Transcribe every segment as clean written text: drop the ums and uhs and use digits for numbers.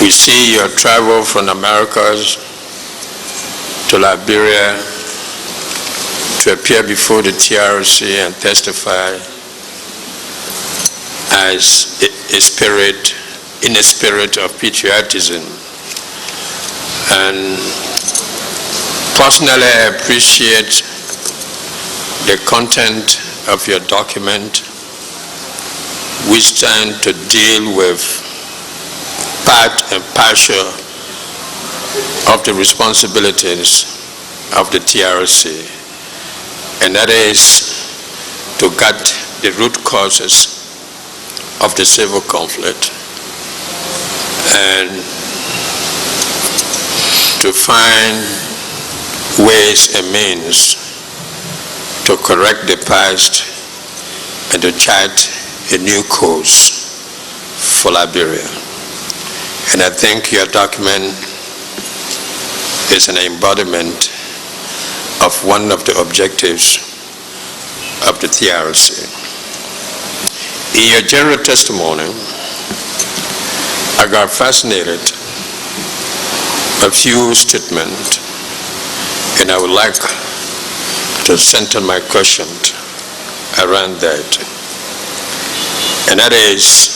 We see your travel from Americas to Liberia to appear before the TRC and testify as in a spirit of patriotism. And personally, I appreciate the content of your document, which stand to deal with part and parcel of the responsibilities of the TRC, and that is to gut the root causes of the civil conflict and to find ways and means to correct the past and to chart a new course for Liberia. And I think your document is an embodiment of one of the objectives of the TRC. In your general testimony, I got fascinated by a few statements, and I would like to center my question around that. And that is,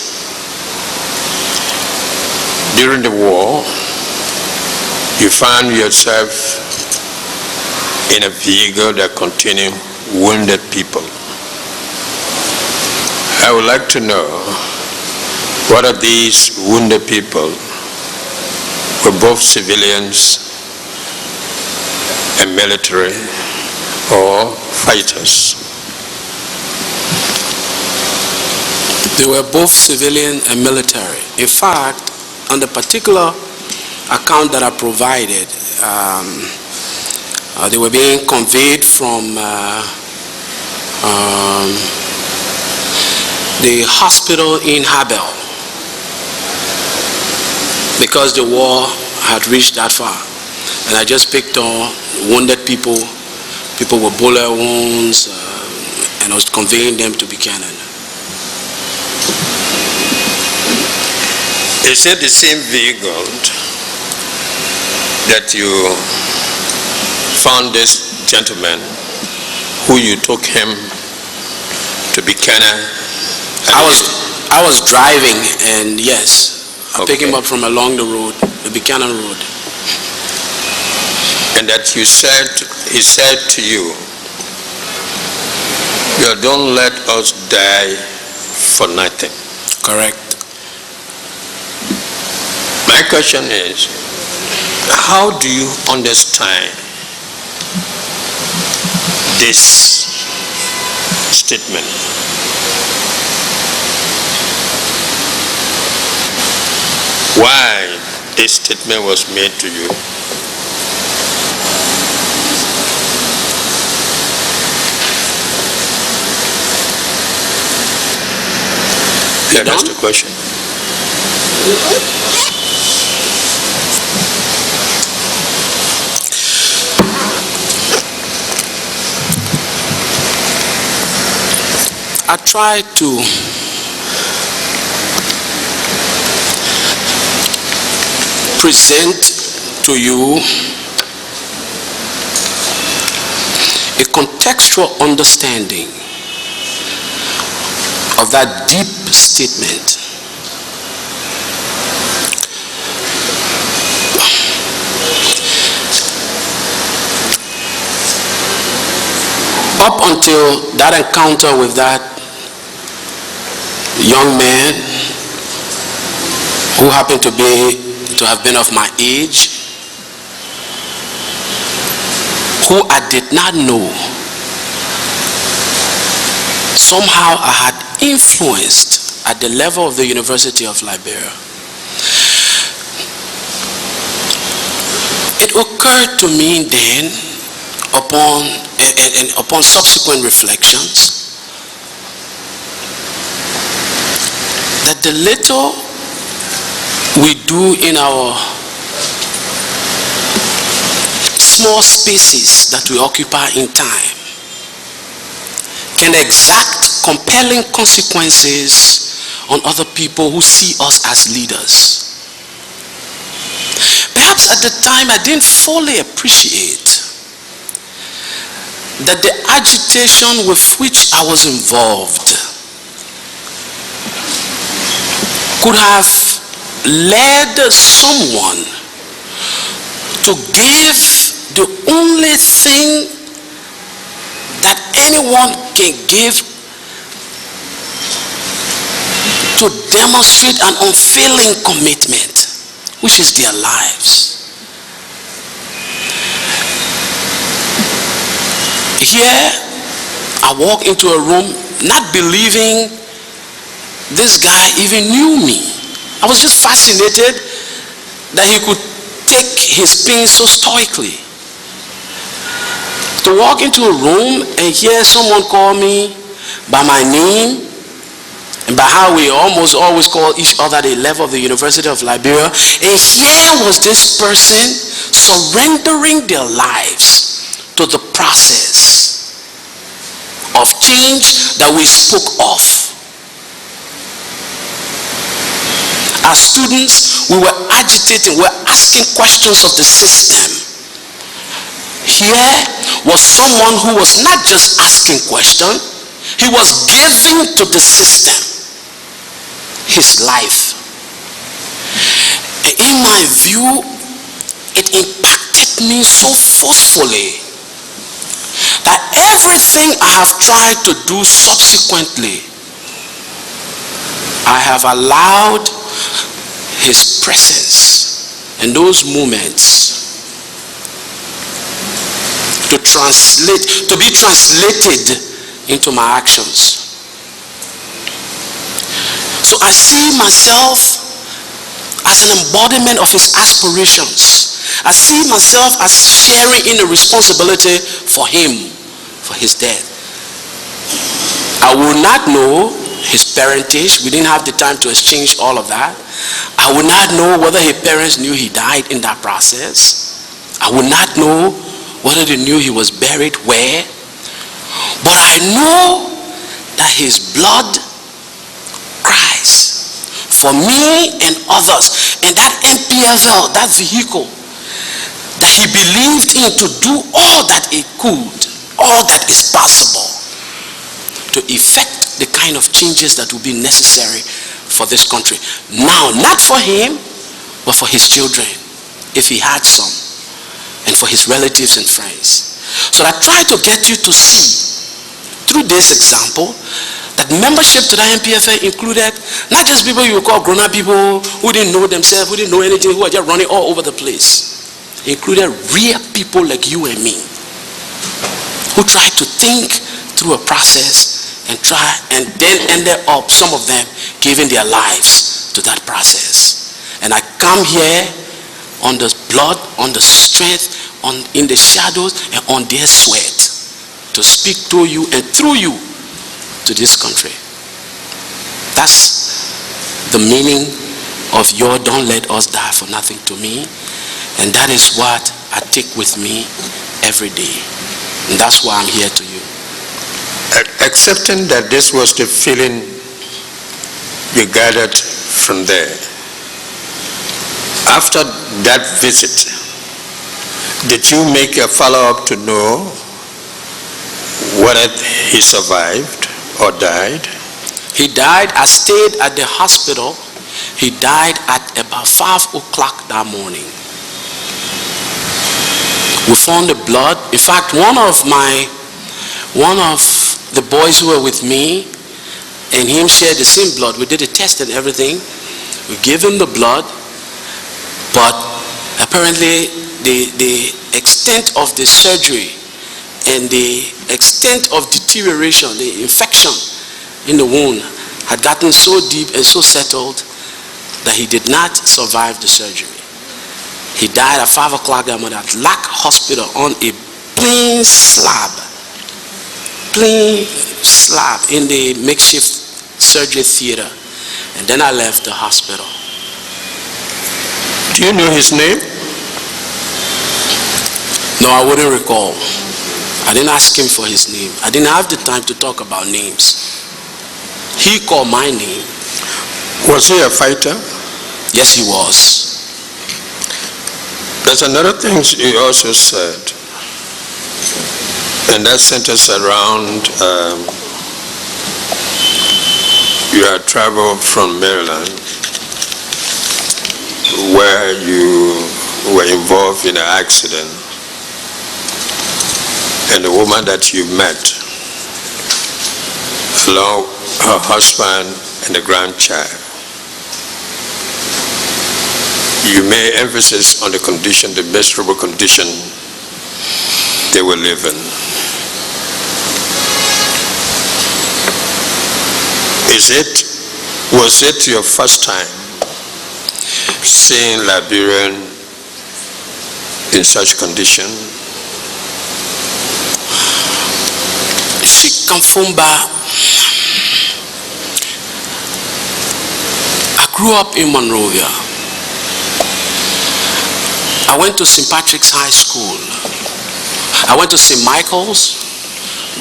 during the war, you found yourself in a vehicle that contained wounded people. I would like to know, what are these wounded people? Were both civilians and military or fighters? They were both civilian and military. In fact, on the particular account that I provided, they were being conveyed from the hospital in Habel because the war had reached that far. And I just picked on wounded people, people with bullet wounds, and I was conveying them to Buchanan. Is it the same vehicle that you found this gentleman who you took him to Buchanan? I was driving, and yes, I picked him up from along the road, the Buchanan road. And that he said to you, don't let us die for nothing. Correct. My question is, how do you understand this statement? Why this statement was made to you? Yeah, that's the question. I tried to present to you a contextual understanding of that deep statement. Up until that encounter with that young man who happened to have been of my age, who I did not know, somehow I had influenced at the level of the University of Liberia. It occurred to me then, upon subsequent reflections, that the little we do in our small spaces that we occupy in time can exact compelling consequences on other people who see us as leaders. Perhaps at the time I didn't fully appreciate that the agitation with which I was involved could have led someone to give the only thing that anyone can give to demonstrate an unfailing commitment, which is their lives. Here, I walk into a room not believing this guy even knew me. I was just fascinated that he could take his pain so stoically. To walk into a room and hear someone call me by my name, and by how we almost always call each other at the level of the University of Liberia, and here was this person surrendering their lives to the process of change that we spoke of. As students, we were agitating, we were asking questions of the system. Here was someone who was not just asking questions, he was giving to the system his life. In my view, it impacted me so forcefully that everything I have tried to do subsequently, I have allowed his presence in those moments to be translated into my actions. So I see myself as an embodiment of his aspirations. I see myself as sharing in the responsibility for him, for his death. I will not know his parentage. We didn't have the time to exchange all of that. I will not know whether his parents knew he died in that process. I will not know whether they knew he was buried where. But I know that his blood cries for me and others, and that Npfl, that vehicle that he believed in to do all that it could, all that is possible to effect the kind of changes that will be necessary for this country. Now, not for him, but for his children, if he had some, and for his relatives and friends. So I try to get you to see, through this example, that membership to the Npfl included not just people you would call grown-up people who didn't know themselves, who didn't know anything, who were just running all over the place. It included real people like you and me, who tried to think through a process and try, and then ended up, some of them, giving their lives to that process. And I come here on the blood, on the strength, in the shadows, and on their sweat to speak to you and through you to this country. That's the meaning of your "don't let us die for nothing" to me. And that is what I take with me every day. And that's why I'm here to you. Accepting that this was the feeling you gathered from there, after that visit, did you make a follow-up to know whether he survived or died? He died. I stayed at the hospital. He died at about 5 o'clock that morning. We found the blood. In fact, one of the boys who were with me and him shared the same blood. We did a test and everything. We gave him the blood, but apparently the extent of the surgery and the extent of deterioration, the infection in the wound had gotten so deep and so settled that he did not survive the surgery. He died at 5 o'clock that morning at Lac Hospital on a plain slab in the makeshift surgery theater. And then I left the hospital. Do you know his name? No, I wouldn't recall. I didn't ask him for his name. I didn't have the time to talk about names. He called my name. Was he a fighter? Yes, he was. There's another thing you also said, and that centers around your travel from Maryland, where you were involved in an accident, and the woman that you met, along her husband and the grandchild, you made emphasis on the condition, the miserable condition they were living. Was it your first time seeing Liberian in such condition? Shikamfumba, I grew up in Monrovia. I went to St. Patrick's High School. I went to St. Michael's,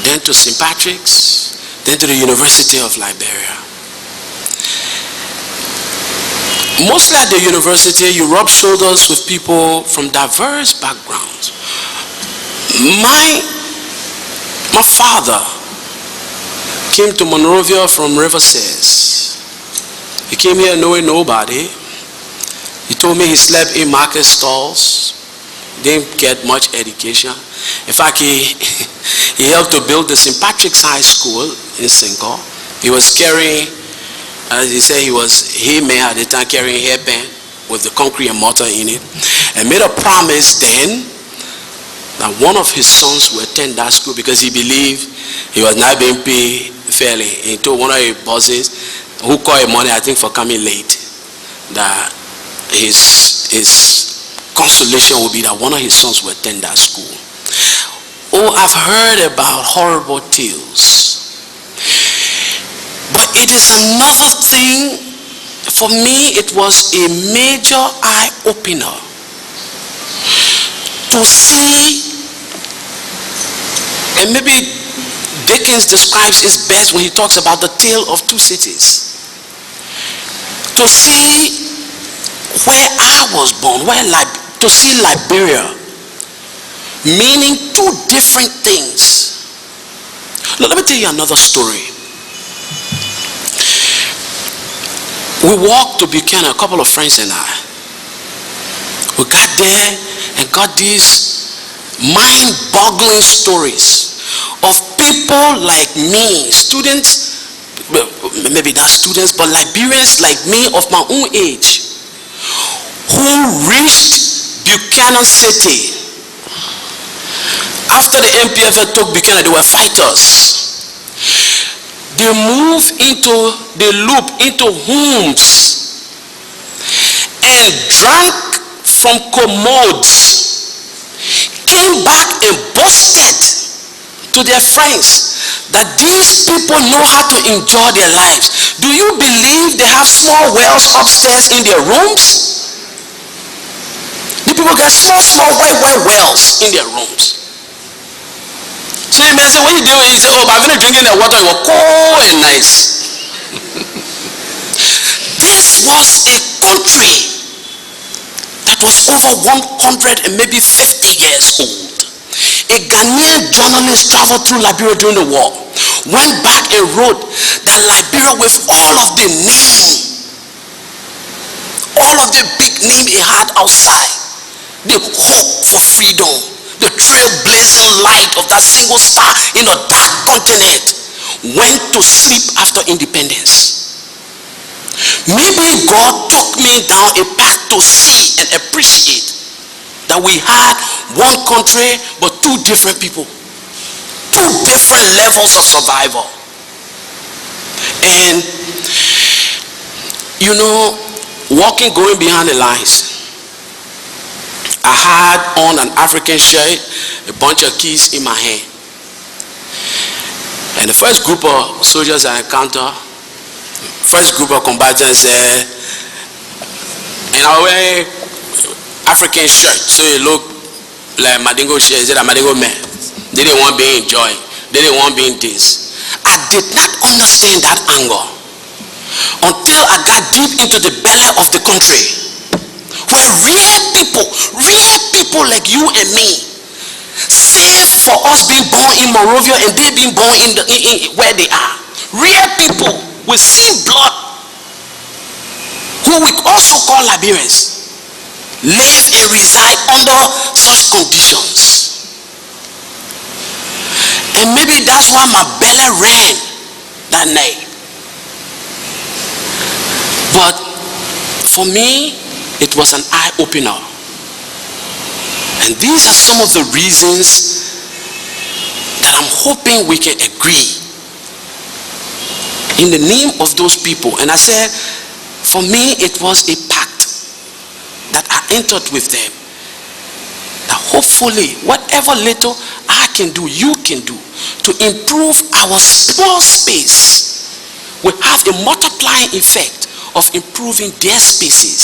then to St. Patrick's, then to the University of Liberia. Mostly at the university, you rub shoulders with people from diverse backgrounds. My father came to Monrovia from Riverses. He came here knowing nobody. He told me he slept in market stalls, didn't get much education. In fact, he helped to build the St. Patrick's High School in Cinco. He was carrying, as he said, he may at the time carrying hairpin with the concrete and mortar in it, and made a promise then that one of his sons would attend that school because he believed he was not being paid fairly. He told one of his bosses, who called him money, I think, for coming late, that his consolation would be that one of his sons would attend that school. Oh, I've heard about horrible tales. But it is another thing. For me, it was a major eye-opener to see, and maybe Dickens describes it best when he talks about the tale of two cities. To see where I was born, to see Liberia, meaning two different things. Now, let me tell you another story. We walked to Buchanan, a couple of friends and I. We got there and got these mind-boggling stories of people like me, students, maybe not students, but Liberians like me of my own age, who reached Buchanan City. After the Npfl took Buchanan, they were fighters. They moved into the loop, into homes, and drank from commodes, came back and boasted to their friends that these people know how to enjoy their lives. Do you believe they have small wells upstairs in their rooms? The people get small wells in their rooms. So you may say, what you do is, oh, I've been drinking the water, it was cold and nice. This was a country that was over 100 and maybe 50 years old. A Ghanaian journalist traveled through Liberia during the war, went back and wrote that Liberia, with all of the big name it had outside, the hope for freedom, the trailblazing light of that single star in a dark continent, went to sleep after independence. Maybe God took me down a path to see and appreciate that we had one country but two different people, two different levels of survival. And you know, going behind the lines, I had on an African shirt, a bunch of keys in my hand. And the first group of soldiers I encountered, first group of combatants said, and I wear African shirt, so it looked like Madingo shirt. He said, a Madingo man. They didn't want being enjoying. They didn't want being this. I did not understand that angle. until I got deep into the belly of the country, where real people like you and me, save for us being born in Monrovia and they being born in where they are, real people with seen blood, who we also call Liberians, live and reside under such conditions. And maybe that's why my belly ran that night. But for me, it was an eye-opener. And these are some of the reasons that I'm hoping we can agree in the name of those people. And I said, for me, it was a pact that I entered with them. That hopefully, whatever little I can do, you can do, to improve our small space, will have a multiplying effect of improving their spaces,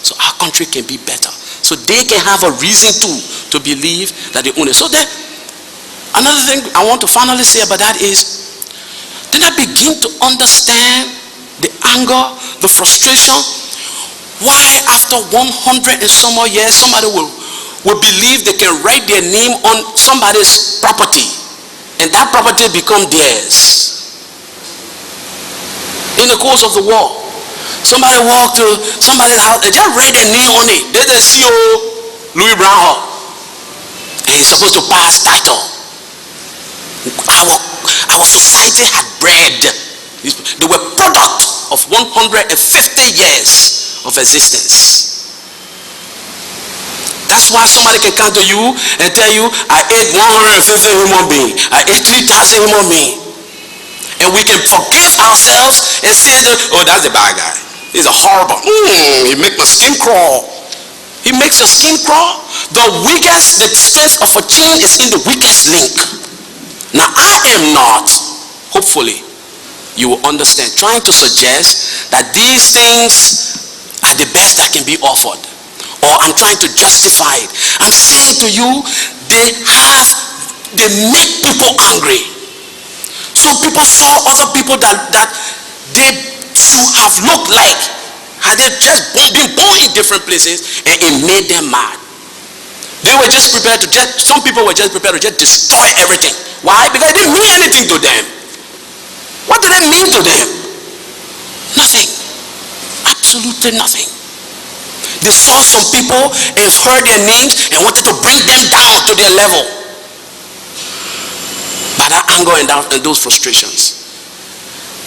so our country can be better, so they can have a reason to believe that they own it. So then, another thing I want to finally say about that is, then I begin to understand the anger, the frustration, why after 100 and some more years, somebody will believe they can write their name on somebody's property, and that property become theirs. In the course of the war, somebody walked to somebody's house, they just write their name on it. There's the CEO, Louis Brown Hall, and he's supposed to pass title. Our society had bred, they were product of 150 years of existence. That's why somebody can come to you and tell you, I ate 150 human beings, I ate 3,000 human beings. And we can forgive ourselves and say, oh, that's a bad guy. He's a horrible. He makes my skin crawl. He makes your skin crawl. The strength of a chain is in the weakest link. Now, I am not, hopefully, you will understand, trying to suggest that these things are the best that can be offered, or I'm trying to justify it. I'm saying to you, they make people angry. Some people saw other people that they should have looked like, had they just been born in different places, and it made them mad. They were just prepared to some people were just prepared to just destroy everything. Why? Because it didn't mean anything to them. What did it mean to them? Nothing. Absolutely nothing. They saw some people and heard their names and wanted to bring them down to their level. By that anger and those frustrations.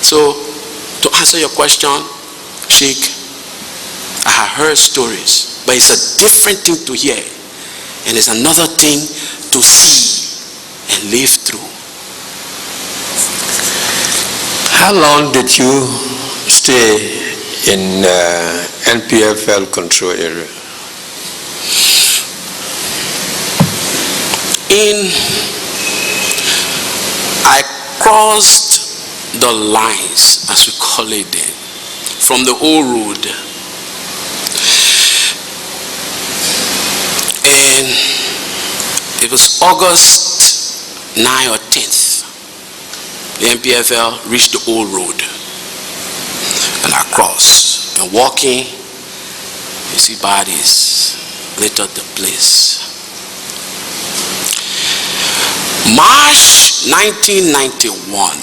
So, to answer your question, Sheikh, I have heard stories, but it's a different thing to hear, and it's another thing to see and live through. How long did you stay in Npfl control area? I crossed the lines, as we call it then, from the old road, and it was August 9 or 10th. The Npfl reached the old road, and I crossed, and walking, you see bodies littered the place. March 1991.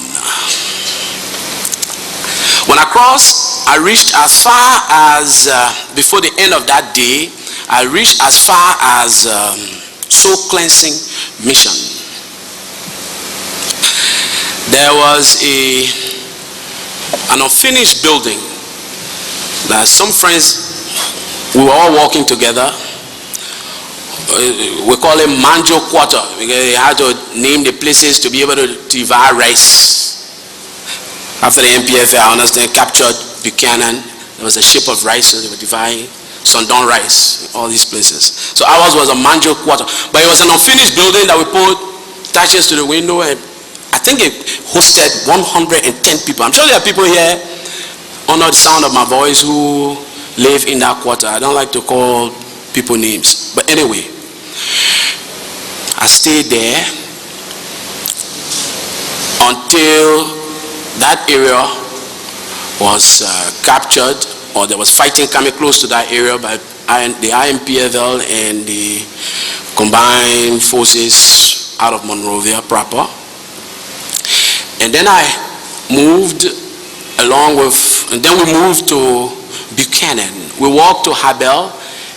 When I crossed, I reached as far as, before the end of that day, I reached as far as soul cleansing mission. There was an unfinished building that some friends, we were all walking together. We call it Manjo Quarter, because they had to name the places to be able to divide rice. After the Npfl, I understand, captured Buchanan, there was a ship of rice, so they were dividing Sundon rice, all these places. So ours was a Manjo Quarter, but it was an unfinished building that we put attachments to the window, and I think it hosted 110 people. I'm sure there are people here under the sound of my voice who live in that quarter. I don't like to call people names, but anyway, I stayed there until that area was captured, or there was fighting coming close to that area by the Npfl and the combined forces out of Monrovia proper. And then I moved along with, and then we moved to Buchanan. We walked to Habel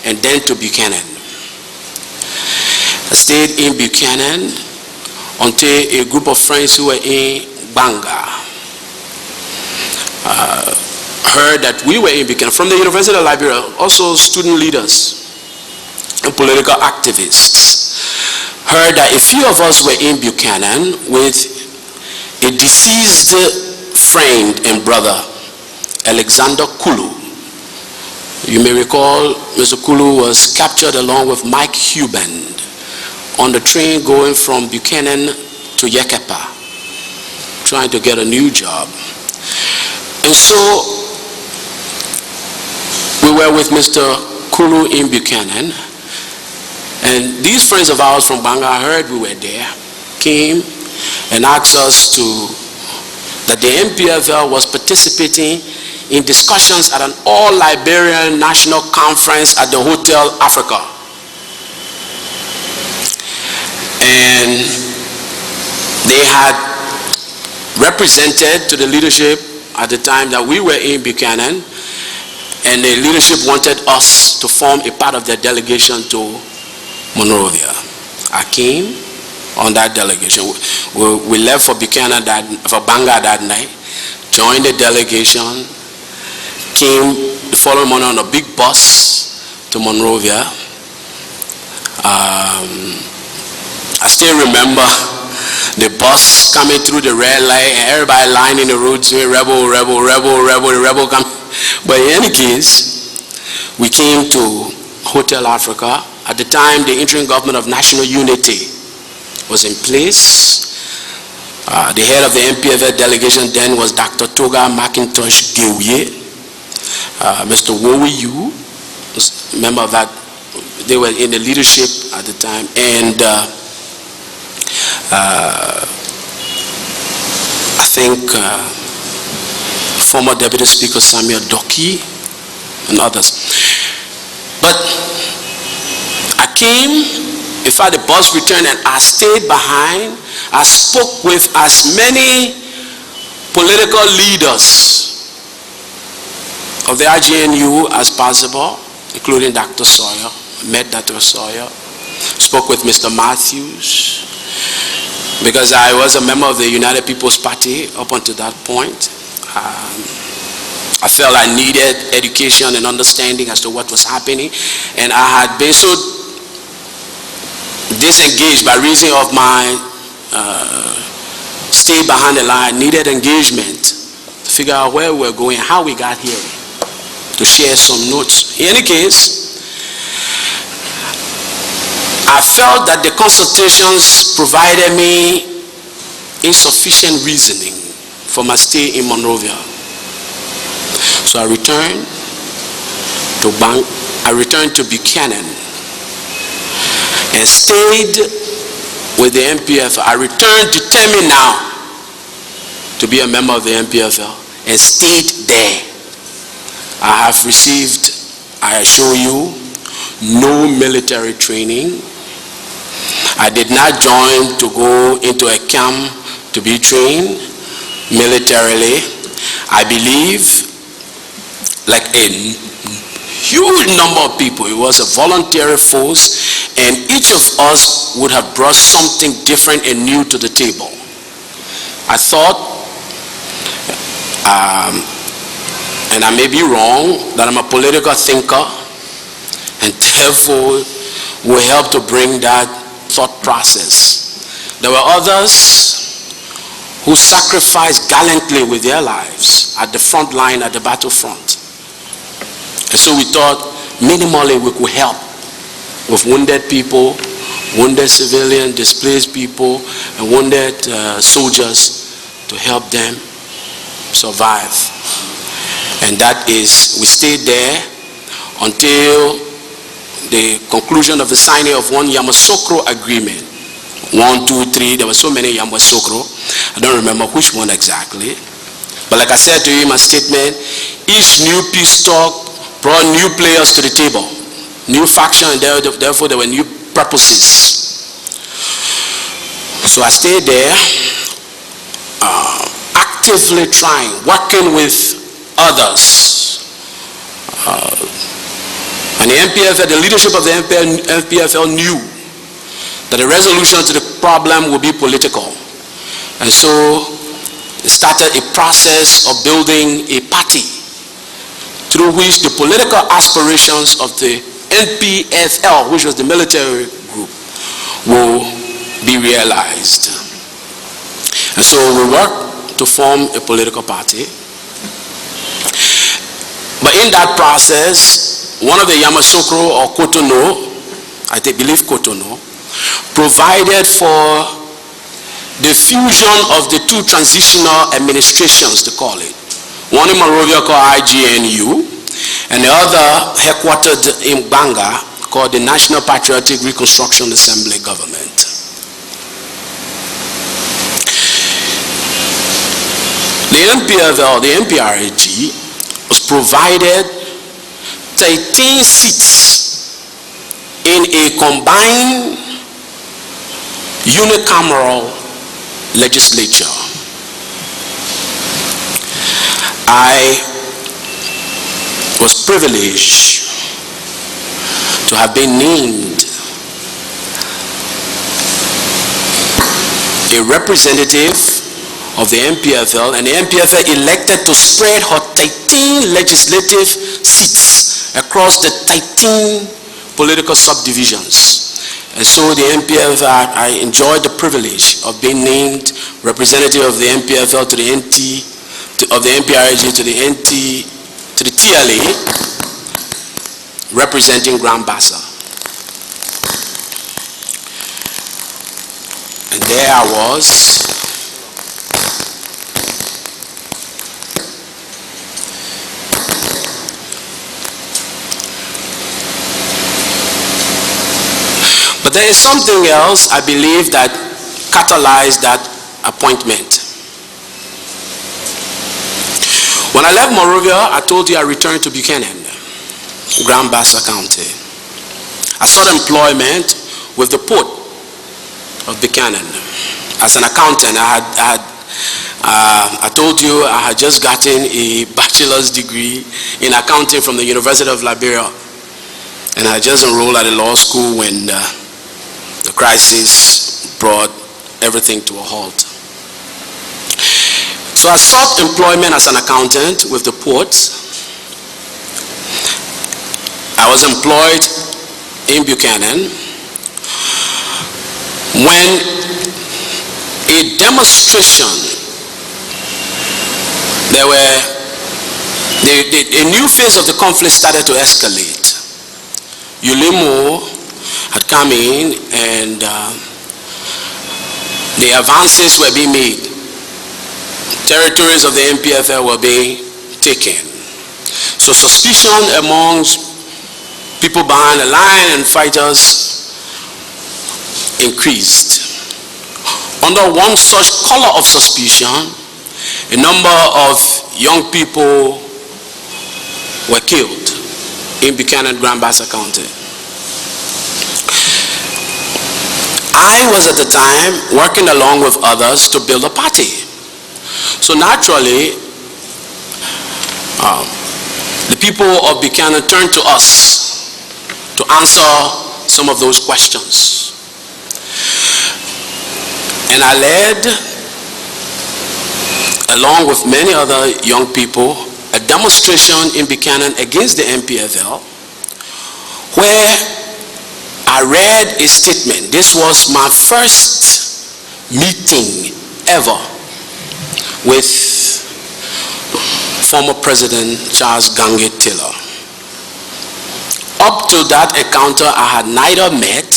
and then to Buchanan. I stayed in Buchanan until a group of friends who were in Banga heard that we were in Buchanan, from the University of Liberia, also student leaders and political activists, heard that a few of us were in Buchanan with a deceased friend and brother, Alexander Kulu. You may recall Mr. Kulu was captured along with Mike Huban on the train going from Buchanan to Yekepa, trying to get a new job. And so we were with Mr. Kulu in Buchanan, and these friends of ours from Banga heard we were there, came and asked us that the Npfl was participating in discussions at an all-Liberian national conference at the Hotel Africa. And they had represented to the leadership at the time that we were in Buchanan, and the leadership wanted us to form a part of their delegation to Monrovia. I came on that delegation. We left for Buchanan, for Banga that night, joined the delegation, came the following morning on a big bus to Monrovia. I still remember the bus coming through the red light and everybody lining the road saying, "Rebel, rebel, rebel, rebel," the rebel come. But in any case, we came to Hotel Africa. At the time, the interim government of national unity was in place. The head of the Npfl delegation then was Dr. Toga McIntosh Dewey. Mr. Wowiyu was a member of that. They were in the leadership at the time. And I think former Deputy Speaker Samuel Doki and others. But I came, in fact the bus returned and I stayed behind. I spoke with as many political leaders of the IGNU as possible, including Dr. Sawyer. Met Dr. Sawyer, spoke with Mr. Matthews, because I was a member of the United People's Party up until that point. I felt I needed education and understanding as to what was happening, and I had been so disengaged by reason of my stay behind the line. I needed engagement to figure out where we were going, how we got here, to share some notes. In any case, I felt that the consultations provided me insufficient reasoning for my stay in Monrovia. So I returned to Buchanan and stayed with the Npfl. I returned to Terminal to be a member of the Npfl and stayed there. I have received, I assure you, no military training. I did not join to go into a camp to be trained militarily. I believe, like a huge number of people, it was a voluntary force, and each of us would have brought something different and new to the table. I thought, and I may be wrong, that I'm a political thinker, and therefore will help to bring that thought process. There were others who sacrificed gallantly with their lives at the front line, at the battlefront. And so we thought minimally we could help with wounded people, wounded civilians, displaced people, and wounded soldiers to help them survive. And that is, we stayed there until the conclusion of the signing of one Yamoussoukro agreement. 1, 2, 3, there were so many Yamoussoukro. I don't remember which one exactly. But like I said to you in my statement, each new peace talk brought new players to the table, new faction, and therefore there were new purposes. So I stayed there, actively trying, working with others. And the Npfl, the leadership of the Npfl knew that the resolution to the problem would be political. And so it started a process of building a party through which the political aspirations of the Npfl, which was the military group, will be realized. And so we worked to form a political party. But in that process, one of the Yamoussoukro or Cotonou, I believe Cotonou, provided for the fusion of the two transitional administrations, to call it. One in Monrovia called IGNU, and the other headquartered in Banga called the National Patriotic Reconstruction Assembly Government. The Npfl, the LPRC, was provided 13 seats in a combined unicameral legislature. I was privileged to have been named a representative of the Npfl, and the Npfl elected to spread her 13 legislative seats across the 13 political subdivisions. And so the Npfl, I enjoyed the privilege of being named representative of the Npfl to the of the NPRG to the TLA, representing Grand Bassa. And there I was, but there is something else I believe that catalyzed that appointment. When I left Monrovia, I told you I returned to Buchanan, Grand Bassa County. I sought employment with the port of Buchanan as an accountant. I told you I had just gotten a bachelor's degree in accounting from the University of Liberia, and I just enrolled at a law school when the crisis brought everything to a halt. So I sought employment as an accountant with the port. I was employed in Buchanan when a demonstration, a new phase of the conflict started to escalate. Ulimo had come in, and the advances were being made. Territories of the Npfl were being taken. So suspicion amongst people behind the line and fighters increased. Under one such color of suspicion, a number of young people were killed in Buchanan, Grand Bassa County. I was at the time working along with others to build a party. So naturally, the people of Buchanan turned to us to answer some of those questions. And I led, along with many other young people, a demonstration in Buchanan against the Npfl, where I read a statement. This was my first meeting ever with former President Charles Gange Taylor. Up to that encounter, I had neither met,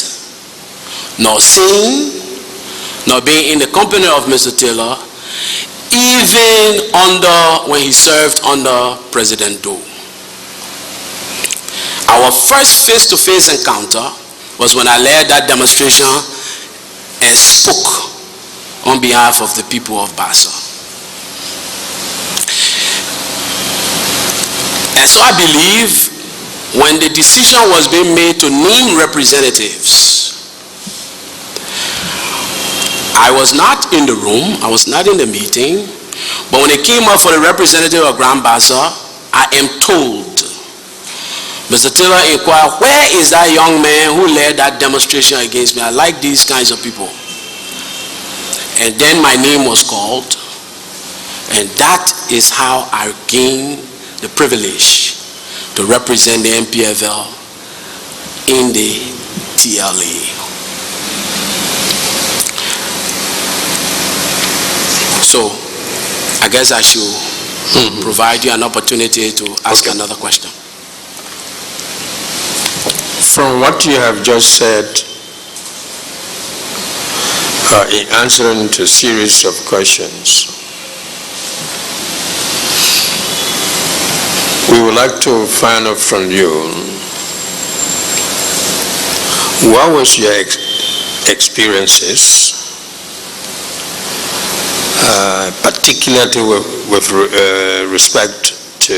nor seen, nor been in the company of Mr. Taylor, even when he served under President Doe. Our first face-to-face encounter was when I led that demonstration and spoke on behalf of the people of Bassa. And so I believe when the decision was being made to name representatives, I was not in the room, I was not in the meeting, but when it came up for the representative of Grand Bazaar, I am told, Mr. Taylor inquired, where is that young man who led that demonstration against me? I like these kinds of people. And then my name was called, and that is how I gained the privilege to represent the Npfl in the TLA. So, I guess I should provide you an opportunity to ask another question. From what you have just said, in answering to a series of questions, we would like to find out from you, what was your experiences, particularly with respect to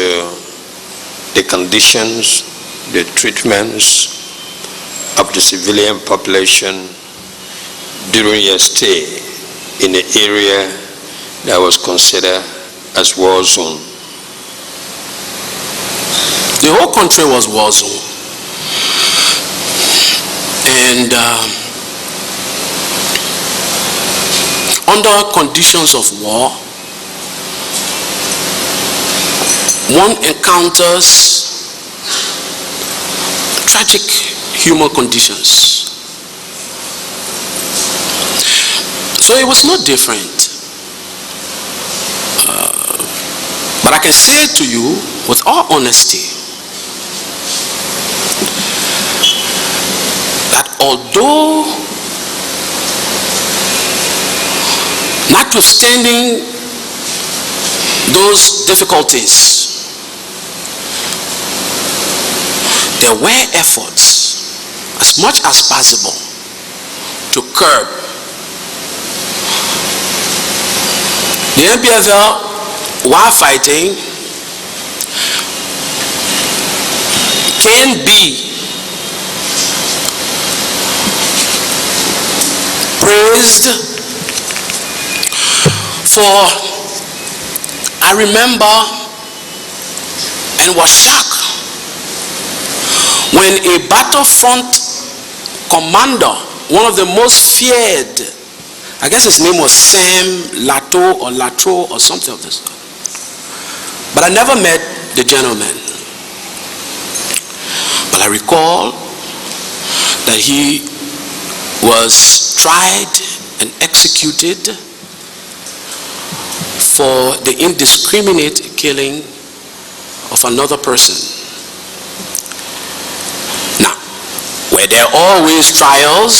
the conditions, the treatments of the civilian population during your stay in the area that was considered as war zone? The whole country was war zone. And under conditions of war, one encounters tragic human conditions. So it was no different. But I can say to you with all honesty that although, notwithstanding those difficulties, there were efforts as much as possible to curb. The Npfl, while fighting, can be praised for, I remember and was shocked when a battlefront commander, one of the most feared, I guess his name was Sam Lato or Latro or something of this, but I never met the gentleman. But I recall that he was tried and executed for the indiscriminate killing of another person. Now, were there always trials?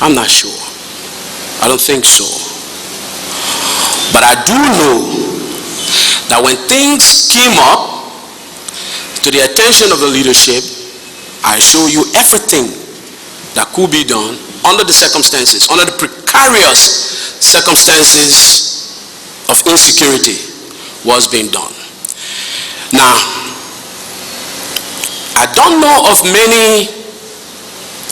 I'm not sure. I don't think so. But I do know that when things came up to the attention of the leadership, I show you everything that could be done under the circumstances, under the precarious circumstances of insecurity was being done. Now, I don't know of many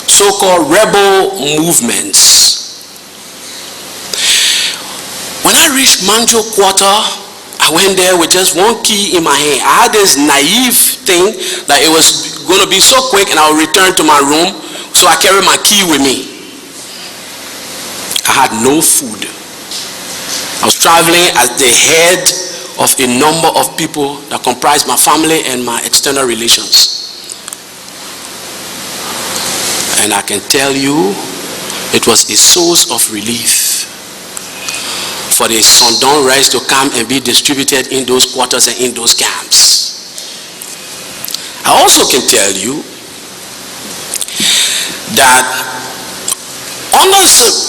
so-called rebel movements. When I reached Manjo Quarter, I went there with just one key in my hand. I had this naive thing that it was going to be so quick and I would return to my room, so I carried my key with me. I had no food. I was traveling as the head of a number of people that comprised my family and my external relations. And I can tell you, it was a source of relief for the Sundong rice to come and be distributed in those quarters and in those camps. I also can tell you that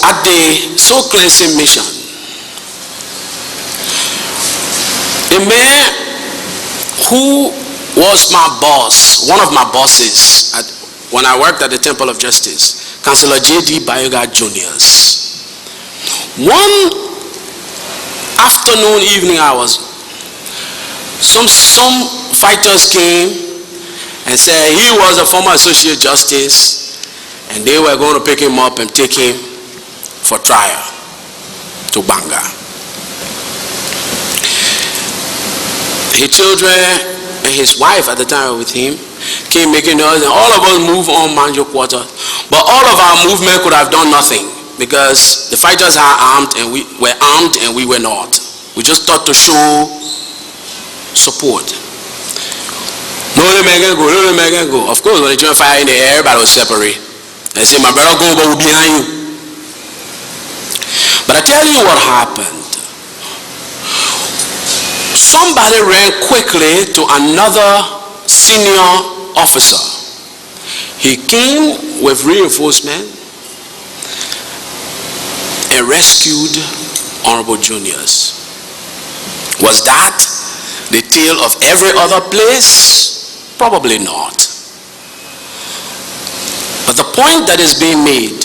at the soul cleansing mission, a man who was my boss, one of my bosses when I worked at the Temple of Justice, Councillor J.D. Bayoga Juniors. One afternoon, evening, I was some fighters came and said he was a former associate justice and they were going to pick him up and take him for trial to Banga. His children and his wife at the time with him came making noise, and all of us moved on Manjo Quarter. But all of our movement could have done nothing because the fighters are armed and we were armed and we were not. We just thought to show support. No man can go, no man can go. Of course, when they joined fire in the air, everybody was separate. They said, my brother go, but we're behind you. But I tell you what happened. Somebody ran quickly to another senior officer. He came with reinforcement and rescued Honorable Juniors. Was that the tale of every other place? Probably not. But the point that is being made,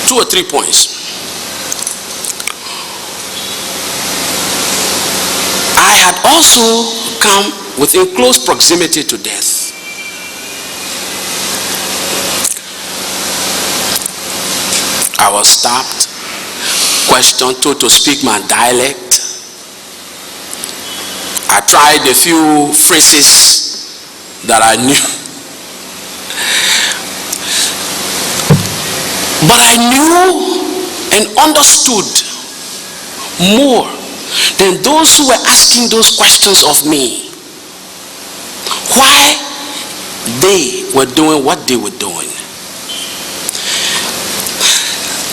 2 or 3 points. I had also come within close proximity to death. I was stopped, questioned, told to speak my dialect. I tried a few phrases that I knew. But I knew and understood more than those who were asking those questions of me. Why they were doing what they were doing.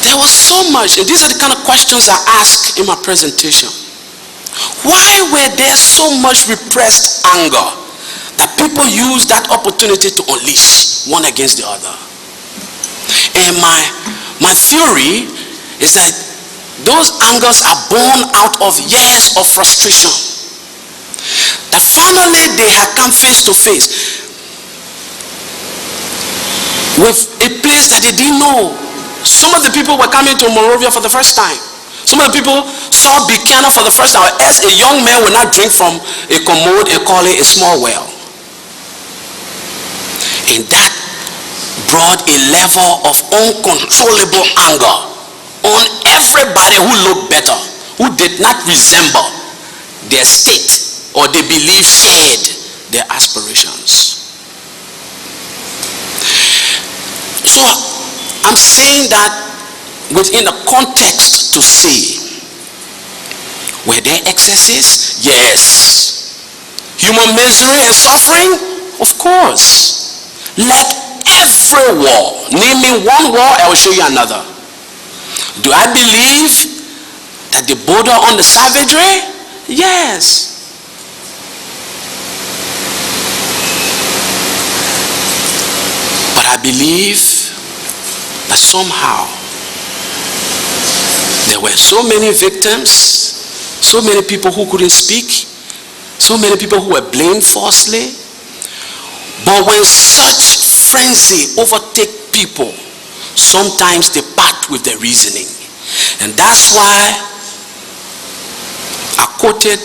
There was so much, and these are the kind of questions I asked in my presentation. Why were there so much repressed anger that people used that opportunity to unleash one against the other? And my theory is that those angers are born out of years of frustration. That finally they had come face to face with a place that they didn't know. Some of the people were coming to Monrovia for the first time. Some of the people saw Buchanan for the first time. As a young man will not drink from a commode and call it a small well. And that brought a level of uncontrollable anger on everybody who looked better, who did not resemble their state or they believe shared their aspirations. So I'm saying that within a context to say, were there excesses? Yes. Human misery and suffering? Of course. Like every war. Name me one war, I will show you another. Do I believe that they border on the savagery? Yes. But I believe that somehow there were so many victims, so many people who couldn't speak, so many people who were blamed falsely. But when such frenzy overtake people, sometimes they part with their reasoning. And that's why I quoted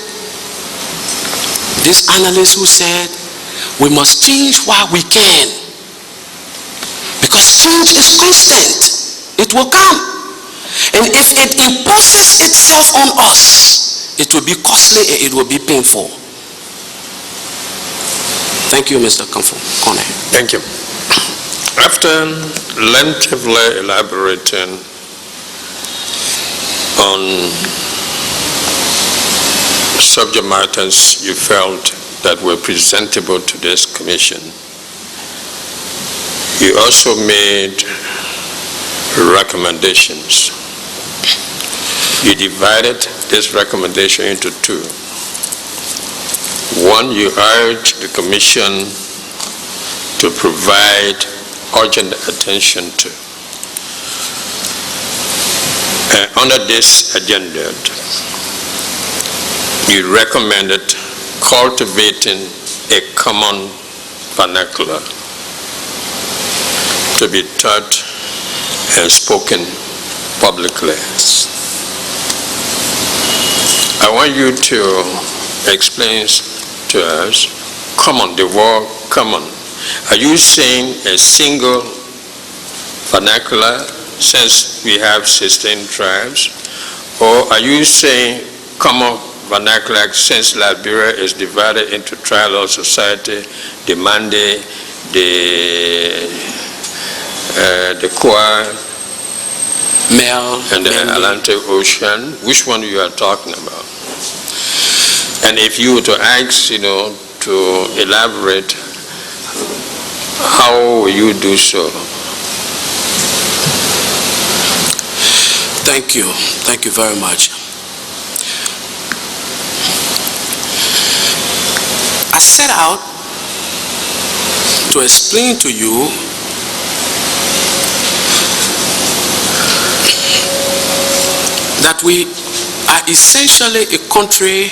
this analyst who said, we must change while we can. Because change is constant. It will come. And if it imposes itself on us, it will be costly and it will be painful. Thank you, Mr. Kone. Thank you. After lengthily elaborating on subject matters you felt that were presentable to this commission, you also made recommendations. You divided this recommendation into 2. One, you urged the commission to provide urgent attention to. Under this agenda, you recommended cultivating a common vernacular to be taught and spoken publicly. I I want you to explain to us, common, the word common. Are you saying a single vernacular since we have 16 tribes? Or are you saying common vernacular since Liberia is divided into tribal society, the Mande, the Kwa, Mel, and the Atlantic Ocean? Which one you are talking about? And if you were to ask, to elaborate, how will you do so? Thank you. Thank you very much. I set out to explain to you that we are essentially a country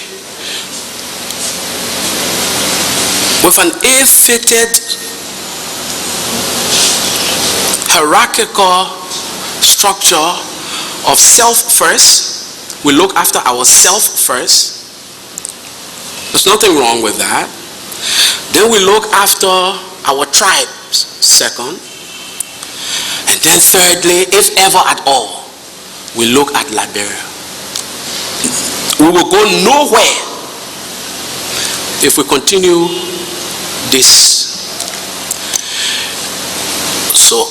with an ill-fitted hierarchical structure of self first. We look after ourself first. There's nothing wrong with that. Then we look after our tribes second. And then thirdly, if ever at all, we look at Liberia. We will go nowhere if we continue this. So,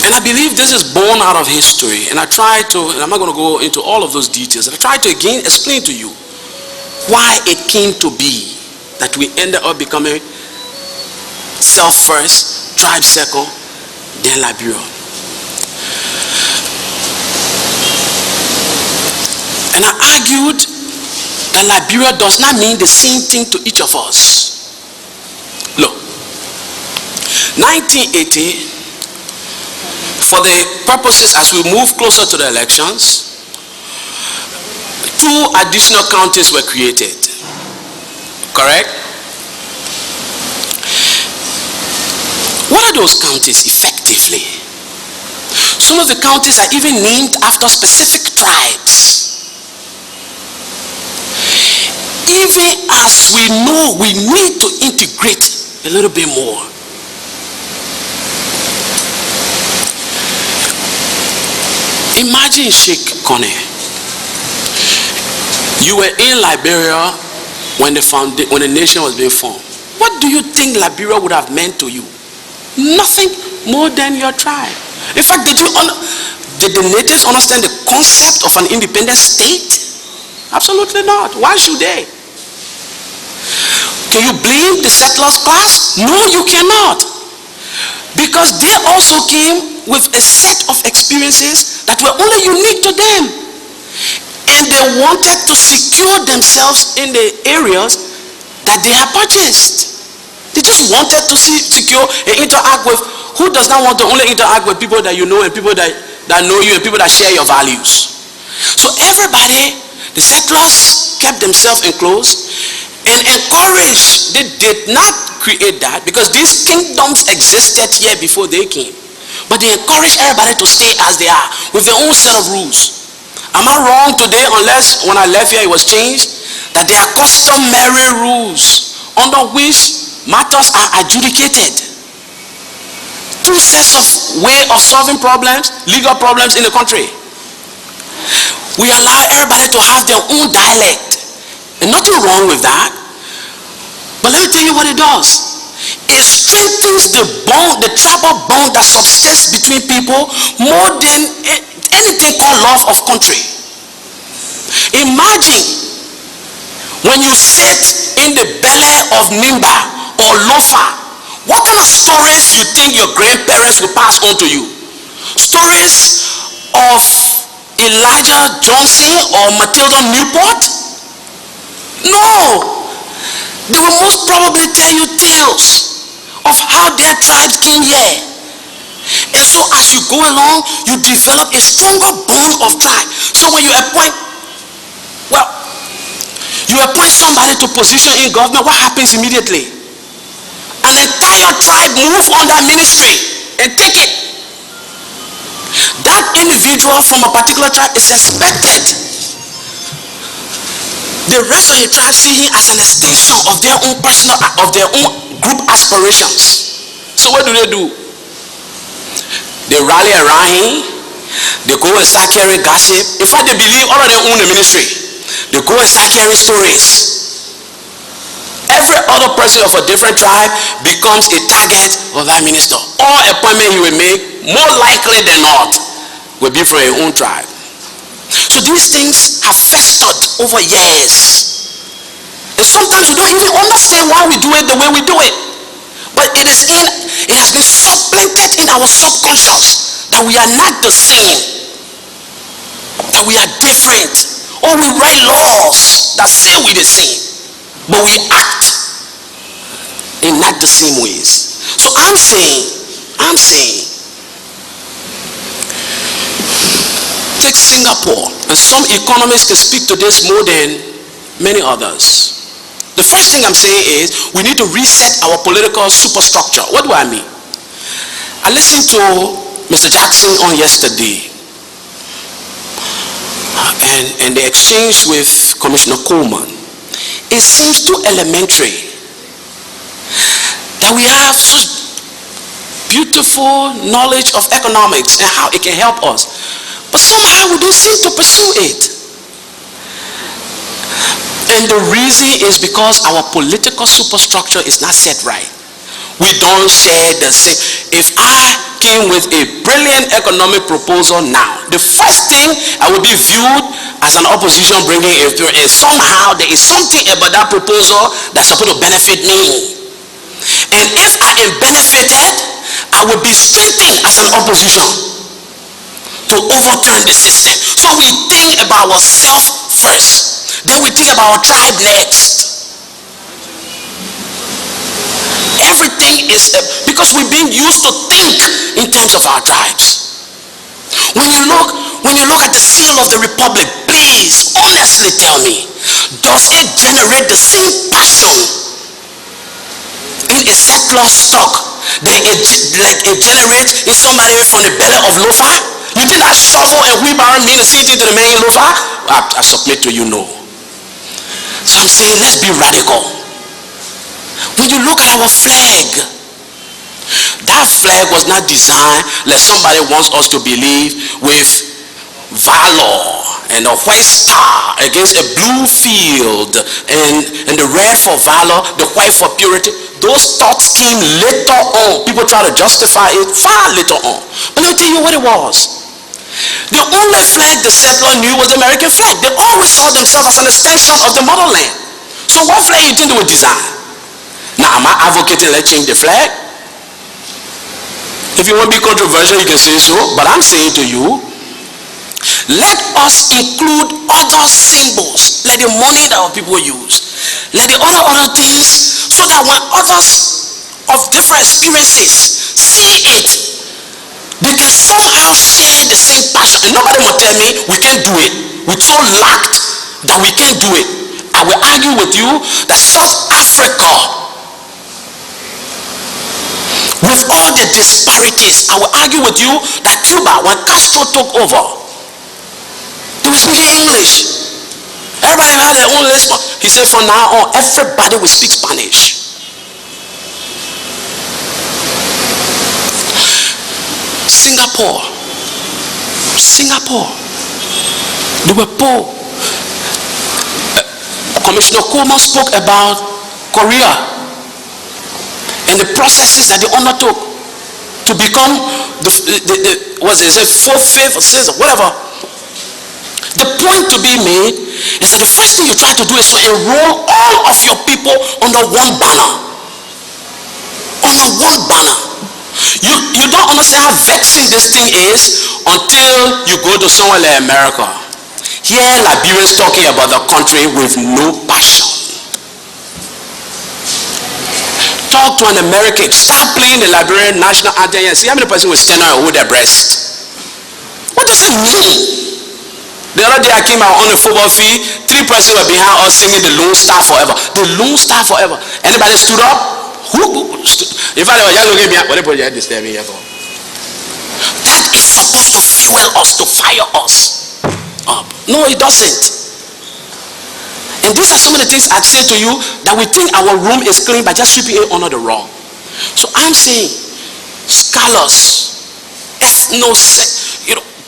and I believe this is born out of history, and I try to, and I'm not going to go into all of those details, and I try to again explain to you why it came to be that we ended up becoming self first, tribe second, then Liberia. And I argued that Liberia does not mean the same thing to each of us. Look, 1980, for the purposes as we move closer to the elections, 2 additional counties were created. Correct? What are those counties effectively? Some of the counties are even named after specific tribes. Even as we know we need to integrate a little bit more. Imagine Sheikh Kone. You were in Liberia when the nation was being formed. What do you think Liberia would have meant to you? Nothing more than your tribe. In fact, did the natives understand the concept of an independent state? Absolutely not. Why should they? Can you blame the settlers class? No, you cannot. Because they also came with a set of experiences that were only unique to them. And they wanted to secure themselves in the areas that they had purchased. They just wanted to secure and interact with. Who does not want to only interact with people that you know and people that know you and people that share your values? So everybody, the settlers kept themselves enclosed and encouraged. They did not create that because these kingdoms existed here before they came. But they encouraged everybody to stay as they are with their own set of rules. Am I wrong today, unless when I left here it was changed, that there are customary rules under which matters are adjudicated? 2 sets of way of solving problems, legal problems in the country. We allow everybody to have their own dialect. And nothing wrong with that. But let me tell you what it does. It strengthens the bond, the tribal bond that subsists between people more than anything called love of country. Imagine when you sit in the belly of Nimba or Lofa, what kind of stories you think your grandparents will pass on to you? Stories of Elijah Johnson or Matilda Newport? No! They will most probably tell you tales of how their tribes came here. And so as you go along, you develop a stronger bond of tribe. So when you appoint somebody to position in government, what happens immediately? An entire tribe move on that ministry and take it. that individual from a particular tribe is expected. The rest of the tribe see him as an extension of their own personal, of their own group aspirations. So what do? They rally around him. They go and start carrying gossip. In fact, they believe all of them own the ministry. They go and start carrying stories. Every other person of a different tribe becomes a target of that minister. All appointment he will make, more likely than not, will be from your own tribe. So these things have festered over years. And sometimes we don't even understand why we do it the way we do it. But it has been supplanted in our subconscious that we are not the same, that we are different. Or we write laws that say we're the same, but we act in not the same ways. So I'm saying, take Singapore, and some economists can speak to this more than many others. The first thing I'm saying is we need to reset our political superstructure. What do I mean? I listened to Mr. Jackson on yesterday, and the exchange with Commissioner Coleman. It seems too elementary that we have such beautiful knowledge of economics and how it can help us, but somehow we don't seem to pursue it. And the reason is because our political superstructure is not set right. We don't share the same. If I came with a brilliant economic proposal now, the first thing I would be viewed as an opposition bringing it through, and somehow there is something about that proposal that's supposed to benefit me. And if I am benefited, I will be strengthened as an opposition to overturn the system. So we think about ourselves first. Then we think about our tribe next. Everything is because we've been used to think in terms of our tribes. When you look at the seal of the republic, please honestly tell me, does it generate the same passion in a settler stock that it generates in somebody from the belly of Lofa? You think that shovel and wheelbarrow mean the same thing to the man in Lofa? I submit to you, no. So I'm saying, let's be radical. When you look at our flag, that flag was not designed like somebody wants us to believe with valor and a white star against a blue field and the red for valor, the white for purity. Those thoughts came later on. People try to justify it far later on. But let me tell you what it was. The only flag the settler knew was the American flag. They always saw themselves as an extension of the motherland. So what flag you think they would design? Now, am I advocating let's change the flag? If you want to be controversial, you can say so. But I'm saying to you, let us include other symbols, like the money that our people use, like the other things, so that when others of different experiences see it, they can somehow share the same passion. And nobody will tell me we can't do it. We're so lacked that we can't do it. I will argue with you that South Africa, with all the disparities, I will argue with you that Cuba, when Castro took over, they were speaking English. Everybody had their own list. He said from now on, everybody will speak Spanish. Singapore, they were poor. Commissioner Coleman spoke about Korea and the processes that they undertook to become fourth, fifth, or sixth, or whatever. The point to be made is that the first thing you try to do is to enroll all of your people under one banner. Under one banner. You don't understand how vexing this thing is until you go to somewhere like America. Here, Liberians talking about the country with no passion. Talk to an American. Start playing the Liberian national anthem and see how many persons will stand up and hold their breast. What does it mean? The other day I came out on the football field. 3 persons were behind us singing the Lone Star Forever. The Lone Star Forever. Anybody stood up? Who stood? In fact, they were just looking at me. What they put your head disturbing here for? That is supposed to fuel us, to fire us up. No, it doesn't. And these are some of the things I'd say to you that we think our room is clean by just sweeping it under the rug. So I'm saying scholars,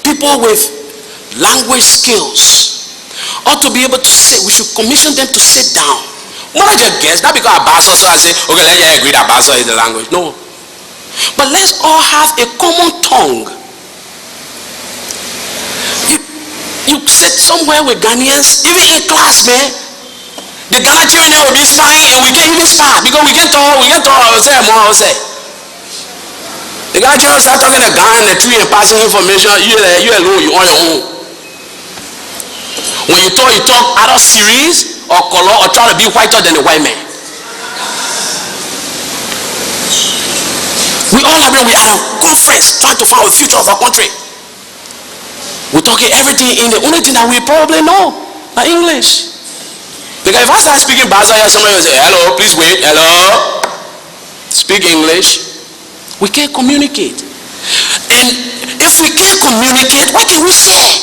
people with language skills ought to be able to sit. We should commission them to sit down. More like a guest, not because Abaso, so I say, okay, let's agree that Abaso is the language. No. But let's all have a common tongue. You sit somewhere with Ghanaians, even in class, man. The Ghana children there will be spying, and we can't even spy because we get told, I say. The Ghana children start talking to Ghana and the tree and passing information. You alone, you on your own. When you talk either series or color or try to be whiter than the white man. We all have been at a conference trying to find the future of our country. We're talking everything in the only thing that we probably know are English. Because if I start speaking Basa here, somebody will say, hello, please wait, hello. Speak English. We can't communicate. And if we can't communicate, what can we share?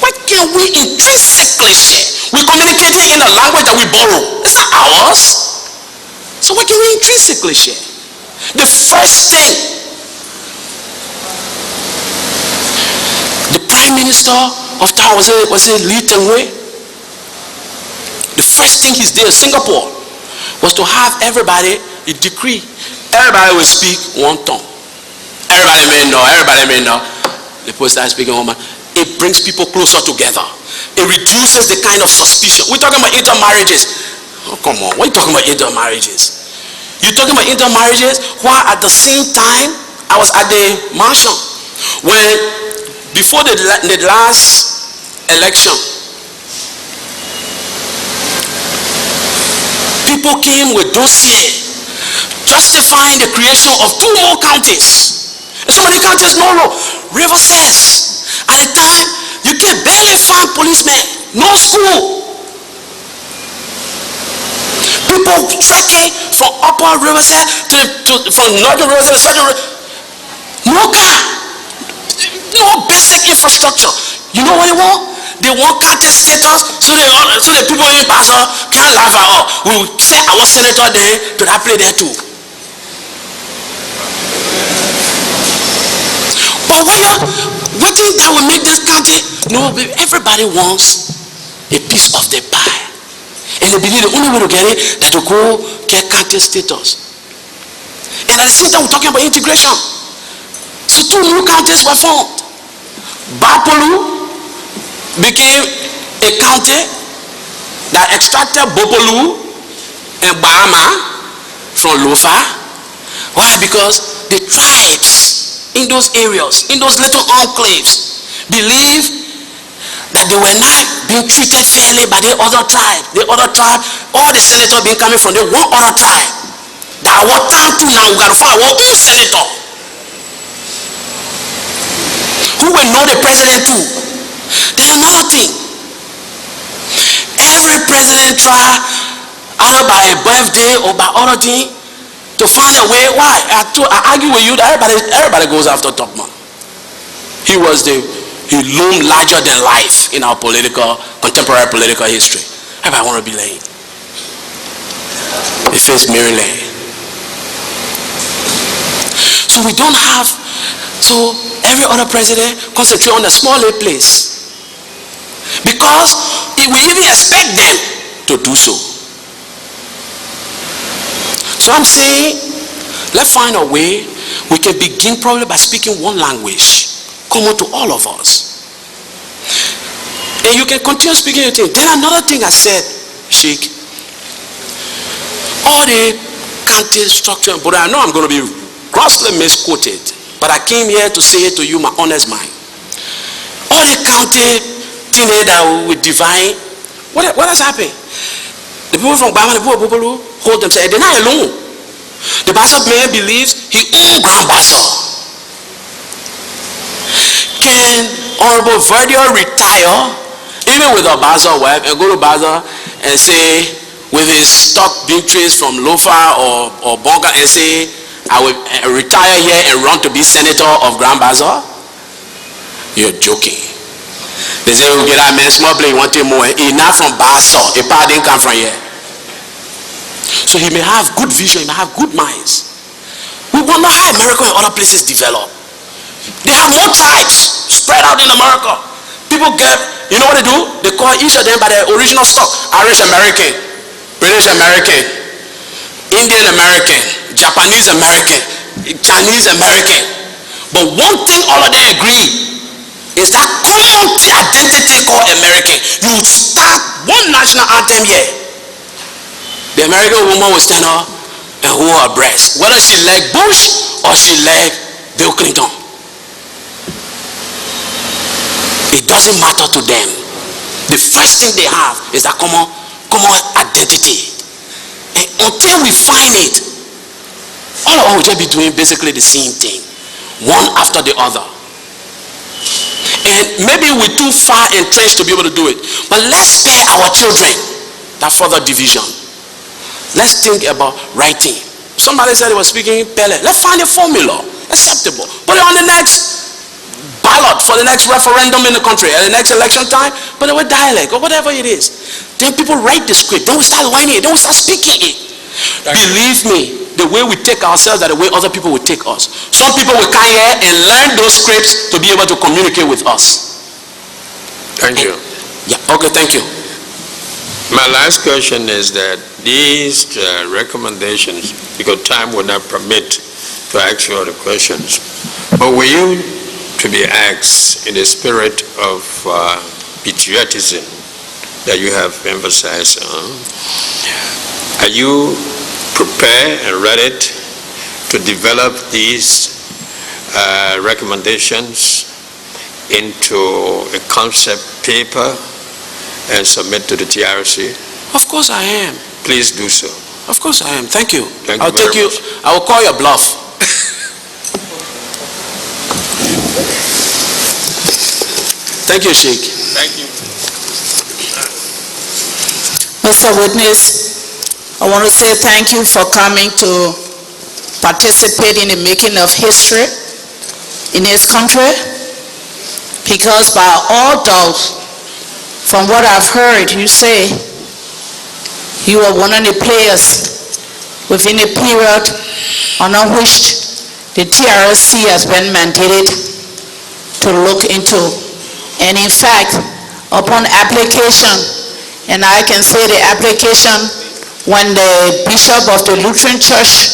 What can we intrinsically share? We're communicating in a language that we borrow. It's not ours. So what can we intrinsically share? The first thing the Prime Minister of Taiwan, was it Lee Teng-hui? The first thing he did in Singapore was to have everybody a decree. Everybody will speak one tongue. Everybody may know. The people start speaking one. It brings people closer together. It reduces the kind of suspicion. We're talking about intermarriages. Oh, come on. What are you talking about intermarriages? You're talking about intermarriages while at the same time I was at the mansion when before the last election, people came with dossiers justifying the creation of 2 more counties. And some of the counties, no. River says, at the time, you can barely find policemen, no school. People trekking from upper Riverside from northern Riverside to southern Riverside. No car, no basic infrastructure. You know what they want? They want county status so the people in Basa can't laugh at all. We will send our senator there to that place there too. But what thing that will make this county? No, everybody wants a piece of the pie. And they believe the only way to get it is to go get county status. And at the same time, we're talking about integration. So 2 new counties were formed. Bapolu became a county that extracted Bopolu and Bahama from Lofa. Why? Because the tribes in those areas, in those little enclaves, believe that they were not being treated fairly by the other tribe. The other tribe, all the senators being coming from the one other tribe. That our time too now, we got to find our own senator who will know the president too. Then another thing, every president try either by a birthday or by other thing to find a way. Why? I argue with you that everybody goes after Topman. He loomed larger than life in our contemporary political history. Everybody want to be late. It face Maryland. So we don't have, so every other president concentrate on a smaller place. Because we even expect them to do so. So I'm saying, let's find a way we can begin probably by speaking one language common to all of us. And you can continue speaking your thing. Then another thing I said, Sheikh, all the county structure, but I know I'm going to be grossly misquoted, but I came here to say it to you, my honest mind. All the county thing that we divine, what has happened? The people from Bama, the people of Bopolu hold themselves, they're not alone. The Basa man believes he owns Grand Basa. Can Honorable Verdier retire even with a Basa wife and go to Basa and say with his stock victories from Lofa or Bonga and say, I will retire here and run to be senator of Grand Bazaar? You're joking. They say, okay, that man small play, want more. He's not from Bazaar. A part didn't come from here. So he may have good vision, he may have good minds. We wonder how America and other places develop. They have more tribes spread out in America. People get, you know what they do? They call each of them by their original stock. Irish American, British American, Indian American, Japanese American, Chinese American. But one thing all of them agree is that common identity called American. You start one national anthem here. The American woman will stand up and hold her breast, whether she like Bush or she like Bill Clinton. It doesn't matter to them. The first thing they have is that common identity. And until we find it, all of us will just be doing basically the same thing, one after the other. And maybe we're too far entrenched to be able to do it. But let's spare our children that further division. Let's think about writing. Somebody said he was speaking Pele. Let's find a formula acceptable. Put it on the next ballot for the next referendum in the country at the next election time. Put it with dialect or whatever it is. Then people write the script. Then we start learning it. Then we start speaking it. Believe me, the way we take ourselves are the way other people will take us. Some people will come here and learn those scripts to be able to communicate with us. Thank you. Yeah, okay, thank you. My last question is that these recommendations, because time would not permit to ask you all the questions, but were you to be asked in the spirit of patriotism that you have emphasized on, are you prepared and ready to develop these recommendations into a concept paper and submit to the TRC? Of course I am. Please do so. Of course I am. Thank you. I'll take you. I will call your bluff. Thank you, Sheikh. Thank you. Mr. Witness, I want to say thank you for coming to participate in the making of history in this country, because by all doubt, from what I've heard you say, you are one of the players within a period under which the TRC has been mandated to look into. And in fact, upon application, and I can say the application when the Bishop of the Lutheran Church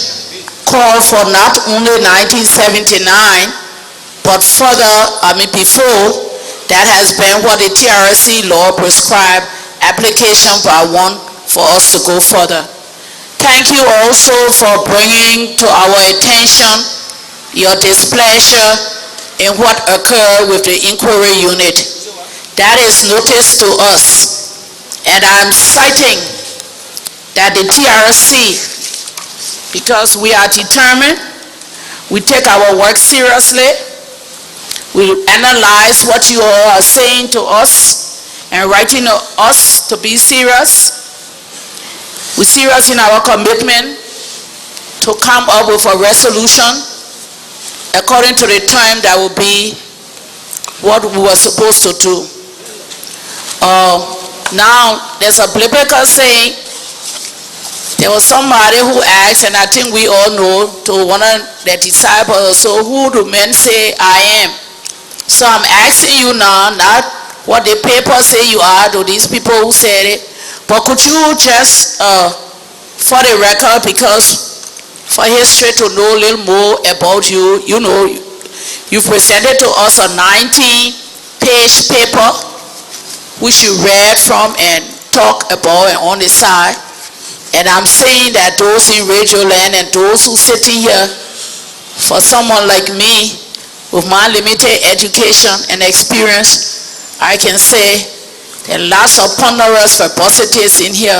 called for not only 1979, but further, before, that has been what the TRC law prescribed, application by one for us to go further. Thank you also for bringing to our attention your displeasure in what occurred with the inquiry unit. That is notice to us. And I'm citing that the TRC, because we are determined, we take our work seriously, we analyze what you all are saying to us and writing to us to be serious. We're serious in our commitment to come up with a resolution according to the time that will be what we were supposed to do. Now, there's a biblical saying, there was somebody who asked, and I think we all know, to one of the disciples, so who do men say I am? So I'm asking you now, not what the paper say you are to these people who said it, but could you just, for the record, because for history to know a little more about you, you know, you've presented to us a 19-page paper, which you read from and talk about and on the side. And I'm saying that those in Radio Land and those who sitting here, for someone like me, with my limited education and experience, I can say there are lots of ponderous verbosities in here,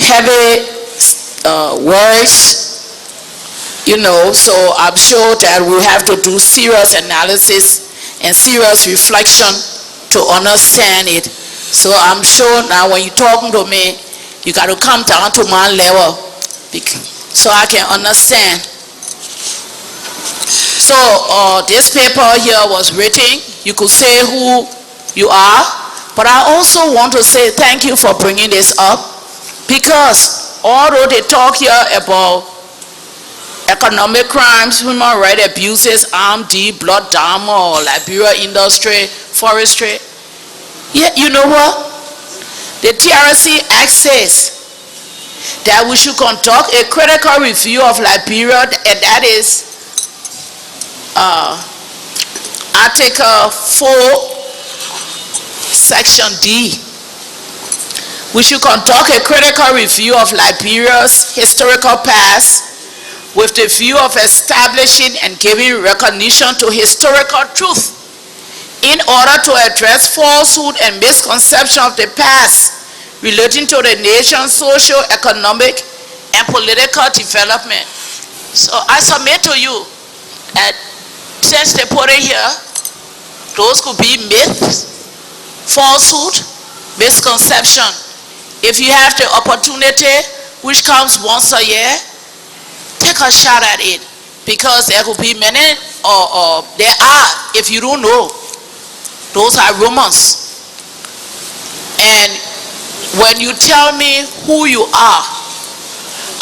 heavy words, you know, so I'm sure that we have to do serious analysis and serious reflection to understand it. So I'm sure now when you're talking to me, you got to come down to my level so I can understand So this paper here was written. You could say who you are, but I also want to say thank you for bringing this up, because although they talk here about economic crimes, human rights abuses, armed deed, blood diamond, or Liberia industry, forestry, yeah, you know what? The TRC Act says that we should conduct a critical review of Liberia, and that is Article 4, Section D. We should conduct a critical review of Liberia's historical past with the view of establishing and giving recognition to historical truth in order to address falsehood and misconception of the past relating to the nation's social, economic, and political development. So I submit to you that since they put it here, those could be myths, falsehood, misconception. If you have the opportunity, which comes once a year, take a shot at it, because there could be many, or there are, if you don't know, those are rumors. And when you tell me who you are,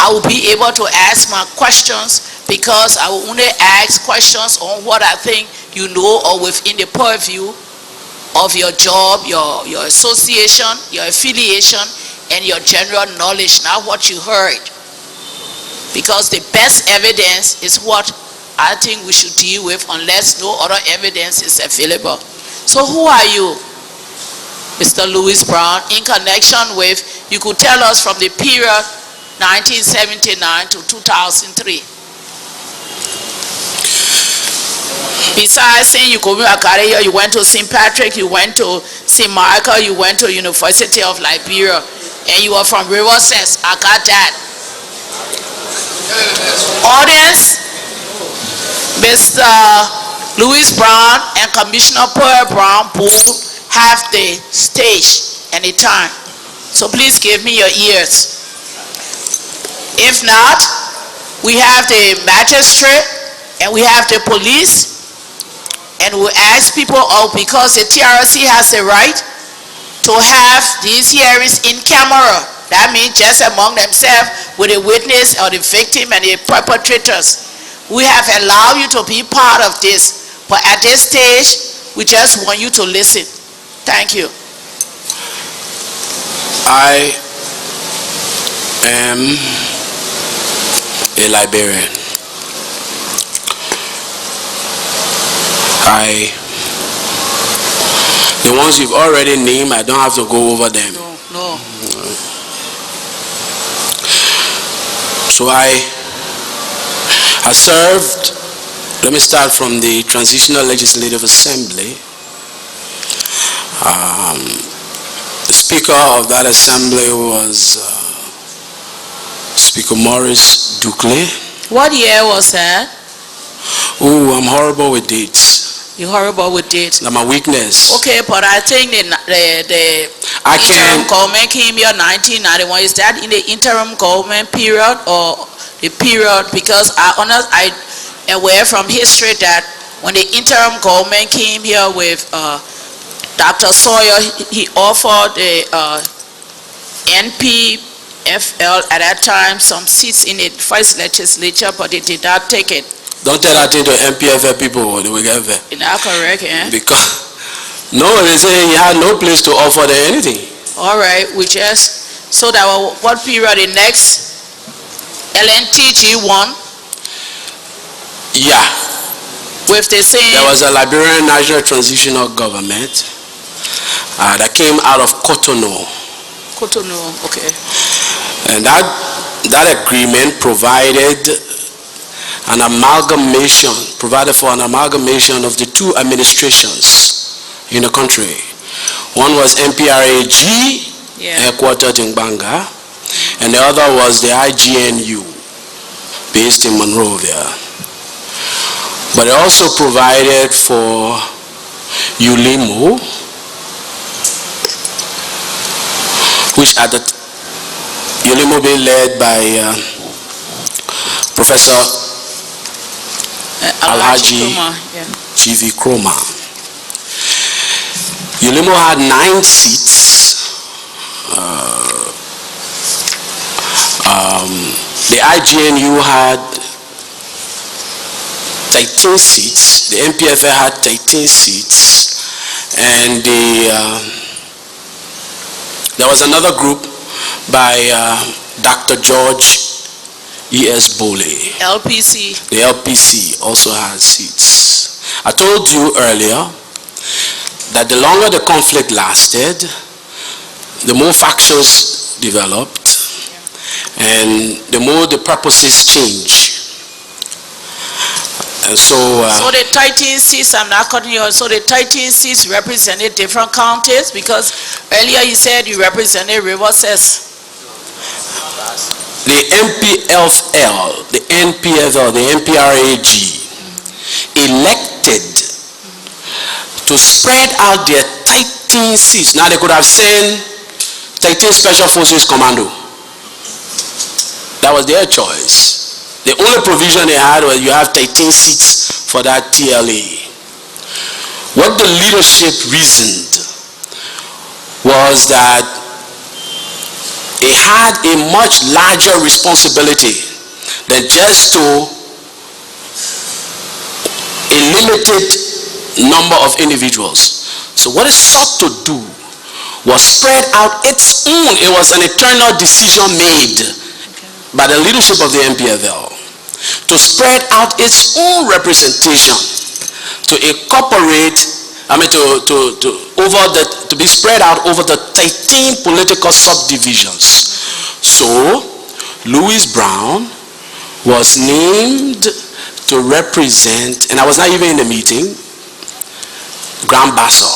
I will be able to ask my questions, because I will only ask questions on what I think you know, or within the purview of your job, your association, your affiliation, and your general knowledge, not what you heard. Because the best evidence is what I think we should deal with, unless no other evidence is available. So who are you, Mr. Louis Brown, in connection with, you could tell us from the period 1979 to 2003. Besides saying you go to Garseedah, you went to St. Patrick, you went to St. Michael, you went to University of Liberia, and you are from Riverside. I got that. Audience, Mr. Louis Brown and Commissioner Pearl Brown both have the stage and the time. So please give me your ears. If not, we have the magistrate and we have the police, and we ask people out, because the TRC has the right to have these hearings in camera. That means just among themselves, with the witness or the victim and the perpetrators. We have allowed you to be part of this, but at this stage, we just want you to listen. Thank you. I am a Liberian. The ones you've already named, I don't have to go over them. No. So I served, let me start from the Transitional Legislative Assembly. The Speaker of that assembly was Speaker Maurice Duclé. What year was that? Oh, I'm horrible with dates. You're horrible with dates. That's my weakness. Okay, but I think the interim government came here 1991. Is that in the interim government period or the period? Because I am aware from history that when the interim government came here with Dr. Sawyer, he offered the Npfl at that time some seats in the first legislature, but they did not take it. Don't tell that to the Npfl people, they will get there. Is that correct, eh? Because, no, they say he had no place to offer them anything. All right, we just, so that what period, the next LNTG one? Yeah. With the same. There was a Liberian National Transitional Government that came out of Cotonou. Cotonou, okay. And that agreement provided for an amalgamation of the two administrations in the country. One was NPRAG, headquartered in Banga, and the other was the IGNU, based in Monrovia. But it also provided for ULIMO, which at the ULIMO being led by Professor Alhaji Nkrumah, yeah. G.V. Nkrumah. Ulimo had 9 seats. The IGNU had 13 seats. The Npfl had 13 seats. And there was another group by Dr. George E.S. Bole. LPC. The LPC also had seats. I told you earlier that the longer the conflict lasted, the more factions developed, and the more the purposes change. And so the 13 seats, I'm not cutting you off, so the 13 seats represented different counties, because earlier you said you represented Rivers. the Npfl, the Npfl, the NPRAG elected to spread out their 13 seats. Now they could have sent 13 Special Forces Commando. That was their choice. The only provision they had was you have 13 seats for that TLA. What the leadership reasoned was that they had a much larger responsibility than just to a limited number of individuals. So what it sought to do was spread out its own. It was an internal decision made by the leadership of the Npfl to spread out its own representation, to incorporate, to be spread out over the 13 political subdivisions. So Louis Brown was named to represent, and I was not even in the meeting, Grand Bassel.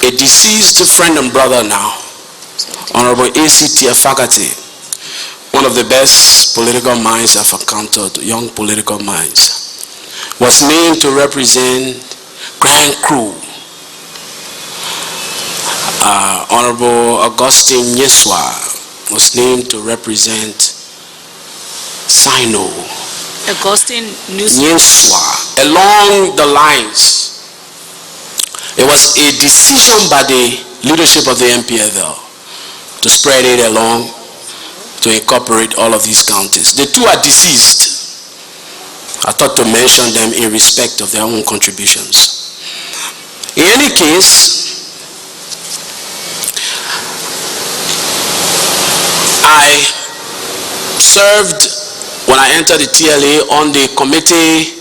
A deceased friend and brother now, Honorable A.C.T. Fakati, one of the best political minds I've encountered, young political minds, was named to represent Grand Crew. Honorable Augustine Nyeswa was named to represent Sino. Augustine Nyeswa. Along the lines, it was a decision by the leadership of the Npfl to spread it along, to incorporate all of these counties. The two are deceased. I thought to mention them in respect of their own contributions. In any case, I served, when I entered the TLA, on the Committee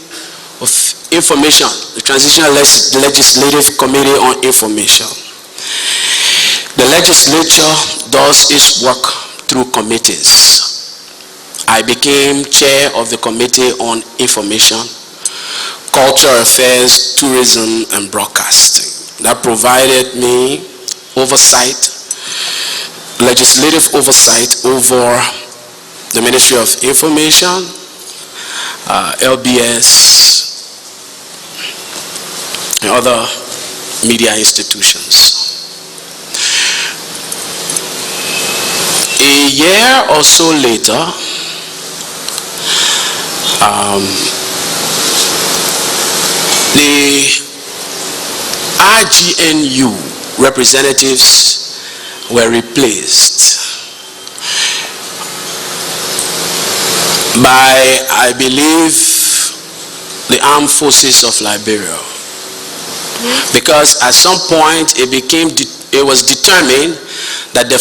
of Information, the Transitional Legislative Committee on Information. The legislature does its work through committees. I became chair of the Committee on Information, Culture Affairs, Tourism, and Broadcasting. That provided me oversight, legislative oversight over the Ministry of Information, LBS, and other media institutions. A year or so later, the IGNU representatives were replaced by, I believe, the Armed Forces of Liberia. Because at some point it was determined that the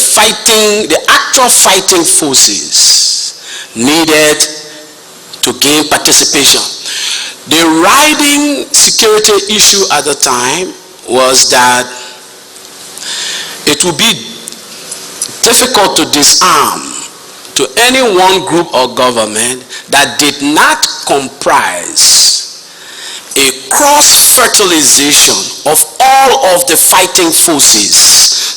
actual fighting forces needed to gain participation. The riding security issue at the time was that it would be difficult to disarm to any one group or government that did not comprise a cross-fertilization of all of the fighting forces,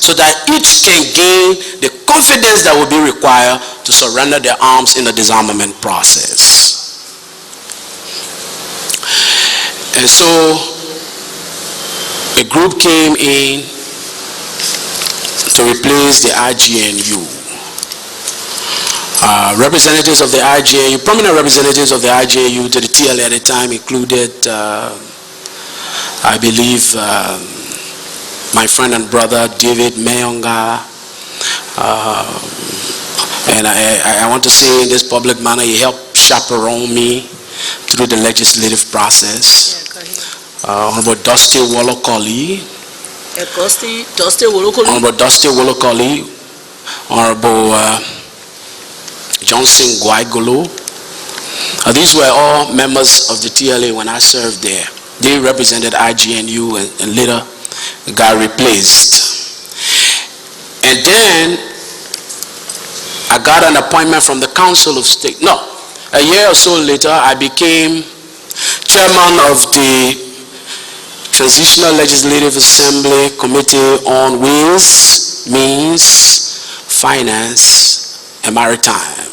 so that each can gain the confidence that will be required to surrender their arms in the disarmament process. And so a group came in to replace the IGNU. Representatives of the IJAU, prominent representatives of the IJAU to the TLA at the time included, I believe, my friend and brother David Mayonga, and I want to say in this public manner, he helped chaperone me through the legislative process. Honorable Dusty Wolokoli, Honorable Johnson Guaigolo. These were all members of the TLA when I served there. They represented IGNU and later got replaced. And then I got an appointment from the Council of State. No, a year or so later, I became chairman of the Transitional Legislative Assembly Committee on Ways, Means, Finance, and Maritime.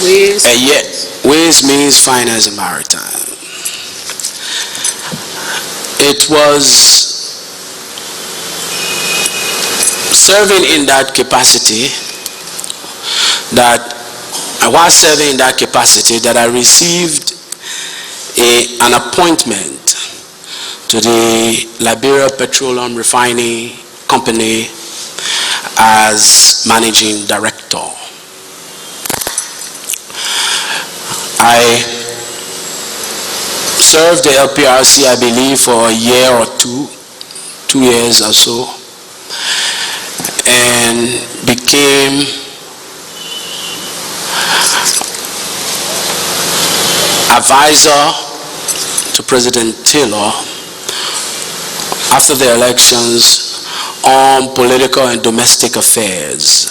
Ways, Means, Finance, and Maritime. It was serving in that capacity that I received an appointment to the Liberia Petroleum Refining Company as managing director. I served the LPRC, I believe, for a year or 2 years or so, and became advisor to President Taylor after the elections on political and domestic affairs.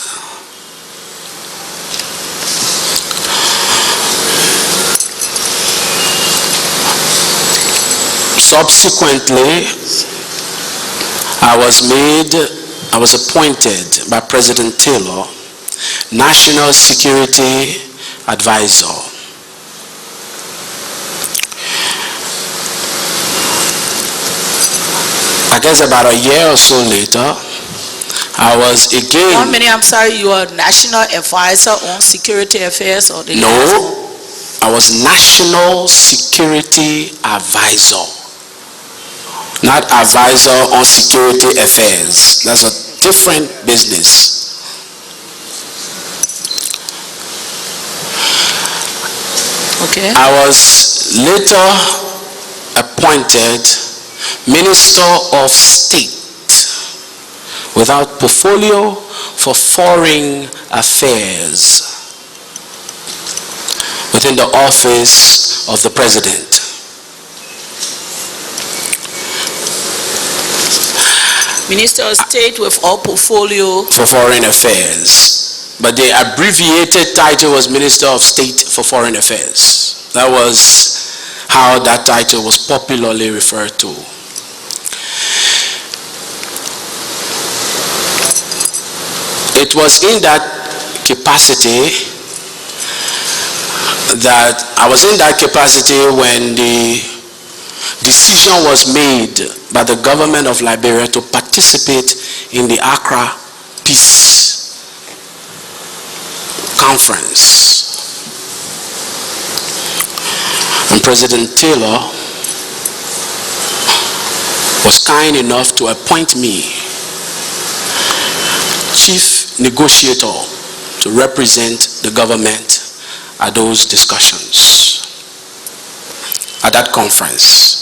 Subsequently, I was appointed by President Taylor National Security Advisor. I guess about a year or so later, I was again... 1 minute, I'm sorry, you are National Advisor on Security Affairs? Or the No, I was National Security Advisor. Not advisor on security affairs. That's a different business. Okay. I was later appointed Minister of State without portfolio for foreign affairs within the office of the President. Minister of State with all portfolio for foreign affairs. But the abbreviated title was Minister of State for Foreign Affairs. That was how that title was popularly referred to. It was in that capacity when the decision was made by the government of Liberia to participate in the Accra Peace Conference. And President Taylor was kind enough to appoint me chief negotiator to represent the government at those discussions, at that conference.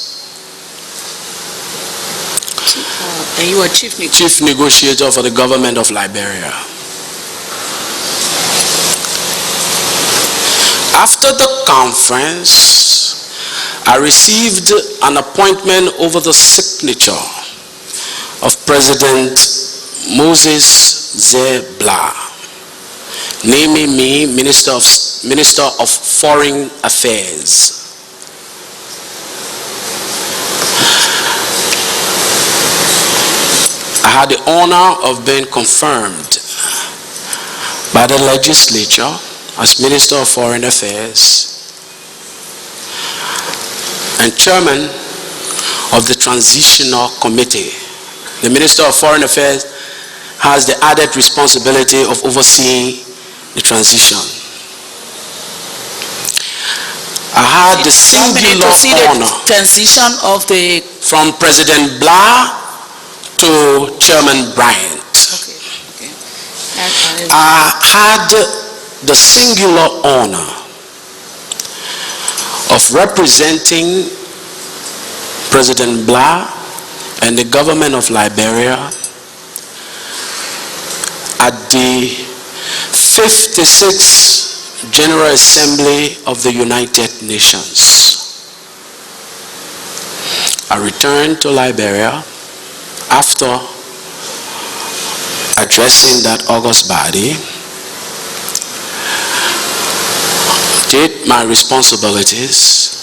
And you were chief negotiator for the government of Liberia. After the conference, I received an appointment over the signature of President Moses Zebla, naming me Minister of Foreign Affairs. I had the honor of being confirmed by the legislature as Minister of Foreign Affairs and Chairman of the Transitional Committee. The Minister of Foreign Affairs has the added responsibility of overseeing the transition. I had the singular honor transition of the from President Blah to Chairman Bryant. I had the singular honor of representing President Blah and the government of Liberia at the 56th General Assembly of the United Nations. I returned to Liberia after addressing that august body, did my responsibilities,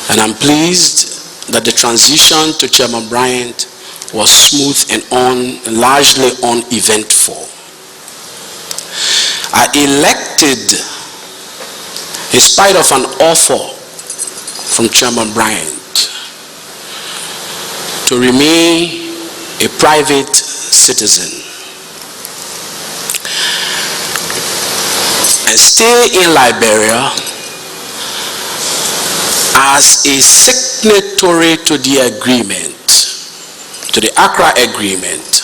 and I'm pleased that the transition to Chairman Bryant was smooth and largely uneventful. I elected, in spite of an offer from Chairman Bryant, to remain a private citizen and stay in Liberia as a signatory to the agreement, to the Accra Agreement,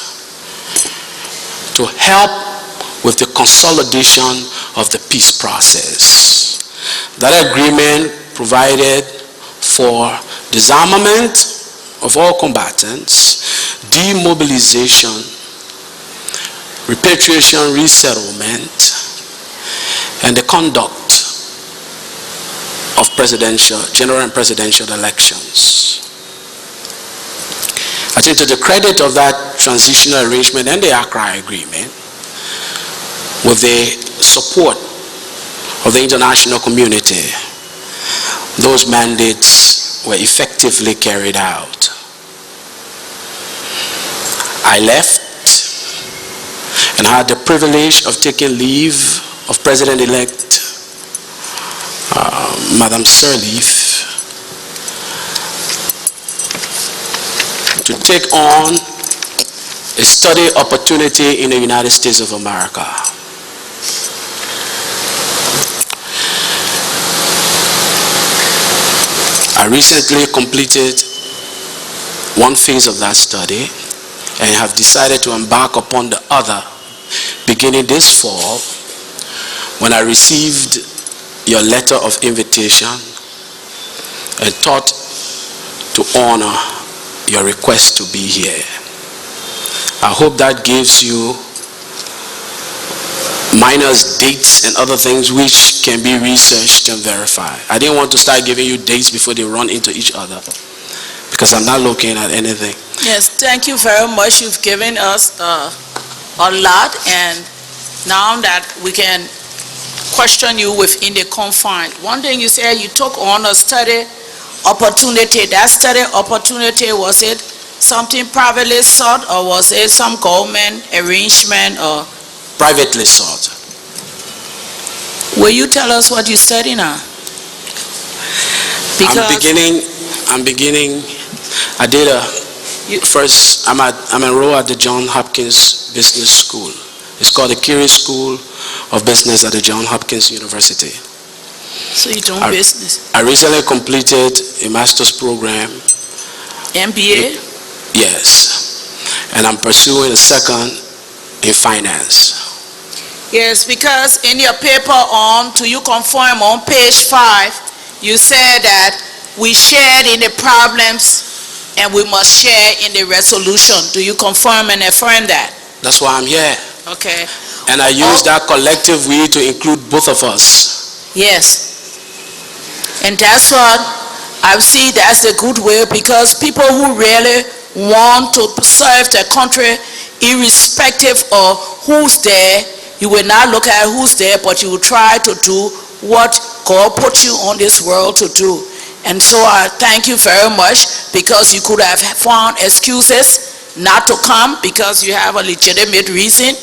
to help with the consolidation of the peace process. That agreement provided for disarmament of all combatants, demobilization, repatriation, resettlement, and the conduct of general and presidential elections. I think to the credit of that transitional arrangement and the Accra Agreement, with the support of the international community, those mandates were effectively carried out. I left and had the privilege of taking leave of President-elect Madam Sirleaf to take on a study opportunity in the United States of America. I recently completed one phase of that study and have decided to embark upon the other beginning this fall, when I received your letter of invitation and thought to honor your request to be here. I hope that gives you minus dates and other things which can be researched and verified. I didn't want to start giving you dates before they run into each other, because I'm not looking at anything. Yes, thank you very much. You've given us a lot, and now that we can question you within the confines. One thing you said, you took on a study opportunity. That study opportunity, was it something privately sought, or was it some government arrangement? Or privately sought. Will you tell us what you study now? I'm beginning. I did first. I'm enrolled at the Johns Hopkins Business School. It's called the Curie School of Business at the Johns Hopkins University. So you do business? I recently completed a master's program. MBA? Yes. And I'm pursuing a second in finance. Yes, because in your paper to you conform on page 5, you said that we shared in the problems and we must share in the resolution. Do you confirm and affirm that? That's why I'm here. Okay. And I use that collective we to include both of us. Yes. And that's what I see, that's a good way, because people who really want to serve the country, irrespective of who's there, you will not look at who's there, but you will try to do what God put you on this world to do. And so I thank you very much, because you could have found excuses not to come because you have a legitimate reason.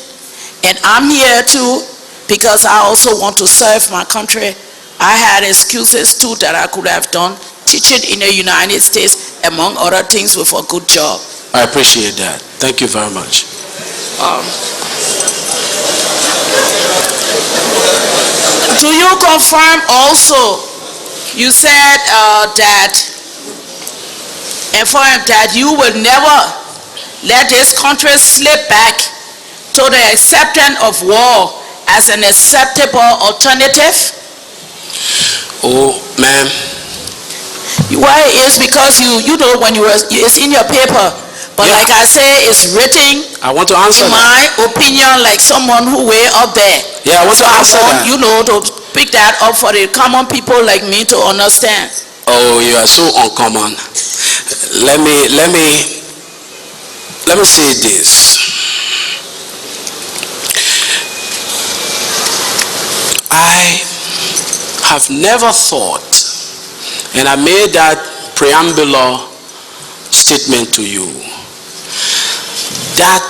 And I'm here too because I also want to serve my country. I had excuses too that I could have done, teaching in the United States, among other things, with a good job. I appreciate that. Thank you very much. Do you confirm also, you said that you will never let this country slip back to the acceptance of war as an acceptable alternative? Oh, ma'am. Why is because you know when it's in your paper, but Yeah. like I say, it's written. I want to answer In that. my opinion, like someone who way up there. Yeah, I want to answer that. You know, to pick that up for the common people like me to understand. Oh, you are so uncommon. Let me say this. I have never thought, and I made that preambular statement to you, that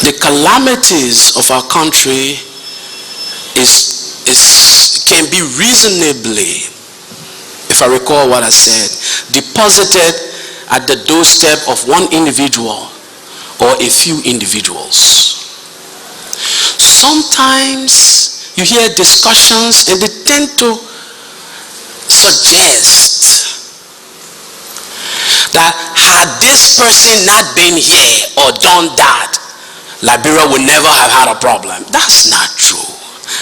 the calamities of our country can be reasonably, if I recall what I said, deposited at the doorstep of one individual or a few individuals. Sometimes you hear discussions and they tend to suggest that had this person not been here or done that, Liberia would never have had a problem. That's not true.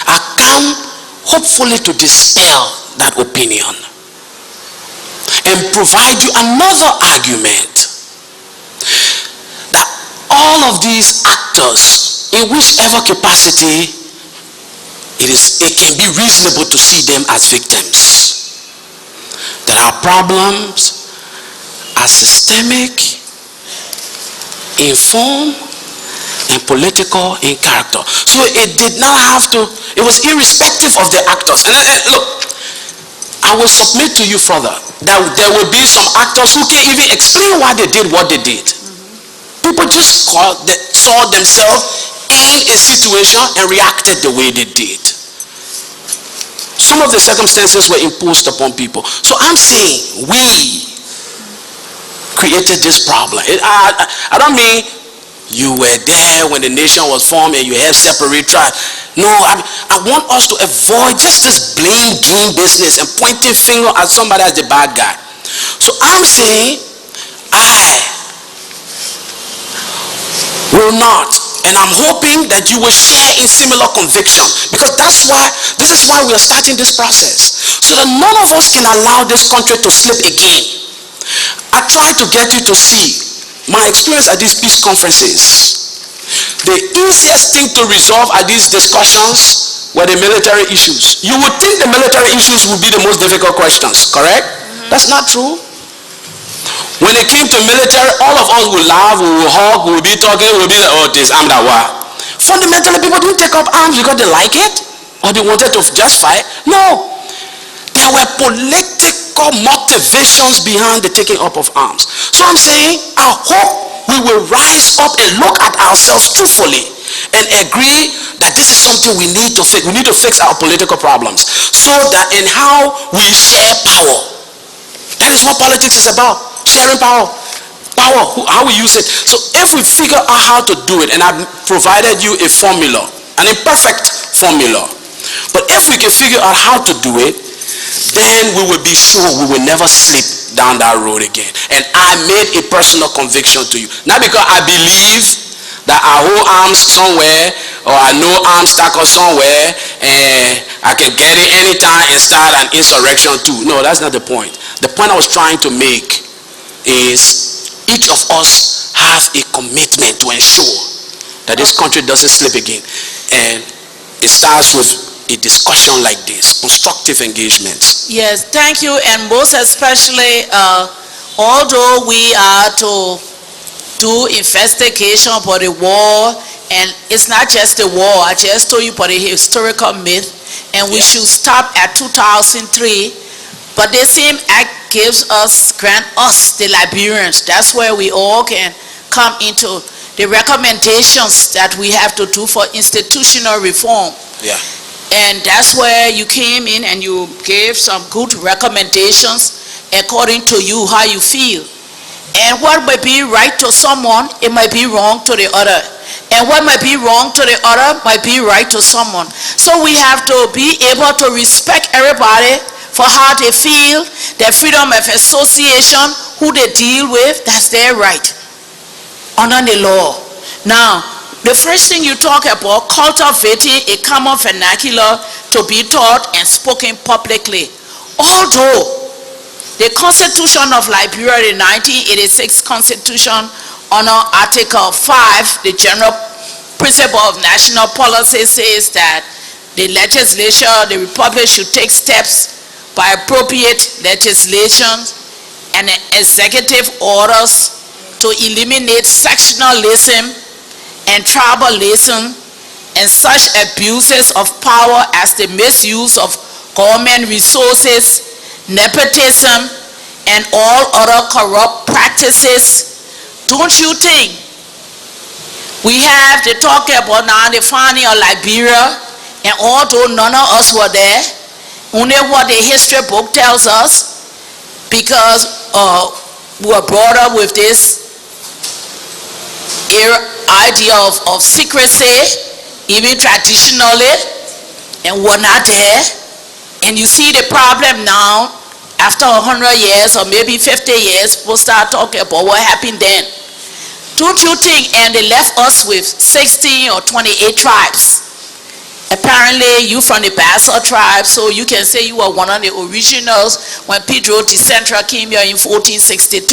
I come hopefully to dispel that opinion and provide you another argument that all of these actors, in whichever capacity it can be reasonable to see them as victims. That our problems are systemic, in form, and political in character. So it did not have to, it was irrespective of the actors. And look, I will submit to you further that there will be some actors who can't even explain why they did what they did. People just saw themselves in a situation and reacted the way they did. Some of the circumstances were imposed upon people. So I'm saying we created this problem. I don't mean you were there when the nation was formed and you have separate tribes. No, I want us to avoid just this blame game business and pointing finger at somebody as the bad guy. So I'm saying I will not, and I'm hoping that you will share in similar conviction, because this is why we are starting this process, so that none of us can allow this country to slip again. I try to get you to see my experience at these peace conferences. The easiest thing to resolve at these discussions were the military issues. You would think the military issues would be the most difficult questions, correct? That's not true. When it came to military, all of us would laugh, we would hug, we would be talking, we would be like, oh, this, I'm that war. Fundamentally, people didn't take up arms because they like it or they wanted to just fight. No. There were political motivations behind the taking up of arms. So I'm saying, I hope we will rise up and look at ourselves truthfully and agree that this is something we need to fix. We need to fix our political problems so that in how we share power. That is what politics is about. Sharing power. How we use it. So if we figure out how to do it, and I've provided you a formula, an imperfect formula, but if we can figure out how to do it, then we will be sure we will never slip down that road again. And I made a personal conviction to you. Not because I believe that I hold arms somewhere or I know arms tackle somewhere and I can get it anytime and start an insurrection too. No, that's not the point. The point I was trying to make is each of us have a commitment to ensure that this country doesn't slip again. And it starts with a discussion like this, constructive engagements. Yes, thank you. And most especially, although we are to do investigation for the war, and it's not just the war, I just told you for the historical myth, and we should stop at 2003. But the same act grant us, the Liberians, that's where we all can come into the recommendations that we have to do for institutional reform. Yeah. And that's where you came in and you gave some good recommendations according to you, how you feel. And what may be right to someone, it might be wrong to the other. And what might be wrong to the other might be right to someone. So we have to be able to respect everybody for how they feel, their freedom of association, who they deal with, that's their right under the law. Now, the first thing you talk about, cultivating a common vernacular to be taught and spoken publicly. Although the Constitution of Liberia, the 1986 Constitution, under Article 5, the general principle of national policy says that the legislature, the republic should take steps by appropriate legislation and executive orders to eliminate sectionalism and tribalism and such abuses of power as the misuse of government resources, nepotism, and all other corrupt practices. Don't you think we have to talk about now the founding of Liberia, and although none of us were there, only what the history book tells us, because we were brought up with this idea of secrecy, even traditionally, and we're not there. And you see the problem now, after 100 years or maybe 50 years, people start talking about what happened then. Don't you think, and they left us with 16 or 28 tribes. Apparently, you from the Bassa tribe, so you can say you were one of the originals when Pedro de Centra came here in 1462,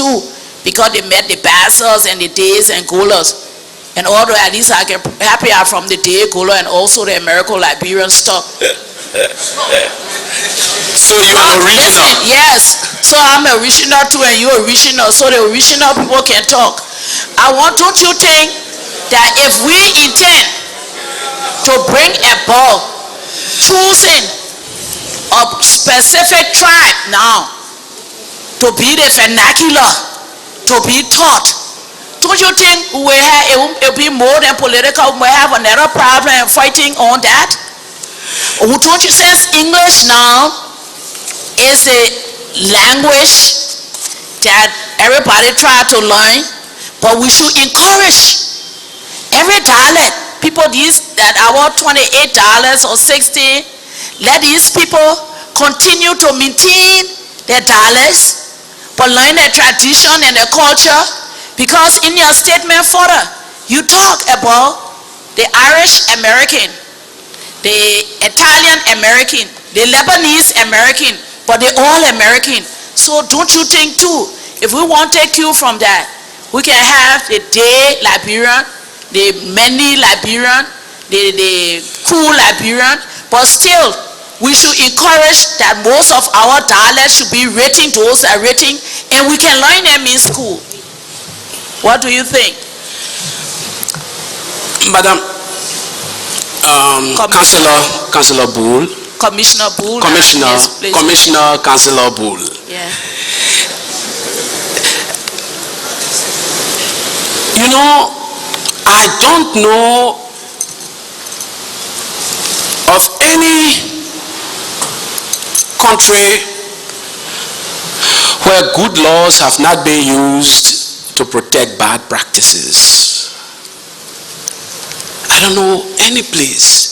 because they met the Bassas and the Days and Golas. And although at least I get happy I'm from the Day Gola and also the American-Liberian stuff. So you are original? Listen, yes. So I'm original too and you're original, so the original people can talk. Don't you think that if we intend to bring about choosing a specific tribe now to be the vernacular, to be taught, don't you think it will be more than political? We might have another problem in fighting on that. Don't you sense English now is a language that everybody try to learn, but we should encourage every dialect. People that our $28 or $60, let these people continue to maintain their dialects, but learn their tradition and their culture. Because in your statement further, you talk about the Irish American, the Italian American, the Lebanese American, but they're all American. So don't you think too, if we want to take you from that, we can have the Day Liberian, the many Liberian, the cool Liberian, but still we should encourage that most of our dialects should be written, those are written, and we can learn them in school. What do you think? Madam, Councillor Bull. Commissioner Bull. Commissioner Councillor Bull. Yeah. You know, I don't know of any country where good laws have not been used to protect bad practices. I don't know any place.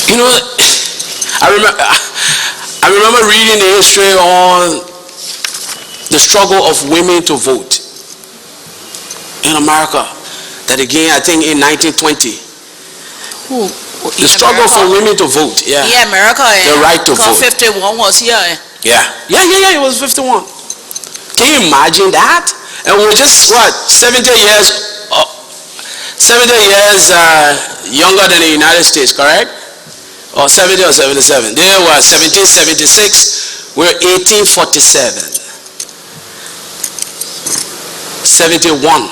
You know, I remember reading the history on the struggle of women to vote in America. That again, I think in 1920. The struggle for women to vote. Yeah. Yeah, America. The right to vote. 51 was here. Yeah. It was 51. Can you imagine that? And we're just, 70 years younger than the United States, correct? Or 70 or 77. They were 1776, we're 1847. 71.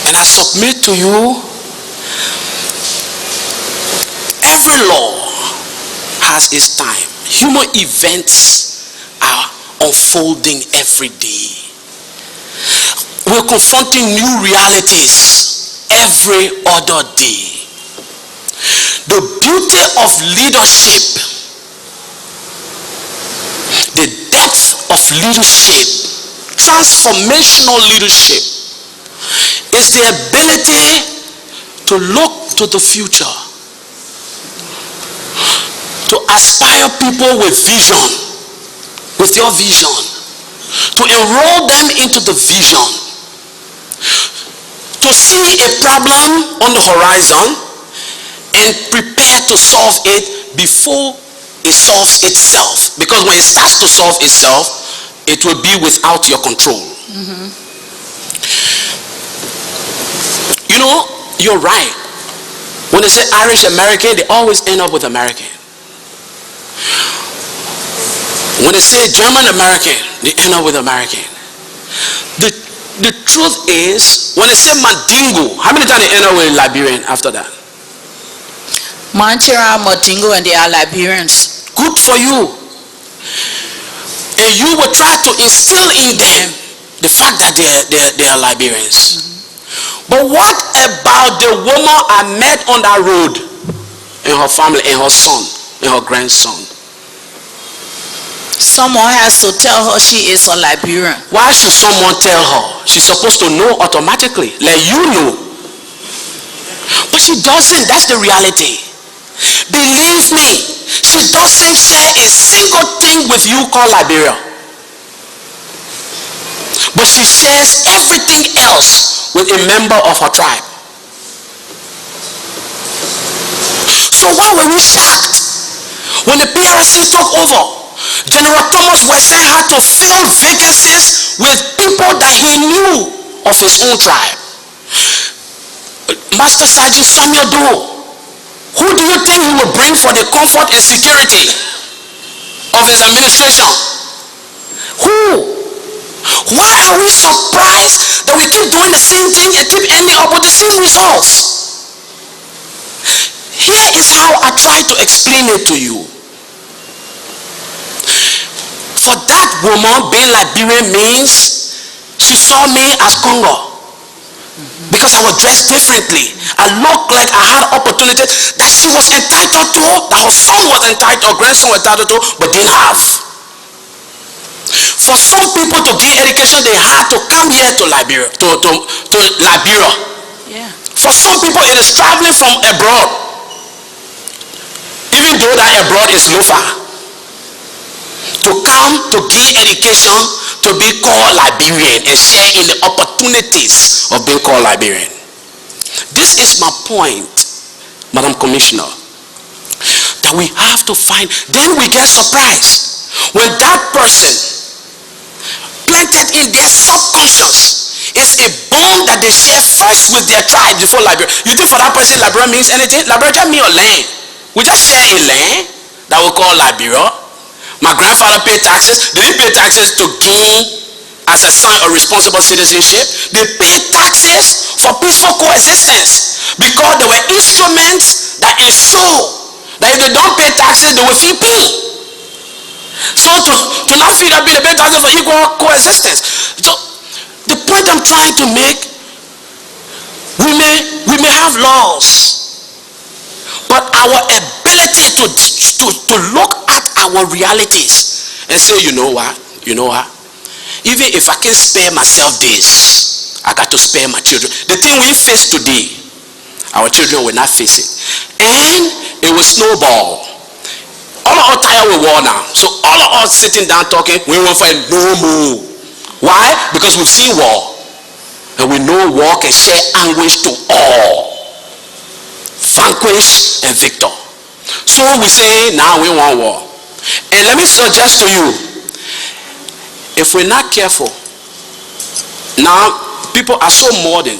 And I submit to you, every law has its time. Human events are unfolding every day. We're confronting new realities every other day. The beauty of leadership, the depth of leadership, transformational leadership, is the ability to look to the future, to aspire people with vision, with your vision, to enroll them into the vision, to see a problem on the horizon and prepare to solve it before it solves itself. Because when it starts to solve itself, it will be without your control. You know, you're right. When they say Irish American, they always end up with American. When they say German American, they end up with American. The truth is, when they say Mandingo, how many times they end up with Liberian after that? Manchira, Mandingo, and they are Liberians. Good for you. And you will try to instill in them the fact that they are Liberians. But what about the woman I met on that road, and her family, and her son, and her grandson? Someone has to tell her she is a Liberian. Why should someone tell her? She's supposed to know automatically, like you know. But she doesn't. That's the reality. Believe me, she doesn't share a single thing with you called Liberia. But she shares everything else with a member of her tribe. So why were we shocked when the PRC took over? General Thomas Wesson had to fill vacancies with people that he knew of his own tribe. Master Sergeant Samuel Doe, who do you think he would bring for the comfort and security of his administration? Who? Why are we surprised that we keep doing the same thing and keep ending up with the same results? Here is how I try to explain it to you. For that woman, being Liberian means she saw me as Congo. Because I was dressed differently. I looked like I had opportunity that she was entitled to, that her son was entitled, her grandson was entitled to, but didn't have. For some people to gain education, they had to come here to Liberia. To Liberia. Yeah. For some people, it is traveling from abroad. Even though that abroad is lofa. To come to gain education, to be called Liberian and share in the opportunities of being called Liberian. This is my point, Madam Commissioner, that we have to find. Then we get surprised when that person planted in their subconscious is a bond that they share first with their tribe before Liberia. You think for that person Liberia means anything? Liberia just means a land. We just share a land that we call Liberia. My grandfather paid taxes. They didn't pay taxes to gain as a sign of responsible citizenship. They paid taxes for peaceful coexistence because there were instruments that ensure that if they don't pay taxes, they will feel pain. So to not feel that they pay taxes for equal coexistence. So the point I'm trying to make, we may have laws, but our ability to look at our realities and say, you know what, even if I can spare myself this, I got to spare my children. The thing we face today, our children will not face it, and it will snowball. All of us tired with war now, so all of us sitting down talking, we won't fight no more. Why? Because we've seen war, and we know war can share anguish to all, vanquish and victor. So we say now we want war. And let me suggest to you, if we're not careful, now people are so modern.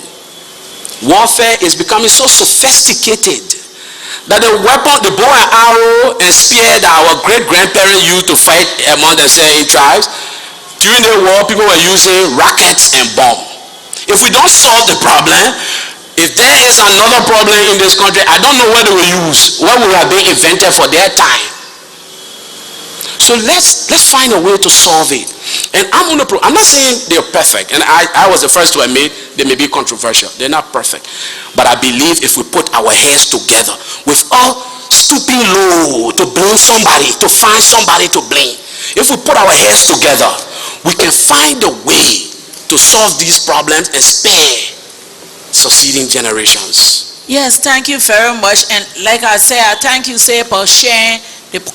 Warfare is becoming so sophisticated that the weapon, the bow and arrow and spear that our great-grandparents used to fight among themselves in tribes, during the war people were using rockets and bombs. If we don't solve the problem, if there is another problem in this country, I don't know what they will use, what will have been invented for their time. So let's find a way to solve it. And I'm not saying they're perfect, and I was the first to admit They may be controversial. They're not perfect. But I believe if we put our heads together, with all stooping low to blame somebody, to find somebody to blame, if we put our heads together, we can find a way to solve these problems and spare succeeding generations. Yes, thank you very much. And like I said, I thank you, sir, for sharing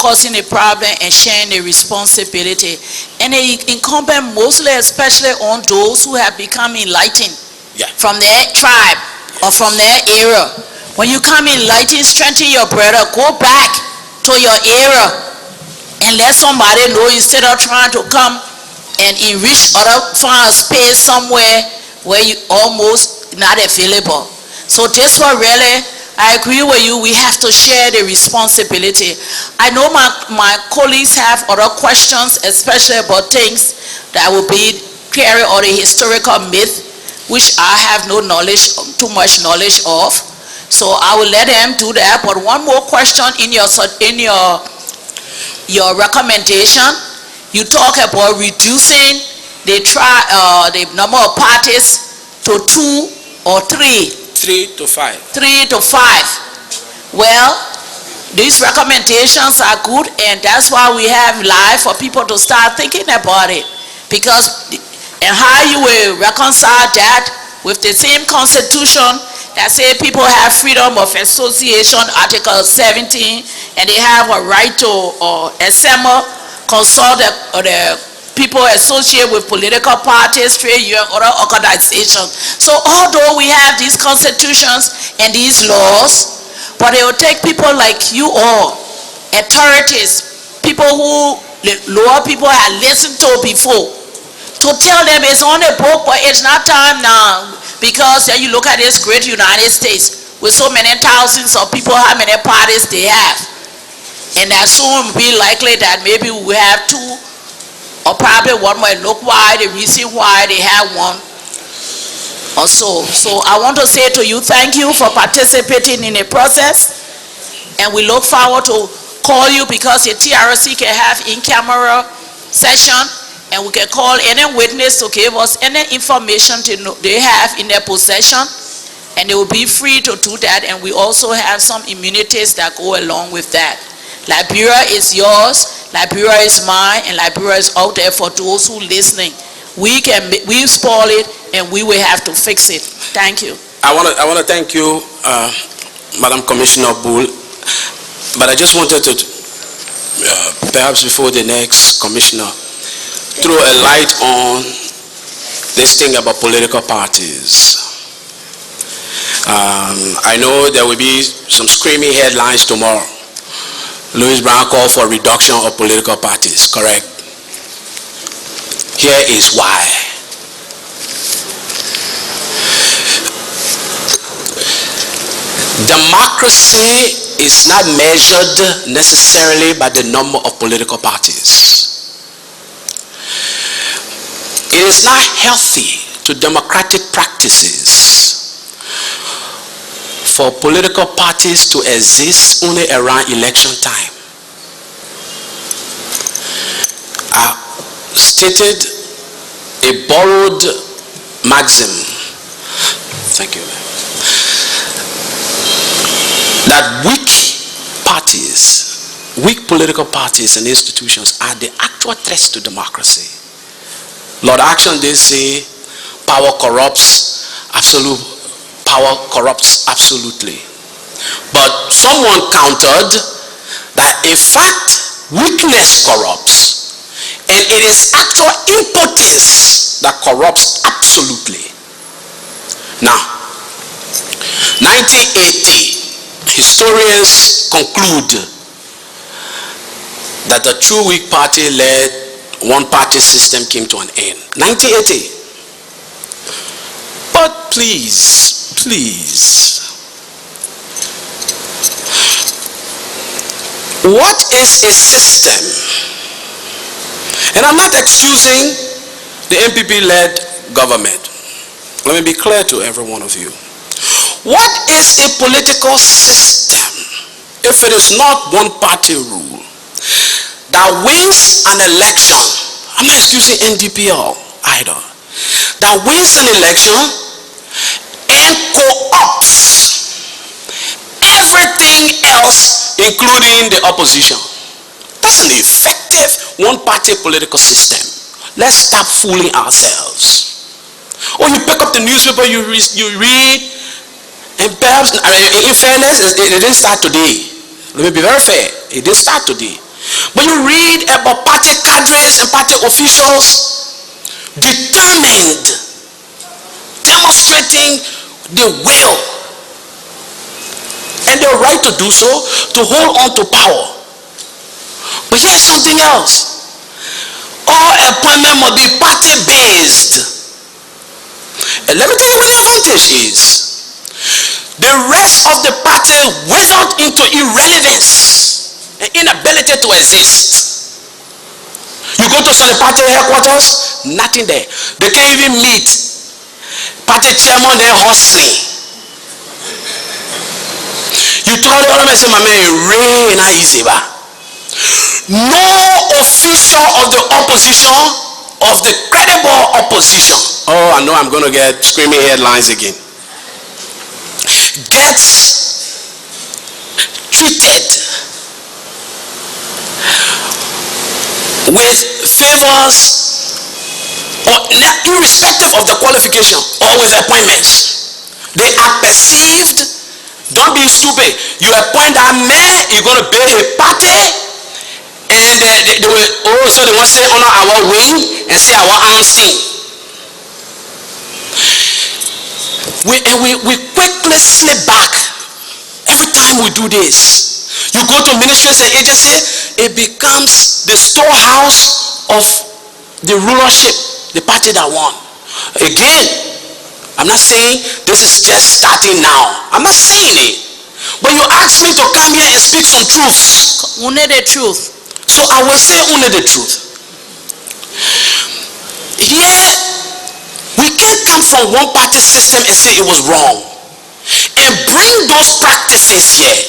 causing the problem and sharing the responsibility. And it incumbent mostly, especially on those who have become enlightened from their tribe or from their area. When you come enlightened, strengthen your brother, go back to your area and let somebody know instead of trying to come and enrich or find a space somewhere where you almost not available. So this one really, I agree with you, we have to share the responsibility. I know my colleagues have other questions, especially about things that will be carry or the historical myth, which I have no knowledge, too much knowledge of. So I will let them do that. But one more question in your recommendation, you talk about reducing the number of parties to 2 or 3. 3 to 5. 3 to 5. Well, these recommendations are good, and that's why we have live for people to start thinking about it. Because, and how you will reconcile that with the same constitution that say people have freedom of association, Article 17, and they have a right to assemble, consult the people associated with political parties, trade union, other organizations. So although we have these constitutions and these laws, but it will take people like you all, authorities, people who lower people have listened to before, to tell them it's on the book, but it's not time now. Because then you look at this great United States with so many thousands of people, how many parties they have. And that soon will be likely that maybe we have 2 or probably one might look why, the reason why they have one or so. So I want to say to you, thank you for participating in the process. And we look forward to call you because the TRC can have in-camera session and we can call any witness to give us any information they have in their possession. And they will be free to do that. And we also have some immunities that go along with that. Liberia is yours, Liberia is mine, and Liberia is out there for those who listening. We spoil it, and we will have to fix it. Thank you. I want to thank you, Madam Commissioner Bull, but I just wanted to, perhaps before the next commissioner, throw a light on this thing about political parties. I know there will be some screaming headlines tomorrow. Louis Brown called for reduction of political parties, correct? Here is why. Democracy is not measured necessarily by the number of political parties. It is not healthy to democratic practices for political parties to exist only around election time. I stated a borrowed maxim, thank you, that weak political parties and institutions are the actual threats to democracy. Lord Action did say power corrupts absolutely. But someone countered that in fact weakness corrupts, and it is actual impotence that corrupts absolutely. Now, 1980, historians conclude that the true weak party-led one-party system came to an end. 1980. But please, what is a system? And I'm not excusing the NPP-led government. Let me be clear to every one of you. What is a political system if it is not one-party rule that wins an election? I'm not excusing NPFL either. That wins an election and co-opts everything else, including the opposition. That's an effective one-party political system. Let's stop fooling ourselves. Or you pick up the newspaper, you read, and perhaps, in fairness, it didn't start today. Let me be very fair. It didn't start today. But you read about party cadres and party officials determined, demonstrating the will and the right to do so, to hold on to power. But here's something else. All appointment must be party-based. And let me tell you what the advantage is. The rest of the party withered into irrelevance and inability to exist. You go to some party headquarters, nothing there. They can't even meet. Party chairman there hustling. You tell the other man, say, my man, really not easy, ba. No official of the opposition, of the credible opposition. Oh, I know I'm going to get screaming headlines again. Gets treated with favors, or irrespective of the qualification, or with appointments. They are perceived. Don't be stupid. You appoint that man, you're going to build a party, and they will also, they want to say honor our wing and say our unseen. We quickly slip back every time we do this. You go to ministries and agencies, it becomes the storehouse of the rulership, the party that won. Again, I'm not saying this is just starting now. I'm not saying it. But you asked me to come here and speak some truths. Only the truth. So I will say only the truth. Here, we can't come from one party system and say it was wrong and bring those practices here.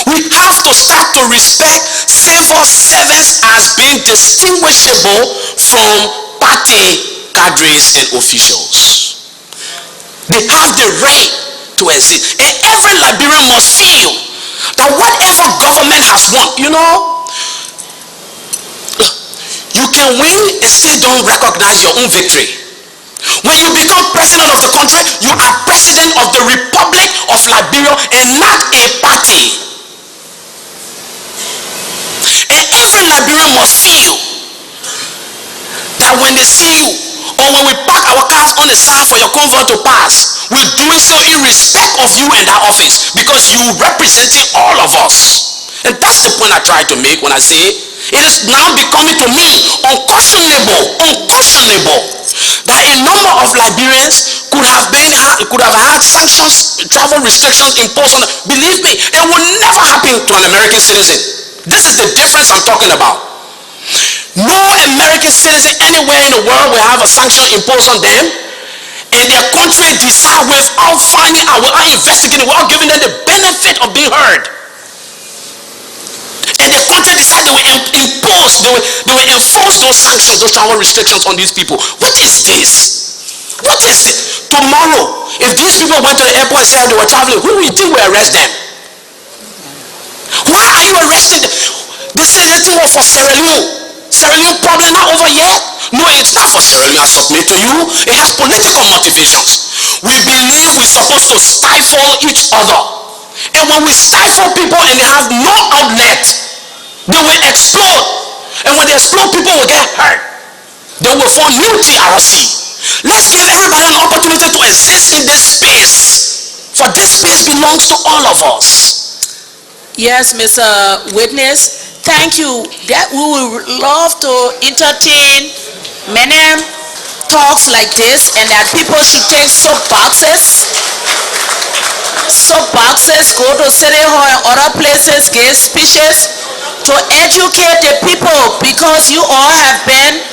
We have to start to respect civil servants as being distinguishable from party cadres and officials. They have the right to exist, and every Liberian must feel that whatever government has won, you can win and still don't recognize your own victory. When you become president of the country, you are president of the Republic of Liberia and not a party. And every Liberian must feel that when they see you, or when we park our cars on the side for your convoy to pass, we're doing so in respect of you and that office, because you representing all of us. And that's the point I try to make when I say it is now becoming to me unconscionable that a number of Liberians could have had sanctions, travel restrictions imposed on them. Believe me, it will never happen to an American citizen. This is the difference I'm talking about. No American citizen anywhere in the world will have a sanction imposed on them, and their country decide without finding out, without investigating, without giving them the benefit of being heard. And the country decide they will enforce those sanctions, those travel restrictions on these people. What is this? What is this? Tomorrow, if these people went to the airport and said they were traveling, who do you think will arrest them? Why are you arresting them? They say this thing was for Sierra Leone. Sierra Leone problem not over yet? No, it's not for Sierra Leone, I submit to you. It has political motivations. We believe we're supposed to stifle each other. And when we stifle people and they have no outlet, they will explode. And when they explode, people will get hurt. They will form new TRC. Let's give everybody an opportunity to exist in this space. For this space belongs to all of us. Yes, Mr. Witness, thank you. That we would love to entertain many talks like this, and that people should take soapboxes, go to City Hall and other places, give speeches to educate the people, because you all have been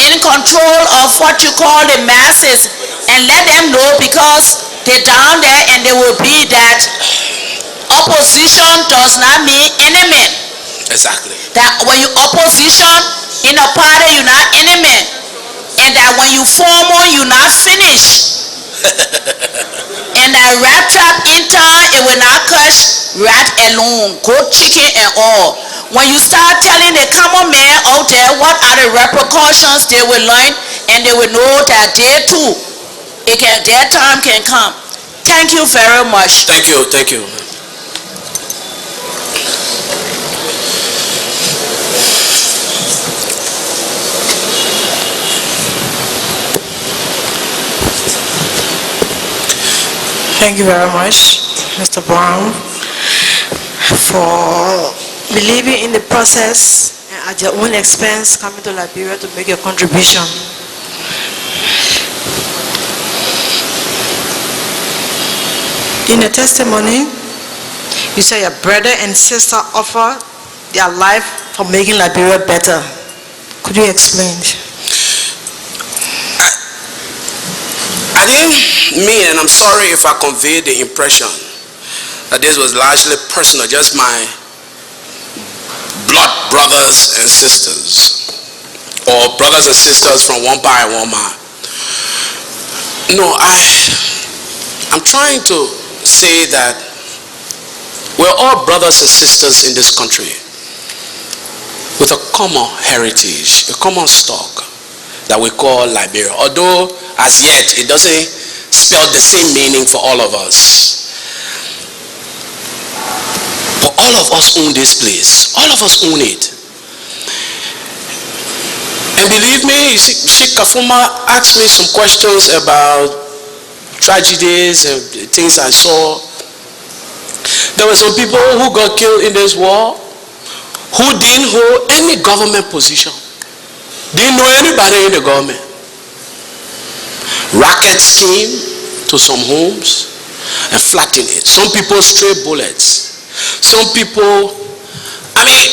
in control of what you call the masses, and let them know, because they're down there and they will be that opposition does not mean enemy. Exactly. That when you opposition in a party, you're not enemy. And that when you form one, you're not finished. And that rat trap in town, it will not catch rat alone, goat, chicken, and all. When you start telling the common man out there what are the repercussions, they will learn and they will know that they too, their time can come. Thank you very much. Thank you, thank you. Thank you very much, Mr. Brown, for believing in the process and at your own expense coming to Liberia to make your contribution. In the testimony, you say your brother and sister offer their life for making Liberia better. Could you explain? I didn't mean, and I'm sorry if I conveyed the impression that this was largely personal, just my blood brothers and sisters, or brothers and sisters from one pa and one ma. No, I'm trying to say that we're all brothers and sisters in this country with a common heritage, a common stock that we call Liberia. Although as yet it doesn't spell the same meaning for all of us. But all of us own this place. All of us own it. And believe me, Sheikh Kafuma asked me some questions about tragedies and things I saw. There were some people who got killed in this war who didn't hold any government position. Didn't know anybody in the government. Rockets came to some homes and flattened it. Some people stray bullets. Some people, I mean,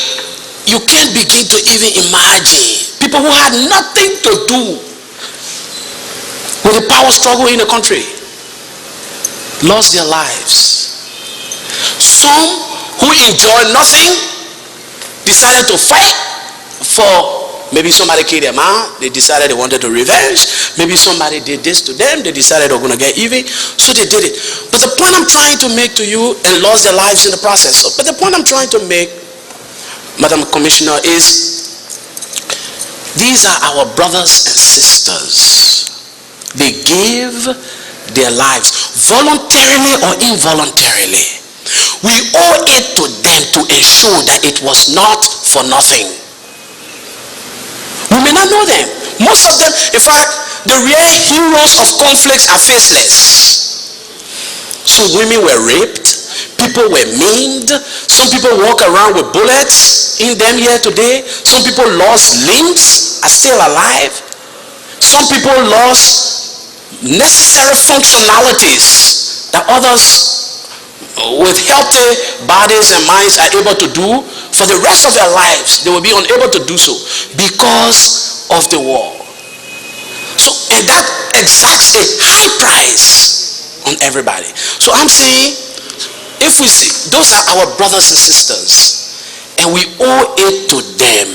you can't begin to even imagine. People who had nothing to do with the power struggle in the country lost their lives. Some who enjoyed nothing decided to fight for. Maybe somebody killed their mom, they decided they wanted to revenge. Maybe somebody did this to them, they decided they were going to get even, so they did it. But the point I'm trying to make to you, and lost their lives in the process. But the point I'm trying to make, Madam Commissioner, is these are our brothers and sisters. They gave their lives voluntarily or involuntarily. We owe it to them to ensure that it was not for nothing. We may not know them. Most of them, in fact, the real heroes of conflicts are faceless. Some women were raped, people were maimed, some people walk around with bullets in them here today, some people lost limbs, are still alive, some people lost necessary functionalities that others with healthy bodies and minds are able to do. For the rest of their lives, they will be unable to do so because of the war. So, and that exacts a high price on everybody. So I'm saying, if we see, those are our brothers and sisters, and we owe it to them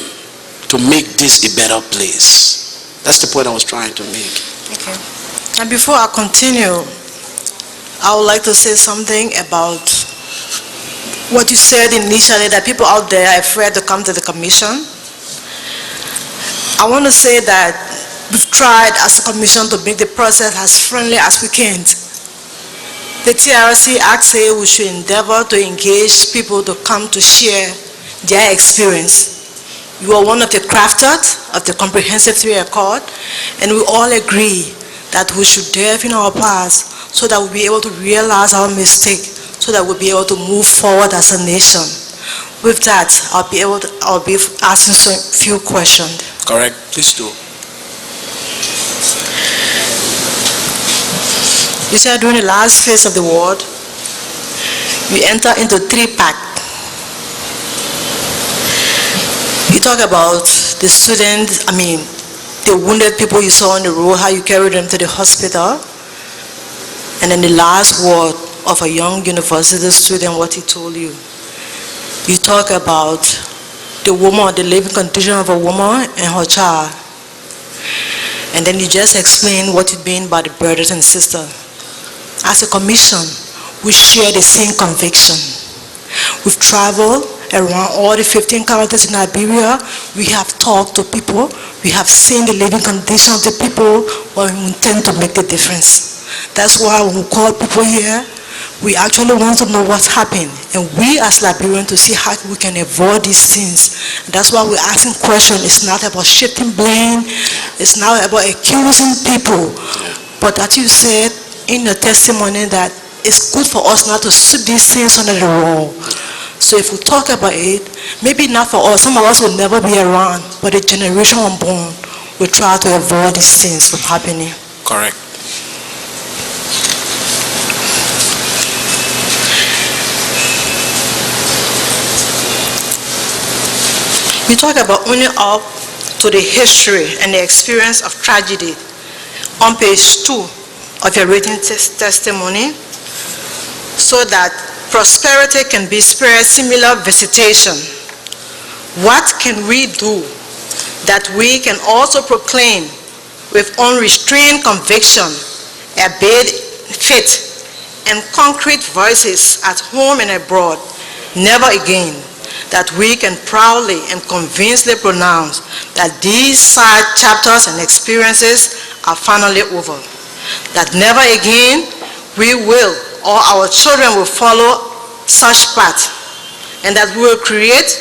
to make this a better place. That's the point I was trying to make. Okay. And before I continue, I would like to say something about what you said initially, that people out there are afraid to come to the commission. I want to say that we've tried as a commission to make the process as friendly as we can. The TRC asks we should endeavor to engage people to come to share their experience. You are one of the crafters of the comprehensive 3-year accord, and we all agree that we should delve in our past so that we'll be able to realize our mistake, so that we'll be able to move forward as a nation. With that, I'll be asking some few questions. Correct, please do. You said during the last phase of the war, you enter into 3-pack. You talk about the students, the wounded people you saw on the road, how you carried them to the hospital, and then the last word of a young university student, what he told you. You talk about the woman, the living condition of a woman and her child. And then you just explain what you mean by the brothers and sisters. as a commission, we share the same conviction. We've traveled around all the 15 counties in Liberia. We have talked to people. We have seen the living condition of the people, but we intend to make the difference. That's why when we call people here, we actually want to know what's happening, and we as Liberians to see how we can avoid these things. That's why we're asking questions. It's not about shifting blame. It's not about accusing people. But as you said in your testimony, that it's good for us not to sweep these things under the rug. So if we talk about it, maybe not for us, some of us will never be around, but the generation unborn will try to avoid these things from happening. Correct. We talk about owning up to the history and the experience of tragedy on page 2 of your written testimony, so that prosperity can be spared similar visitation. What can we do that we can also proclaim with unrestrained conviction, albeit faith and concrete voices at home and abroad? Never again. That we can proudly and convincingly pronounce that these sad chapters and experiences are finally over. That never again we will, or our children will follow such path, and that we will create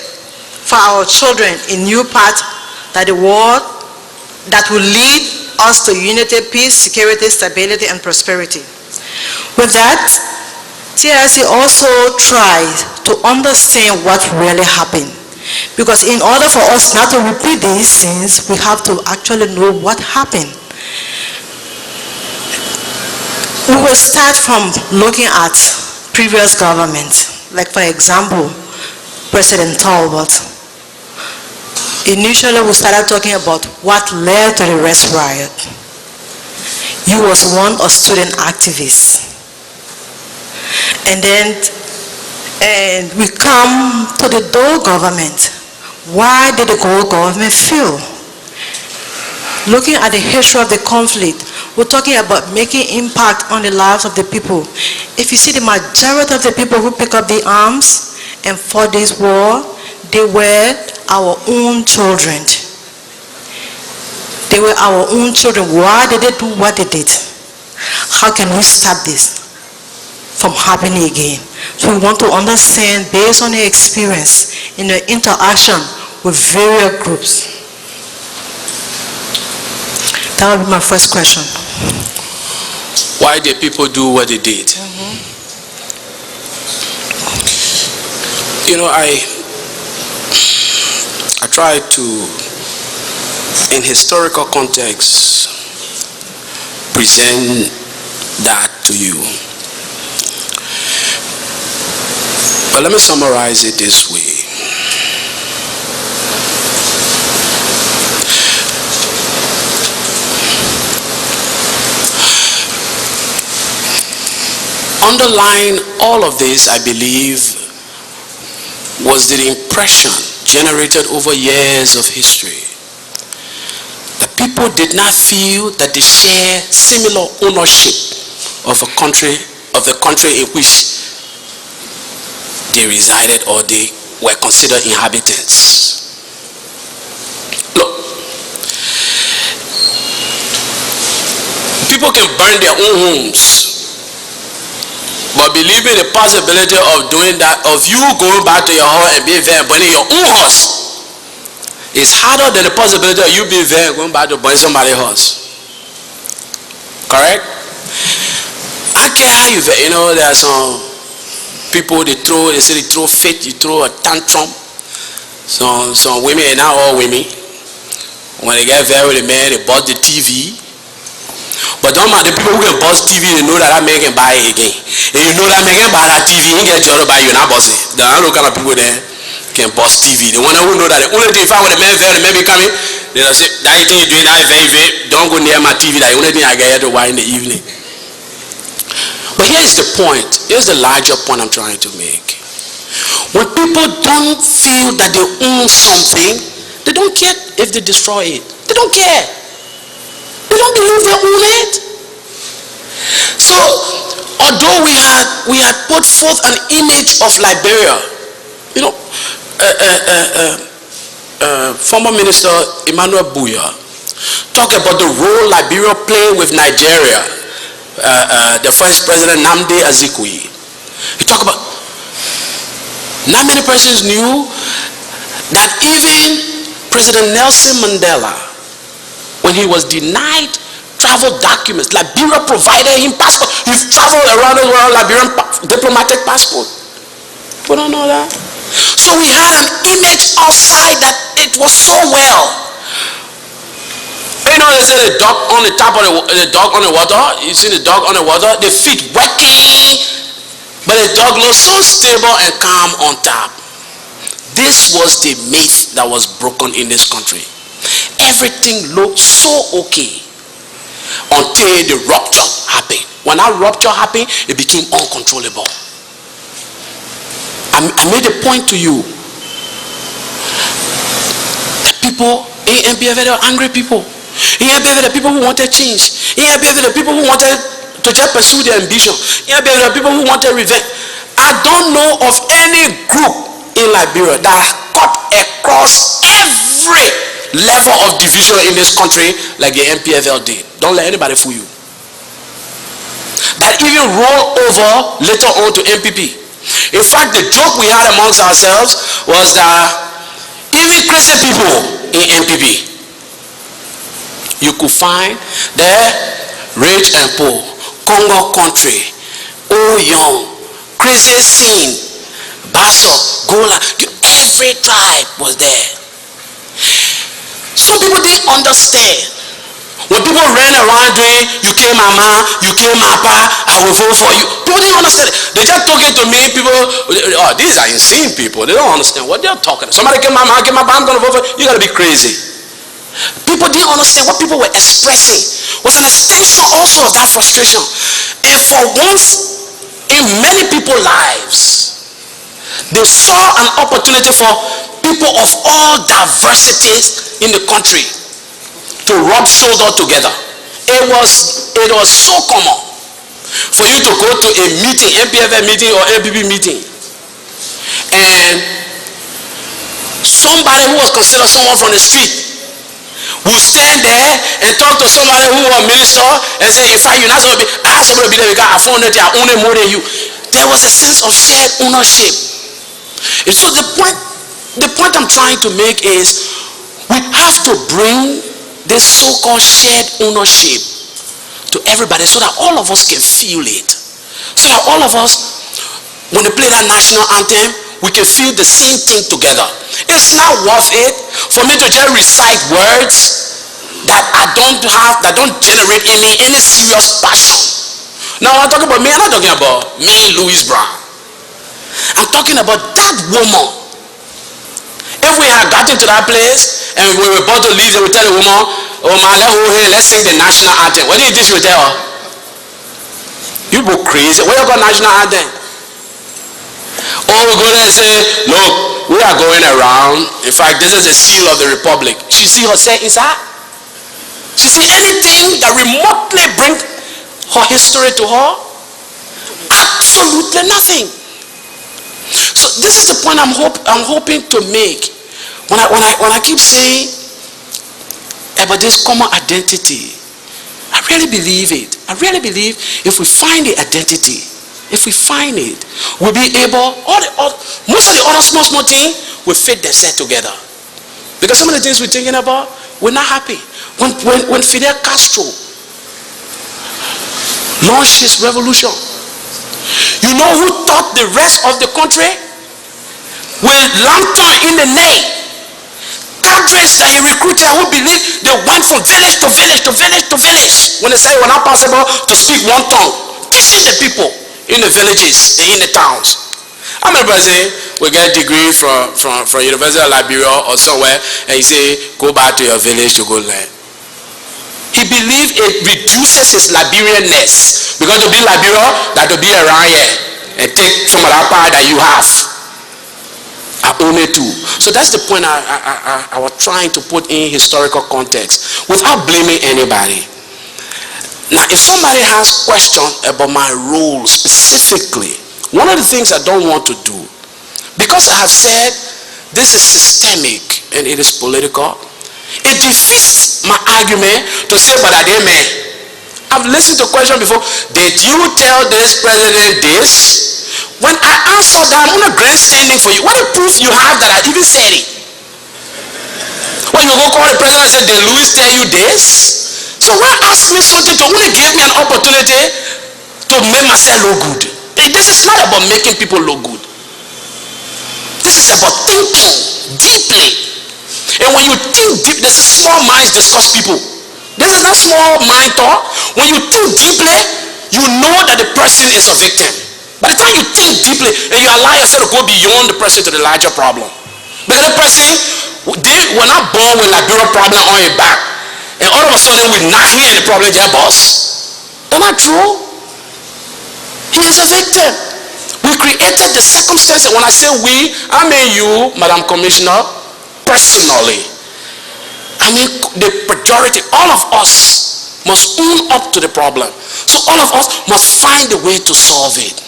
for our children a new path, that the world that will lead us to unity, peace, security, stability, and prosperity. With that, TRC also tries to understand what really happened, because in order for us not to repeat these things, we have to actually know what happened. We will start from looking at previous governments, like for example, President Talbot. Initially, we started talking about what led to the Rest Riot. He was one of student activists. And then we come to the Dole government. Why did the Dole government fail? Looking at the history of the conflict, we're talking about making impact on the lives of the people. If you see the majority of the people who pick up the arms and fought this war, they were our own children. They were our own children. Why did they do what they did? How can we stop this from happening again? So we want to understand, based on the experience in the interaction with various groups. That would be my first question. Why did people do what they did? You know, I try to, in historical context, present that to you. But let me summarize it this way. Underlying all of this, I believe, was the impression generated over years of history that people did not feel that they share similar ownership of a country, of the country in which they resided or they were considered inhabitants. Look, people can burn their own homes, but believing the possibility of doing that, of you going back to your house and being there and burning your own house, is harder than the possibility of you being there and going back to burn somebody's house. Correct? I care how you, there are some people, they say they throw fit, you throw a tantrum. Some women, and not all women, when they get there with a man, they bust the TV. But don't mind the people who can bust TV, they know that man can buy it again. And you know that man can buy that TV, he get the other buy you, not bust it. There are no kind of people there can bust TV. The one who know that the only thing, if I want the man there, the man be coming, they'll say, that thing you're doing, that is very, very, don't go near my TV, that the only thing I get here to watch in the evening. But here's the point, here's the larger point I'm trying to make. When people don't feel that they own something, they don't care if they destroy it. They don't care. They don't believe they own it. So, although we had put forth an image of Liberia, former Minister Emmanuel Buya talked about the role Liberia played with Nigeria, the first president Nnamdi Azikiwe. He talked about, not many persons knew that even President Nelson Mandela, when he was denied travel documents, Liberia provided him passport. He traveled around the world, Liberian diplomatic passport. People don't know that. So we had an image outside that it was so well. You know, they say the dog on the top of the dog on the water. You see the dog on the water, the feet working, but the dog looks so stable and calm on top. This was the myth that was broken in this country. Everything looked so okay until the rupture happened. When that rupture happened, it became uncontrollable. I made a point to you that people in Npfl are angry people. In Npfl, the people who wanted change. In Npfl, the people who wanted to just pursue their ambition. In Npfl, the people who wanted revenge. I don't know of any group in Liberia that cut across every level of division in this country like the Npfl did. Don't let anybody fool you. That even roll over later on to NPP. In fact, the joke we had amongst ourselves was that even crazy people in NPP, you could find there rich and poor, Congo country, old young, crazy scene, Basso, Gola, every tribe was there. Some people didn't understand. When people ran around doing, you kill mama, you kill papa, I will vote for you. People didn't understand it. They just talking to me, people, oh, these are insane people. They don't understand what they're talking about. Somebody kill mama, I'm going to vote for you. You got to be crazy. People didn't understand what people were expressing. Was an extension also of that frustration. And for once in many people's lives, they saw an opportunity for people of all diversities in the country to rub shoulder together. It was so common for you to go to a meeting, Npfl meeting or NPP meeting, and somebody who was considered someone from the street would stand there and talk to somebody who was a minister and say, in fact, you're not supposed to be, I have to be there because I found that I own it more than you. There was a sense of shared ownership. And so the point I'm trying to make is we have to bring this so-called shared ownership to everybody so that all of us can feel it. So that all of us, when they play that national anthem, we can feel the same thing together. It's not worth it for me to just recite words that don't generate in me any serious passion. Now I'm talking about me, I'm not talking about me, Louis Brown. I'm talking about that woman. If we had gotten to that place and we were about to leave, they would tell the woman, oh man, let's sing the national anthem. What do you think she would tell her? You go crazy. Where you got national anthem? Or we go there and say, look, we are going around. In fact, this is the seal of the republic. She see herself inside? She see anything that remotely bring her history to her? Absolutely nothing. So this is the point I'm hoping to make. When I keep saying about this common identity, I really believe it. I really believe if we find the identity, if we find it, we'll be able, most of the other small things will fit themselves together. Because some of the things we're thinking about, we're not happy. When Fidel Castro launched his revolution, you know who taught the rest of the country? With lantern in the neck. Cadres that he recruited who believed they went from village to village to village to village. When they say it was not possible to speak one tongue, teaching the people in the villages and in the towns. How many people say we get a degree from University of Liberia or somewhere and you say go back to your village to go learn? He believed it reduces his Liberianness, because to be Liberia, that to be around here and take some of that power that you have. I own it too. So that's the point I was trying to put in historical context without blaming anybody. Now, if somebody has question about my role specifically, one of the things I don't want to do, because I have said this is systemic and it is political, it defeats my argument to say, but I didn't mean. I've listened to questions before. Did you tell this president this? When I answer that, I'm not grandstanding for you. What the proof you have that I even said it? When you go call the president and say, did Louis tell you this? So why ask me something to only give me an opportunity to make myself look good? This is not about making people look good. This is about thinking deeply. And when you think deep, this is small minds discuss people. This is not small mind thought. When you think deeply, you know that the person is a victim. By the time you think deeply and you allow yourself to go beyond the person to the larger problem. Because the person, they were not born with Liberian problem on your back. And all of a sudden we not hear the problem their boss. That's not true. He is a victim. We created the circumstances. When I say we, I mean you, Madam Commissioner, personally. I mean the majority, all of us must own up to the problem. So all of us must find a way to solve it.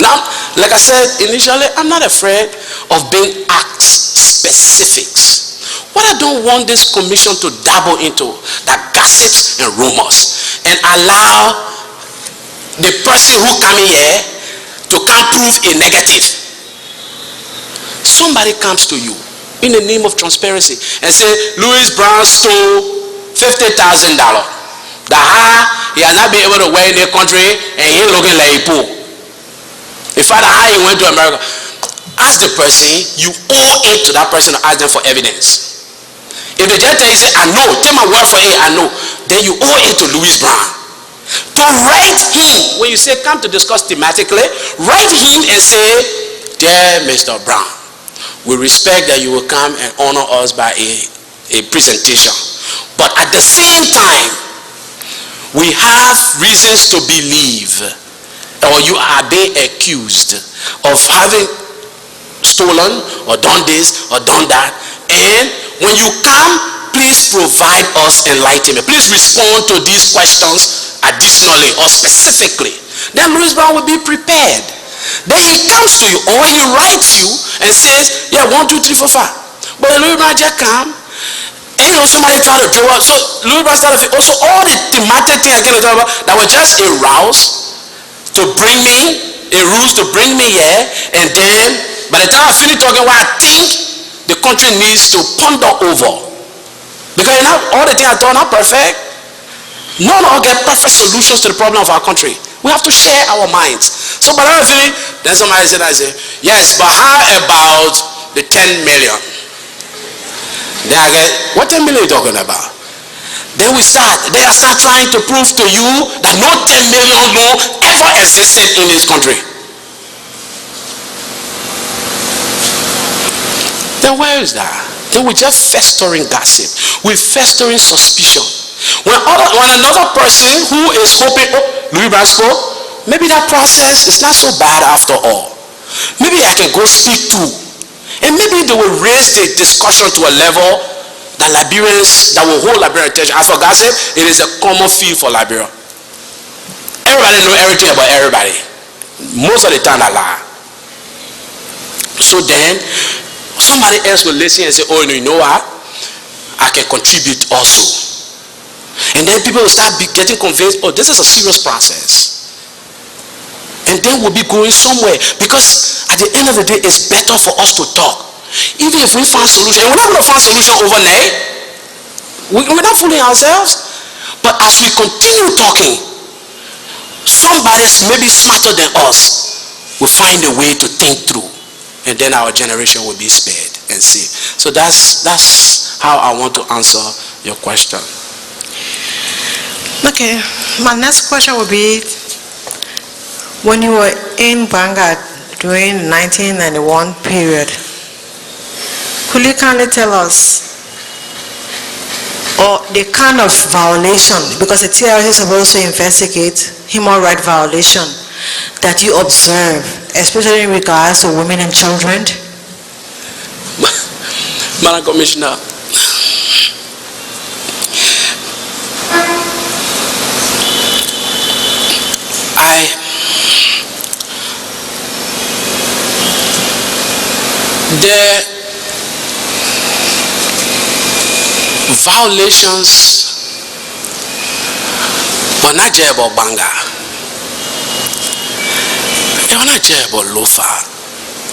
Now, like I said initially, I'm not afraid of being asked specifics. What I don't want this commission to dabble into, that gossips and rumors, and allow the person who come here to come prove a negative. Somebody comes to you in the name of transparency and say, Louis Brown stole $50,000. He has not been able to wear in the country and he looking like a poor. In fact, how he went to America. Ask the person, you owe it to that person to ask them for evidence. If they just tell you, say, I know, take my word for it, I know, then you owe it to Louis Brown. To write him, when you say come to discuss thematically, write him and say, dear Mr. Brown, we respect that you will come and honor us by a presentation. But at the same time, we have reasons to believe, or you are being accused of having stolen or done this or done that. And when you come, please provide us enlightenment. Please respond to these questions additionally or specifically. Then Louis Brown will be prepared. Then he comes to you or he writes you and says, yeah, 1, 2, 3, 4, 5. But Louis Brown just come and somebody try to draw up. So Louis Brown started also all the thematic things I can talk about that were just a rouse to bring me, a ruse to bring me here, and then by the time I finish talking what I think the country needs to ponder over. Because you know, all the things I thought not perfect. None of us get perfect solutions to the problem of our country. We have to share our minds. So by the time I finish, then somebody said, I say, yes, but how about the 10 million? Then I get, what 10 million are you talking about? Then I start trying to prove to you that no 10 million loan ever existed in this country. Then where is that? Then we're just festering gossip. We're festering suspicion. When another person who is hoping, Louis Brown spoke, maybe that process is not so bad after all. Maybe I can go speak to. And maybe they will raise the discussion to a level that Liberians, that will hold Liberian attention. As for gossip, it is a common field for Liberia. Everybody knows everything about everybody. Most of the time I lie. So then, somebody else will listen and say, oh, you know what? I can contribute also. And then people will start getting convinced, oh, this is a serious process. And then we'll be going somewhere. Because at the end of the day, it's better for us to talk. Even if we find solution, and we're not going to find solution overnight. We're not fooling ourselves. But as we continue talking, somebody maybe smarter than us will find a way to think through. And then our generation will be spared and saved. So that's how I want to answer your question. Okay, my next question would be, when you were in Vanguard during the 1991 period, could you kindly tell us or the kind of violation, because the TRC is supposed to investigate human rights violation that you observe, especially in regards to women and children? Madam Commissioner, violations were not just about Banga. They were not just about Lothar.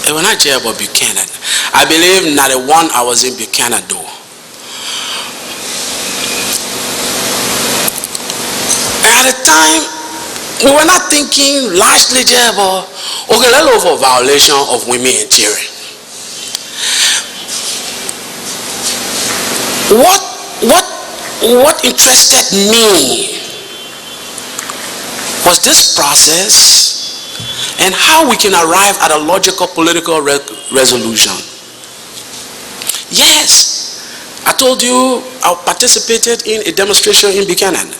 They were not just about Buchanan. I believe not a one I was in Buchanan though. And at the time, we were not thinking largely just about, okay, let's look for violation of women and children. What interested me was this process and how we can arrive at a logical political resolution. Yes, I told you I participated in a demonstration in Buchanan.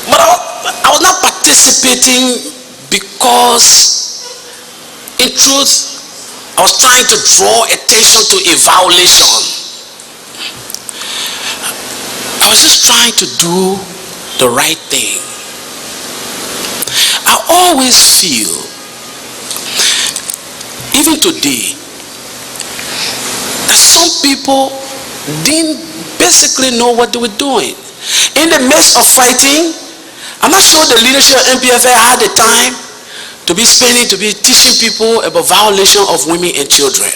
But I was not participating because, in truth, I was trying to draw attention to a violation. I was just trying to do the right thing. I always feel, even today, that some people didn't basically know what they were doing. In the midst of fighting, I'm not sure the leadership of Npfl had the time to be teaching people about violation of women and children.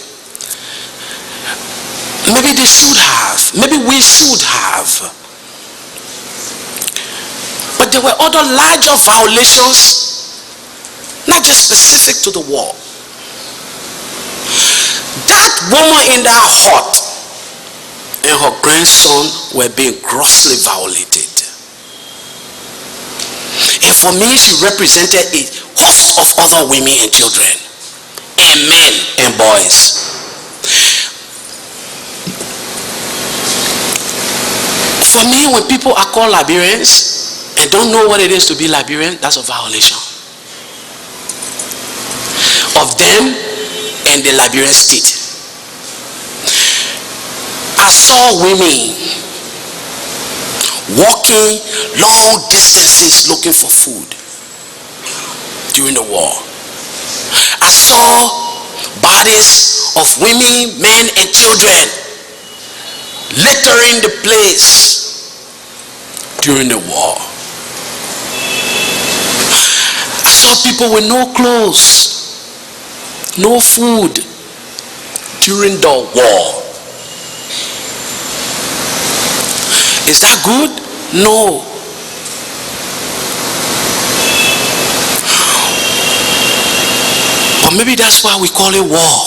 Maybe they should have. Maybe we should have. But there were other larger violations, not just specific to the war. That woman in that hut and her grandson were being grossly violated. And for me, she represented a host of other women and children, and men and boys. For me, when people are called Liberians and don't know what it is to be Liberian, that's a violation of them and the Liberian state. I saw women walking long distances looking for food during the war. I saw bodies of women, men, and children littering the place during the war. I saw people with no clothes, no food during the war. Is that good? No. Or maybe that's why we call it war.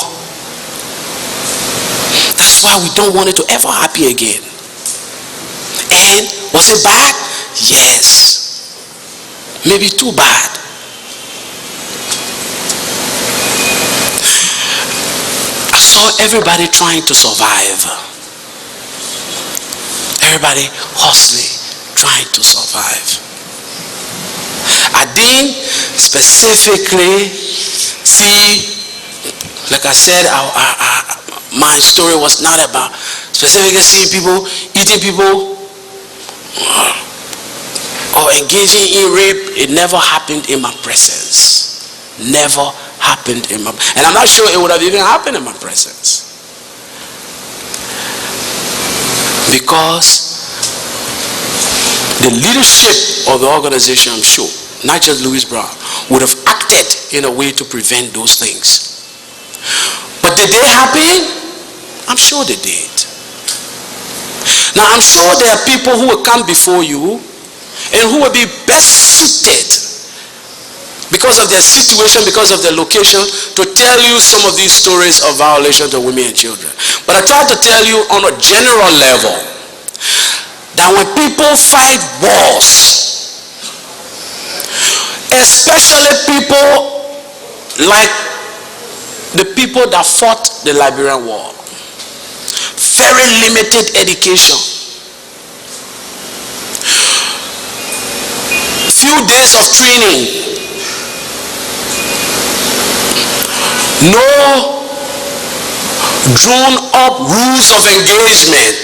That's why we don't want it to ever happen again. And was it bad? Yes. Maybe too bad. I saw everybody trying to survive. Everybody hustling, trying to survive. I didn't specifically see, like I said, my story was not about specifically seeing people, eating people, or engaging in rape. It never happened in my presence. Never happened in my, and I'm not sure it would have even happened in my presence. Because the leadership of the organization, I'm sure, not just Louis Brown, would have acted in a way to prevent those things. But did they happen? I'm sure they did. Now I'm sure there are people who will come before you and who will be best suited because of their situation, because of their location, to tell you some of these stories of violations of women and children. But I try to tell you on a general level that when people fight wars, especially people like the people that fought the Liberian War, very limited education, few days of training, no drawn up rules of engagement.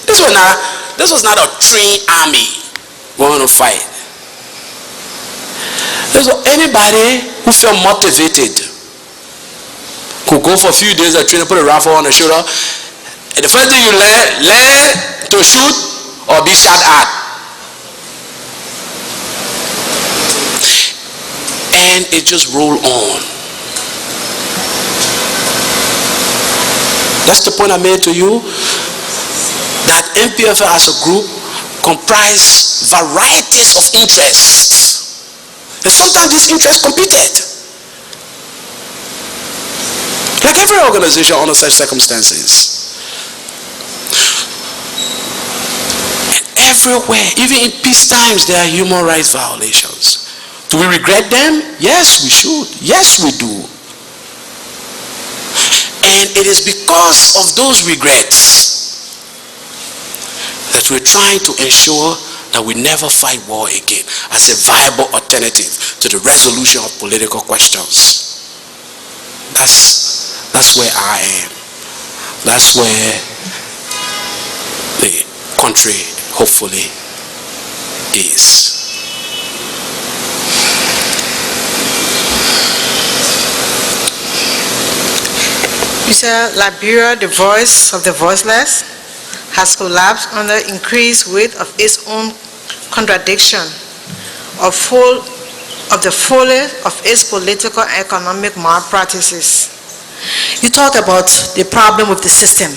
This was not a trained army going to fight. This was anybody who felt motivated could go for a few days of training, put a rifle on the shoulder, And the first thing you learn to shoot or be shot at. And it just roll on. That's the point I made to you, that Npfl as a group comprise varieties of interests. And sometimes these interests competed. Like every organization under such circumstances. And everywhere, even in peace times, there are human rights violations. Do we regret them? Yes, we should. Yes, we do. And it is because of those regrets that we're trying to ensure that we never fight war again as a viable alternative to the resolution of political questions. That's where I am. That's where the country hopefully is. You said Liberia, the voice of the voiceless, has collapsed under increased weight of its own contradiction, of the folly of its political and economic malpractices. You talked about the problem with the system.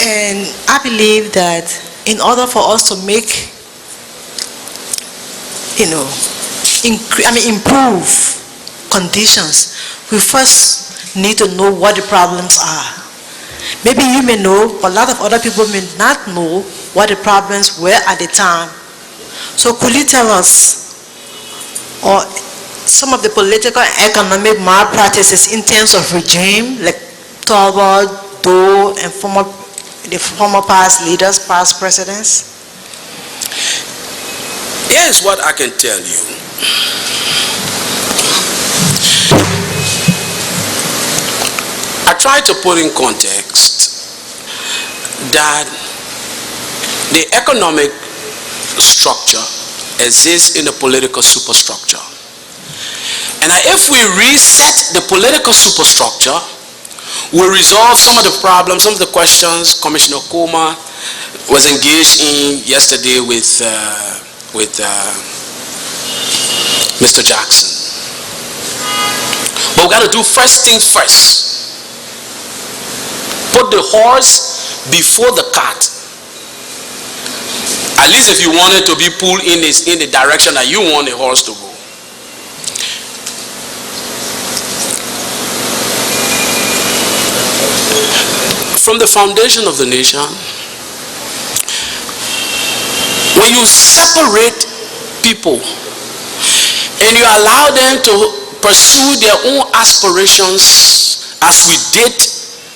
And I believe that in order for us to make, improve conditions, we first need to know what the problems are. Maybe you may know, but a lot of other people may not know what the problems were at the time. So could you tell us, or some of the political and economic malpractices in terms of regime, like Talbot, Doe, and the former past leaders, past presidents? Here's what I can tell you. I try to put in context that the economic structure exists in the political superstructure. And if we reset the political superstructure, we'll resolve some of the problems, some of the questions Commissioner Kuma was engaged in yesterday with Mr. Jackson. But we got to do first things first. Put the horse before the cart. At least if you want it to be pulled in the direction that you want the horse to go. From the foundation of the nation, when you separate people and you allow them to pursue their own aspirations as we did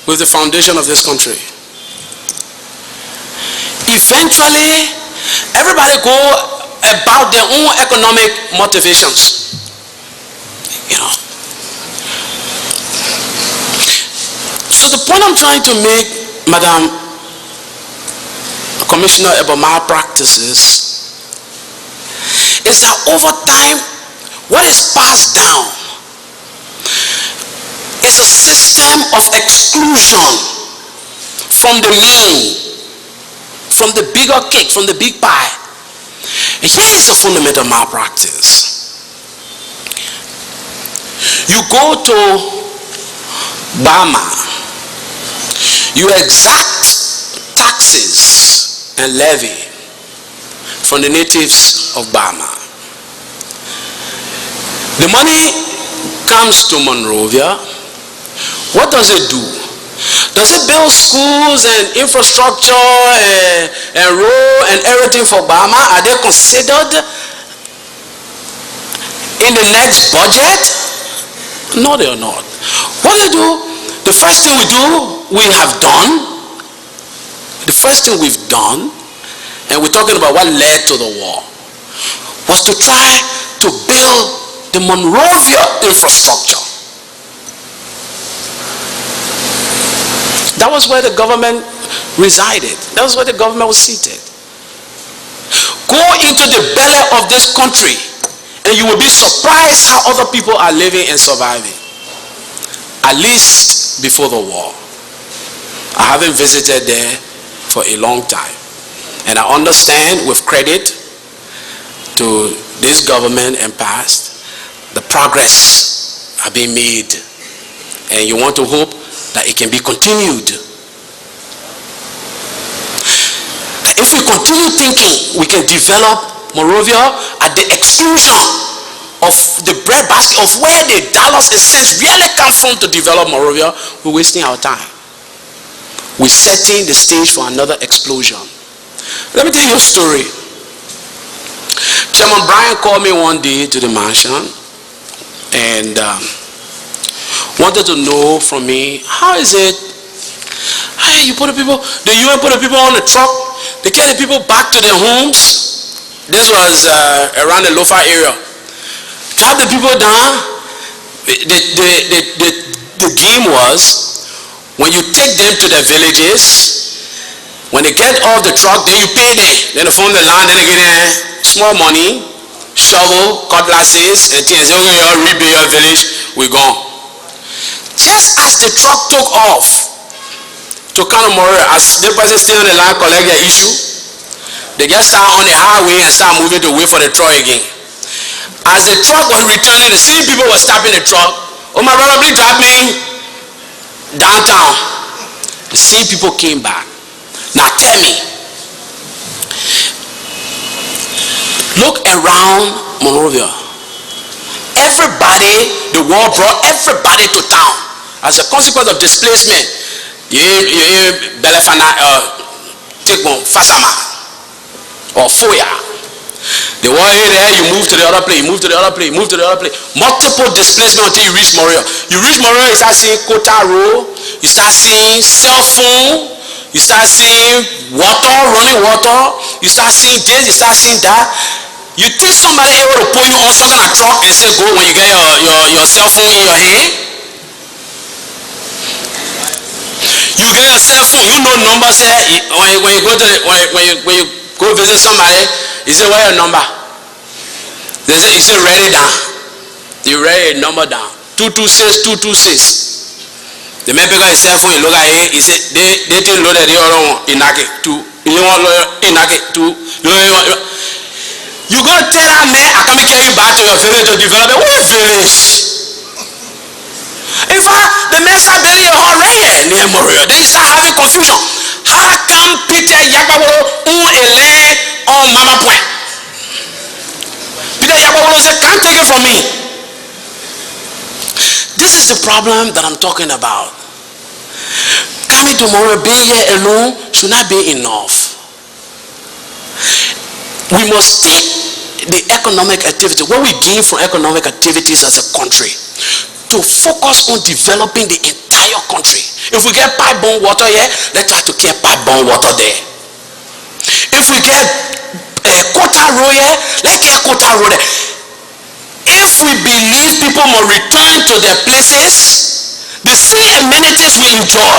with the foundation of this country, eventually everybody go about their own economic motivations. So the point I'm trying to make, Madam Commissioner, about malpractices is that over time, what is passed down is a system of exclusion from the mean, from the bigger cake, from the big pie. And here is a fundamental malpractice. You go to Burma, you exact taxes and levy from the natives of Burma. The money comes to Monrovia. What does it do? Does it build schools and infrastructure and road and everything for Burma? Are they considered in the next budget? No, they are not. What they do, the first thing we've done, and we're talking about what led to the war, was to try to build the Monrovia infrastructure. That was where the government resided. That was where the government was seated. Go into the belly of this country and you will be surprised how other people are living and surviving. At least before the war. I haven't visited there for a long time. And I understand with credit to this government and past, the progress are being made. And you want to hope that it can be continued. If we continue thinking we can develop Monrovia at the exclusion of the breadbasket of where the dollars and cents really come from to develop Monrovia, we're wasting our time. We're setting the stage for another explosion. Let me tell you a story. Chairman Brian called me one day to the mansion and wanted to know from me, how is it, hey, you put the people, the UN put the people on the truck, they get the people back to their homes. This was around the Lofa area. Drop the people down. The game was, when you take them to their villages, when they get off the truck, then you pay them. Then they form the land, then they get small money, shovel, cutlasses, and things. Okay, you all rebuild your village, we're gone. Just as the truck took off to Monrovia, as the person stay on the line, collect their issue, they just start on the highway and start moving to wait for the truck again. As the truck was returning, the same people were stopping the truck. Oh my brother, please drop me downtown. The same people came back. Now tell me, look around Monrovia. Everybody, the war brought everybody to town as a consequence of displacement. You Belefana, take one Fasama or Foya. The war there, you move to the other place, move to the other place, move to the other place. Multiple displacement until you reach Monrovia. You reach Monrovia, you start seeing Kotaro, you start seeing cell phone, you start seeing water, running water, you start seeing this, you start seeing that. You think somebody able to put you on some kind of truck and say go when you get your cell phone in your hand? You get your cell phone, you know numbers there. When you go to when you go visit somebody, you say what's your number? They say, you say write it down. You write a number down. 226 226. The man pick up his cell phone, he look at it, he say they didn't know that the other one Inake 2. You want Inake 2. You go tell that man, I come carry you back to your village to develop it. What village? In fact, the man start building a whole area near Monrovia. Then you start having confusion. How come Peter Yakabolo own a land on Mama Point? Peter Yakabolo said, can't take it from me. This is the problem that I'm talking about. Coming to Monrovia, being here alone should not be enough. We must take the economic activity, what we gain from economic activities as a country, to focus on developing the entire country. If we get pipe-borne water here, let's try to get pipe-borne water there. If we get quota road here, let's get quota road there. If we believe people must return to their places, the same amenities we enjoy,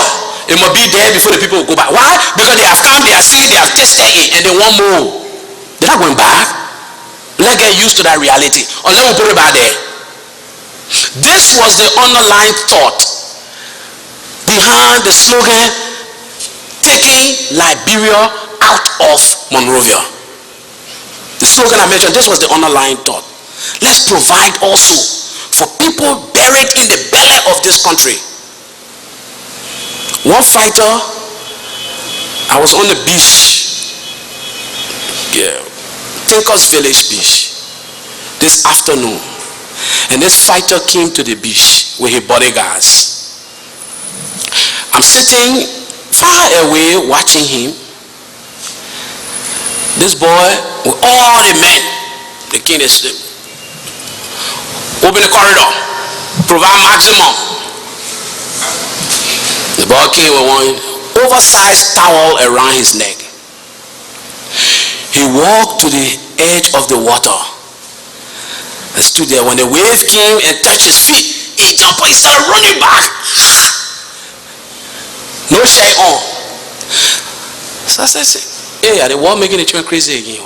it must be there before the people will go back. Why? Because they have come, they have seen, they have tasted it, and they want more. They're not going back. Let's get used to that reality. Or let me put it back there. This was the underlying thought behind the slogan, taking Liberia out of Monrovia. The slogan I mentioned, this was the underlying thought. Let's provide also for people buried in the belly of this country. One fighter, I was on the beach. Yeah, Tinker's Village Beach this afternoon, and this fighter came to the beach with his bodyguards. I'm sitting far away watching him. This boy with all the men, the king is sleep. Open the corridor, provide maximum. The boy came with one oversized towel around his neck. He walked to the edge of the water and stood there. When the wave came and touched his feet, he jumped, he started running back. No shirt on. So I said, hey, are the world making the children crazy again?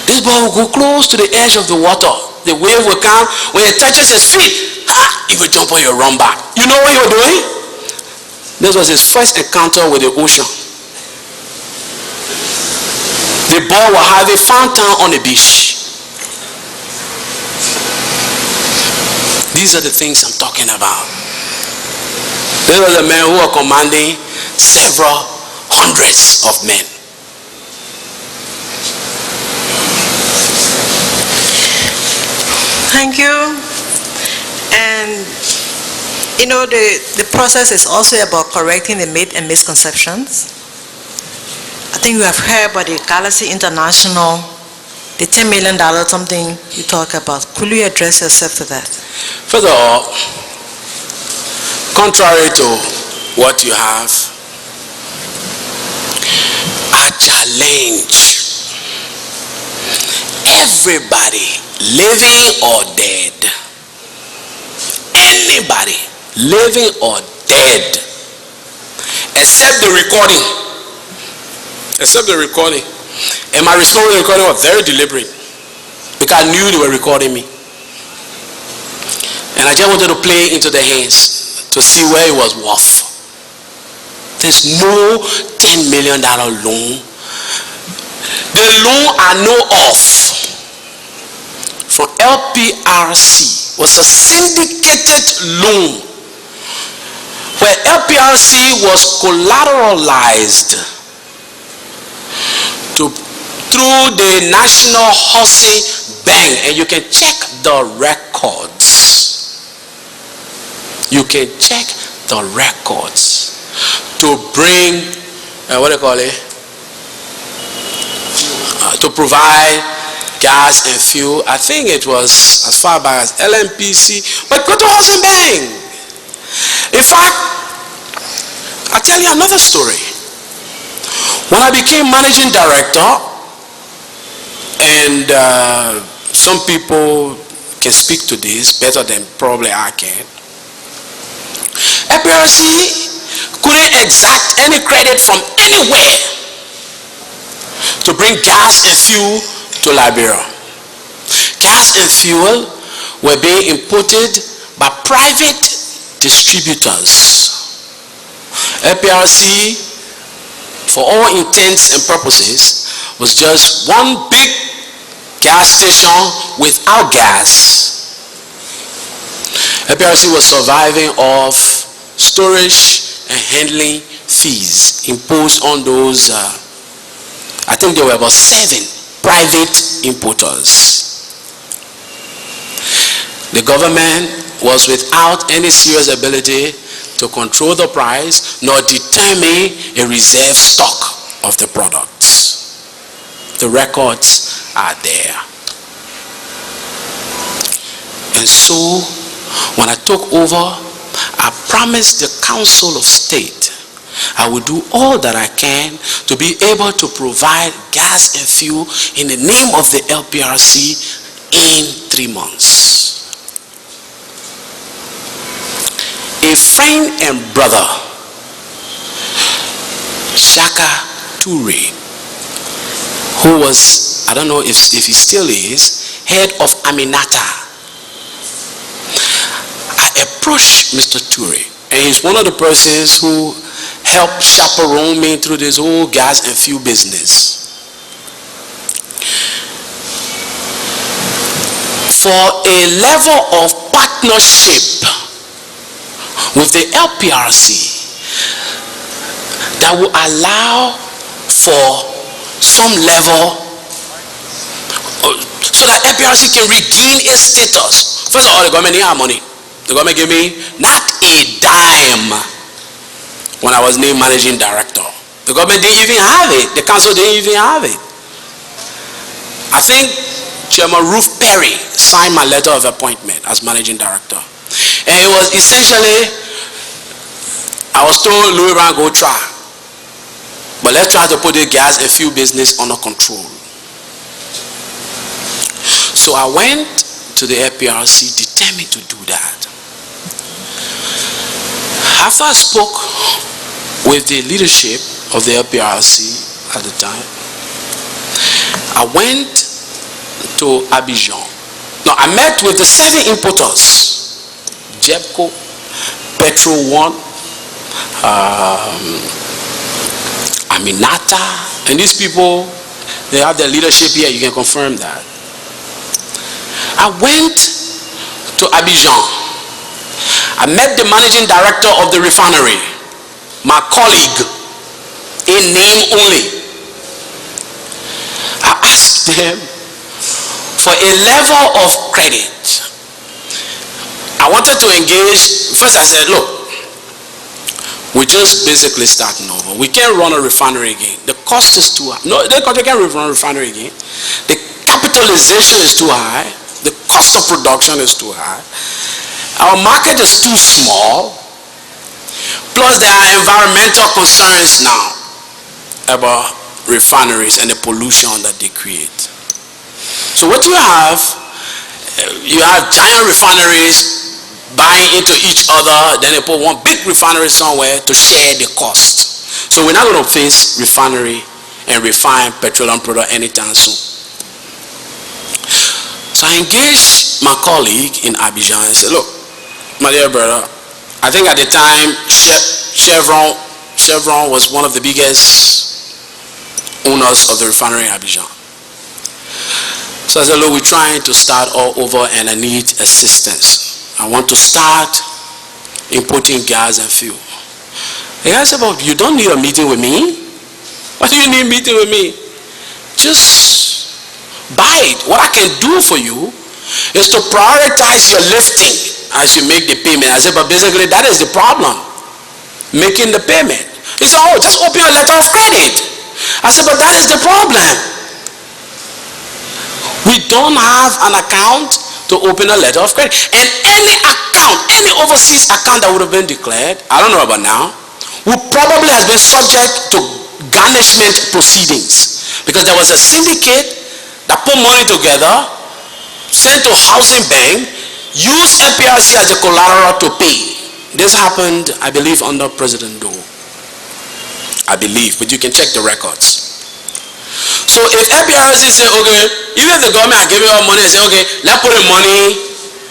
This boy will go close to the edge of the water. The wave will come. When it touches his feet, he will jump on you, run back. You know what he was doing? This was his first encounter with the ocean. The boy will have a fountain on the beach. These are the things I'm talking about. This was a man who was commanding several hundreds of men. Thank you. And you know, the process is also about correcting the myth and misconceptions. I think you have heard about the Garseedah International, the $10 million something you talk about. Could you address yourself to that? First of all, contrary to what you have, I challenge everybody, living or dead, anybody, living or dead, except the recording. And my response to the recording was very deliberate, because I knew they were recording me. And I just wanted to play into their hands to see where it was worth. There's no $10 million loan. The loan I know of from LPRC was a syndicated loan where LPRC was collateralized through the National Housing Bank, and you can check the records. You can check the records to bring to provide gas and fuel. I think it was as far back as LMPC, but go to Housing Bank. In fact, I'll tell you another story. When I became managing director, and some people can speak to this better than probably I can, LPRC couldn't exact any credit from anywhere to bring gas and fuel to Liberia. Gas and fuel were being imported by private distributors. LPRC, for all intents and purposes, was just one big gas station without gas. LPRC was surviving off storage and handling fees imposed on those, I think there were about 7 private importers. The government was without any serious ability to control the price nor determine a reserve stock of the products. The records are there. And so, when I took over, I promised the Council of State I will do all that I can to be able to provide gas and fuel in the name of the LPRC in 3 months. A friend and brother, Shaka Toure, who was, I don't know if he still is, head of Aminata. I approached Mr. Toure, and he's one of the persons who helped chaperone me through this whole gas and fuel business. For a level of partnership with the LPRC that will allow for some level so that LPRC can regain its status. First of all, the government didn't have money. The government gave me not a dime when I was named managing director. The government didn't even have it. The council didn't even have it. I think Chairman Ruth Perry signed my letter of appointment as managing director. And it was essentially, I was told, Liberian, go try. But let's try to put the gas and fuel business under control. So I went to the LPRC determined to do that. After I spoke with the leadership of the LPRC at the time, I went to Abidjan. Now I met with the 7 importers, Jebco, Petro One, Aminata, and these people, they have their leadership here. You can confirm that. I went to Abidjan. I met the managing director of the refinery, my colleague, in name only. I asked them for a level of credit. I wanted to engage. First I said, look, we're just basically starting over. We can't run a refinery again. The cost is too high. No, they can't run a refinery again. The capitalization is too high. The cost of production is too high. Our market is too small. Plus there are environmental concerns now about refineries and the pollution that they create. So what you have giant refineries buying into each other, then they put one big refinery somewhere to share the cost. So we're not going to face refinery and refine petroleum product anytime soon. So I engaged my colleague in Abidjan and said, look, my dear brother, I think at the time Chevron was one of the biggest owners of the refinery in Abidjan. So I said, look, we're trying to start all over and I need assistance. I want to start importing gas and fuel. The guy said, well, you don't need a meeting with me. Why do you need a meeting with me? Just buy it. What I can do for you is to prioritize your lifting as you make the payment. I said, but basically that is the problem, making the payment. He said, oh, just open a letter of credit. I said, but that is the problem. We don't have an account to open a letter of credit. And any account, any overseas account that would have been declared, I don't know about now, would probably have been subject to garnishment proceedings. Because there was a syndicate that put money together, sent to housing bank, used LPRC as a collateral to pay. This happened, I believe, under President Doe. I believe, but you can check the records. So if LPRC say, okay, even if the government gave you all money and say, okay, let's put the money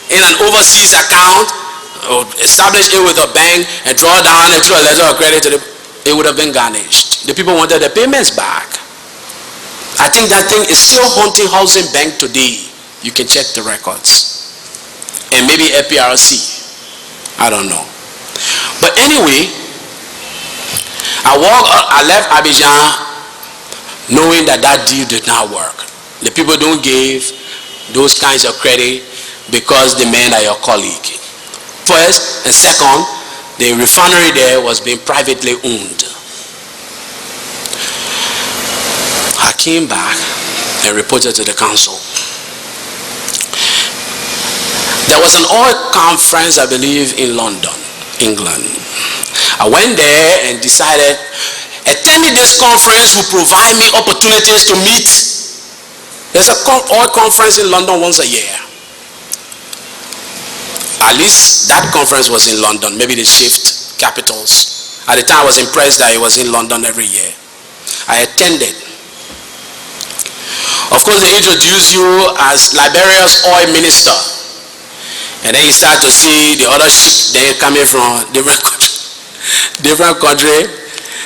in an overseas account, or establish it with a bank and draw down and throw a letter of credit to it would have been garnished. The people wanted the payments back. I think that thing is still haunting housing bank today. You can check the records. And maybe LPRC. I don't know. But anyway, I left Abidjan knowing that that deal did not work. The people don't give those kinds of credit because the men are your colleague. First, and second, the refinery there was being privately owned. I came back and reported to the council. There was an oil conference, I believe, in London, England. I went there and decided attending this conference will provide me opportunities to meet. There's an oil conference in London once a year. At least that conference was in London. Maybe they shift capitals. At the time I was impressed that it was in London every year. I attended. Of course they introduce you as Liberia's oil minister. And then you start to see the other shit there coming from different country.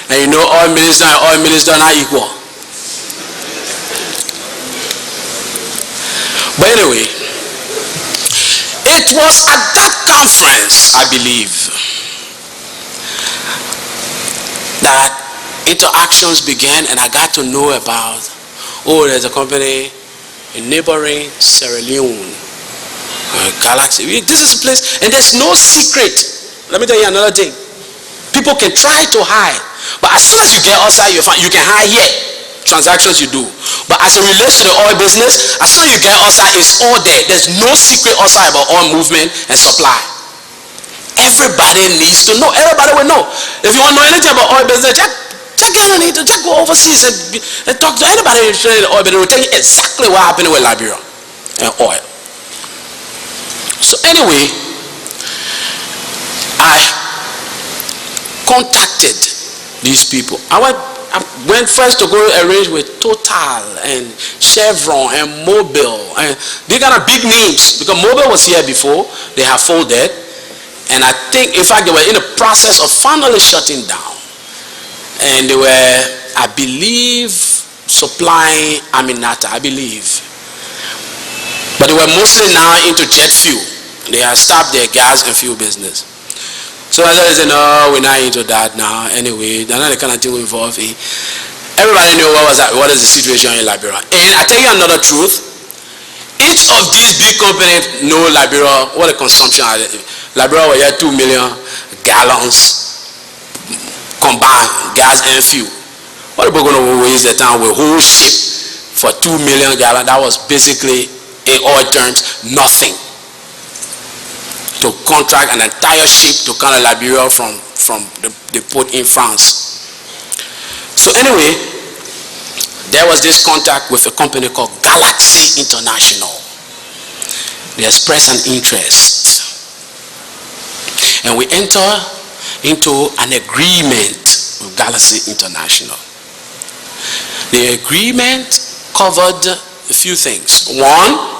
And you know oil minister and oil minister are not equal. But anyway, it was at that conference, I believe, that interactions began and I got to know about, oh, there's a company in neighboring Sirleaf, Galaxy. This is a place, and there's no secret. Let me tell you another thing. People can try to hide, but as soon as you get outside, you can hide here. Transactions you do. But as it relates to the oil business, as soon as you get outside, it's all there. There's no secret outside about oil movement and supply. Everybody needs to know. Everybody will know. If you want to know anything about oil business, just go overseas and talk to anybody interested in oil business. They will tell you exactly what happened with Liberia and oil. So anyway, I contacted these people. I went first to go arrange with Total and Chevron and Mobil, and they got big names because Mobil was here before. They have folded, And I think, in fact, they were in the process of finally shutting down. And they were, I believe, supplying Aminata, I believe. But they were mostly now into jet fuel. They had stopped their gas and fuel business. So I said, no, we're not into that now. Anyway, they're not the kind of thing we're involved in. Everybody knew what is the situation in Liberia. And I tell you another truth. Each of these big companies know Liberia, what the consumption are. Liberia will get 2 million gallons combined, gas and fuel. What are we going to waste the time with whole ship for 2 million gallons? That was basically, in oil terms, nothing. To contract an entire ship to come to Liberia from the port in France. So anyway, there was this contact with a company called Galaxy International. They expressed an interest. And we enter into an agreement with Galaxy International. The agreement covered a few things. One,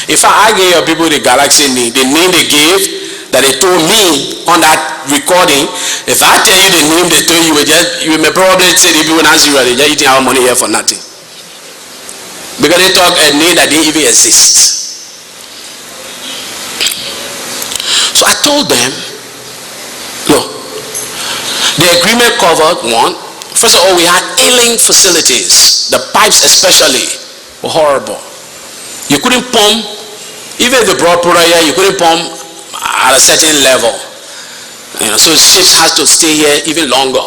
in fact, I gave your people the Galaxy name. The name they gave that they told me on that recording. If I tell you the name they told you, you may probably say the people not serious. They're just eating our money here for nothing. Because they talk a name that didn't even exist. So I told them, look, the agreement covered one. First of all, we had ailing facilities. The pipes especially were horrible. You couldn't pump, even if they brought product here, you couldn't pump at a certain level. You know, so ships had to stay here even longer.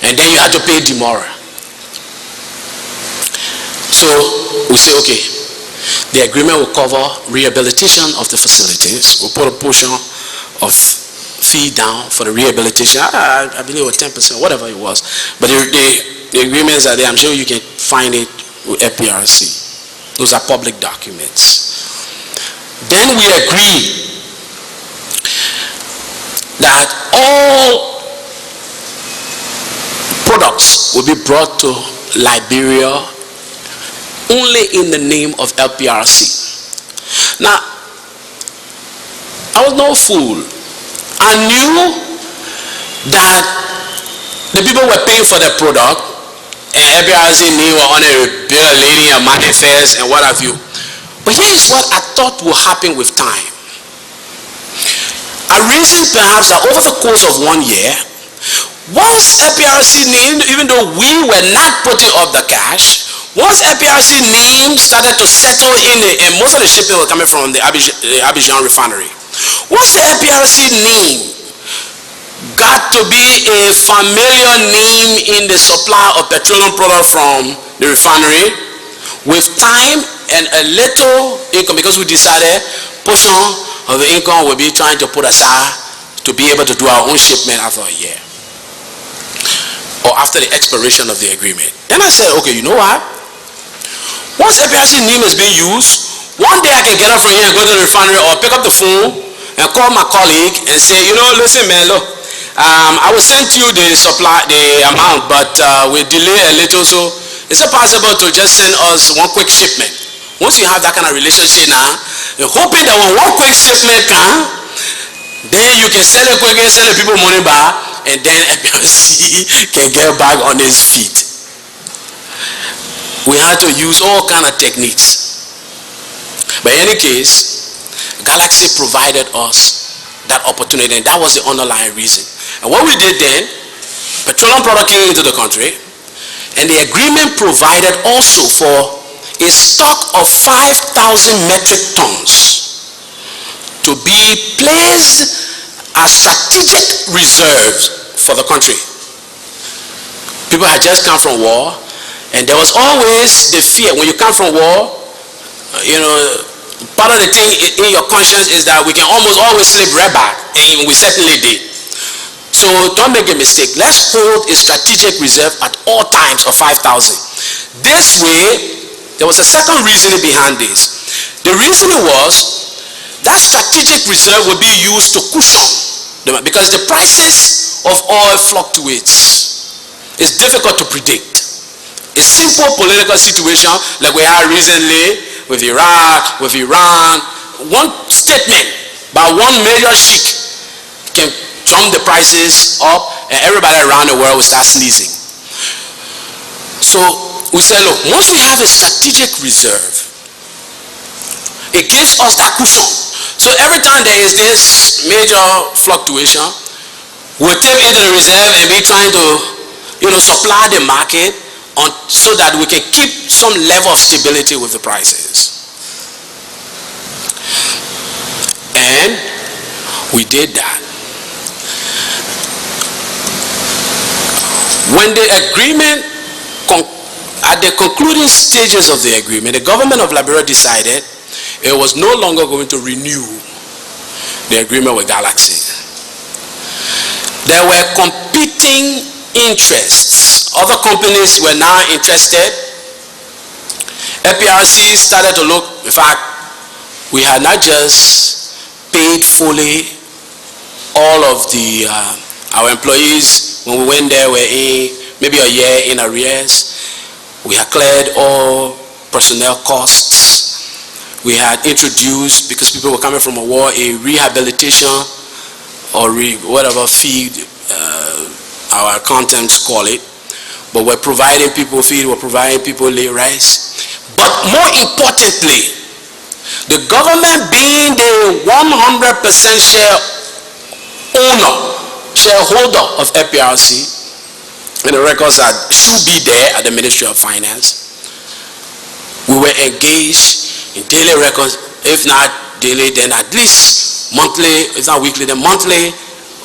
And then you had to pay demurrer. So we say, okay, the agreement will cover rehabilitation of the facilities. We'll put a portion of fee down for the rehabilitation. I believe it was 10%, whatever it was. But the agreements are there. I'm sure you can find it with LPRC. Those are public documents. Then we agree that all products will be brought to Liberia only in the name of LPRC. Now, I was no fool. I knew that the people were paying for the product, and LPRC knew we were on a bill of lading, a manifest, and what have you. But here is what I thought will happen with time. I reasoned perhaps that over the course of 1 year, once LPRC name, even though we were not putting up the cash, once LPRC name started to settle in, and most of the shipping were coming from the Abidjan refinery. Once the LPRC name got to be a familiar name in the supply of petroleum product from the refinery, with time and a little income, because we decided portion of the income will be trying to put aside to be able to do our own shipment after a year or after the expiration of the agreement. Then I said, okay, you know what? Once LPRC name is being used, one day I can get up from here and go to the refinery or pick up the phone and call my colleague and say, you know, listen, man, look, I will send you the amount, but we'll delay a little. So is it possible to just send us one quick shipment? Once you have that kind of relationship now, you're hoping that when one quick shipment comes, then you can sell it quickly, send the people money back, and then LPRC can get back on his feet. We had to use all kind of techniques. But in any case, Galaxy provided us that opportunity, and that was the underlying reason. And what we did then, petroleum product came into the country, and the agreement provided also for a stock of 5,000 metric tons to be placed as strategic reserves for the country. People had just come from war, and there was always the fear. When you come from war, you know, part of the thing in your conscience is that we can almost always slip right back, and we certainly did. So don't make a mistake. Let's hold a strategic reserve at all times of 5,000. This way, there was a second reasoning behind this. The reasoning was that strategic reserve will be used to cushion because the prices of oil fluctuates. It's difficult to predict. A simple political situation like we had recently with Iraq, with Iran, one statement But one major sheik can jump the prices up and everybody around the world will start sneezing. So we said, look, once we have a strategic reserve, it gives us that cushion. So every time there is this major fluctuation, we'll tap into the reserve and be trying to, supply the market so that we can keep some level of stability with the prices. And we did that. When the agreement, at the concluding stages of the agreement, the government of Liberia decided it was no longer going to renew the agreement with Galaxy. There were competing interests. Other companies were now interested. LPRC started to look, in fact, we had not just paid fully all of our employees when we went there were in maybe a year in arrears. We had cleared all personnel costs. We had introduced, because people were coming from a war, a rehabilitation or whatever feed our accountants call it. But we're providing people feed, we're providing people lay rice. But more importantly, the government being the 100% shareholder of LPRC, and the records that should be there at the Ministry of Finance, we were engaged in daily records, if not daily, then at least monthly, if not weekly, then monthly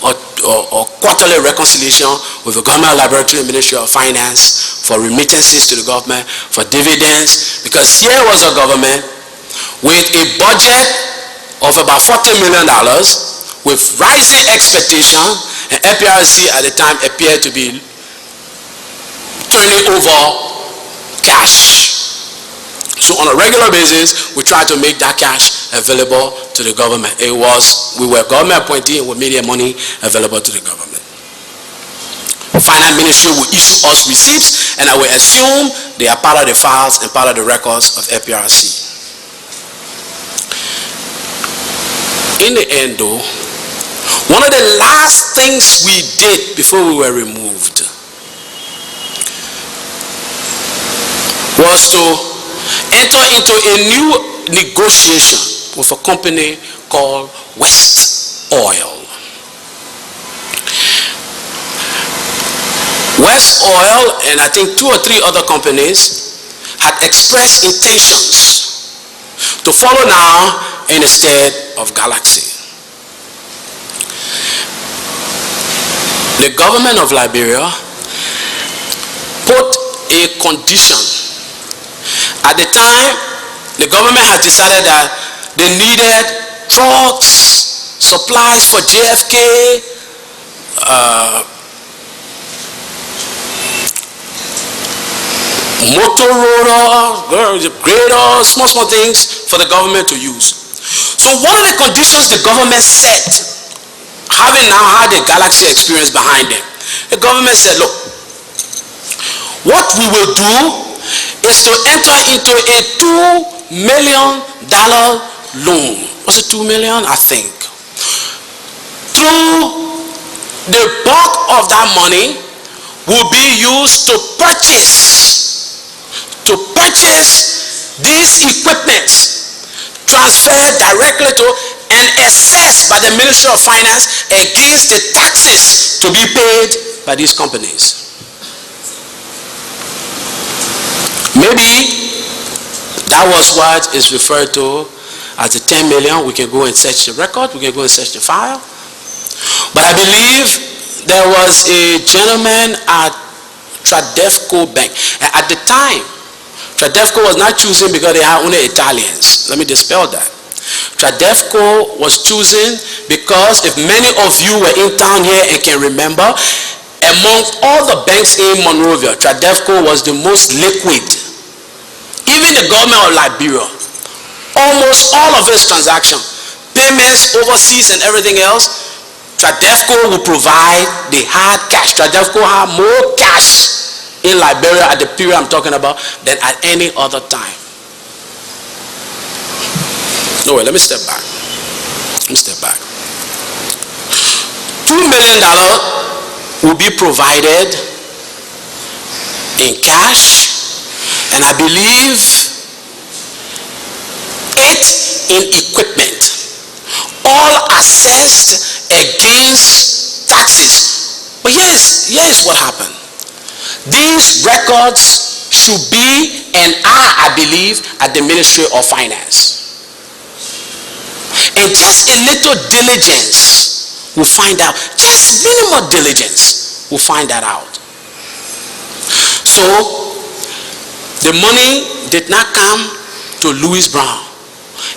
or quarterly reconciliation with the government laboratory and Ministry of Finance for remittances to the government, for dividends, because here was a government with a budget of about $40 million with rising expectation, and LPRC at the time appeared to be turning over cash. So on a regular basis, we try to make that cash available to the government. We were government appointee and we made their money available to the government. The Finance Ministry will issue us receipts, and I will assume they are part of the files and part of the records of LPRC. In the end though, one of the last things we did before we were removed was to enter into a new negotiation with a company called West Oil. West Oil and I think 2 or 3 other companies had expressed intentions to follow now in the stead of Galaxy. The government of Liberia put a condition. At the time, the government had decided that they needed trucks, supplies for JFK, Motorola, graders, small things for the government to use. So one of the conditions the government set, having now had the Galaxy experience behind them, the government said, look, what we will do is to enter into a $2 million loan. Was it 2 million? I think. Through the bulk of that money will be used to purchase these equipments, transferred directly to and assessed by the Ministry of Finance against the taxes to be paid by these companies. Maybe that was what is referred to as the 10 million. We can go and search the record, we can go and search the file. But I believe there was a gentleman at Tradefco Bank. And at the time, Tradefco was not choosing because they had only Italians. Let me dispel that. Tradefco was choosing because, if many of you were in town here and can remember, amongst all the banks in Monrovia, Tradefco was the most liquid. Even the government of Liberia, almost all of its transactions, payments overseas and everything else, Tradefco will provide the hard cash. Tradefco had more cash in Liberia at the period I'm talking about than at any other time. No, wait, let me step back. Let me step back. $2 million will be provided in cash, and I believe 8 in equipment, all assessed against taxes. But here's what happened. These records should be and are, I believe, at the Ministry of Finance. And just a little diligence will find out, just minimal diligence will find that out. So, the money did not come to Louis Brown.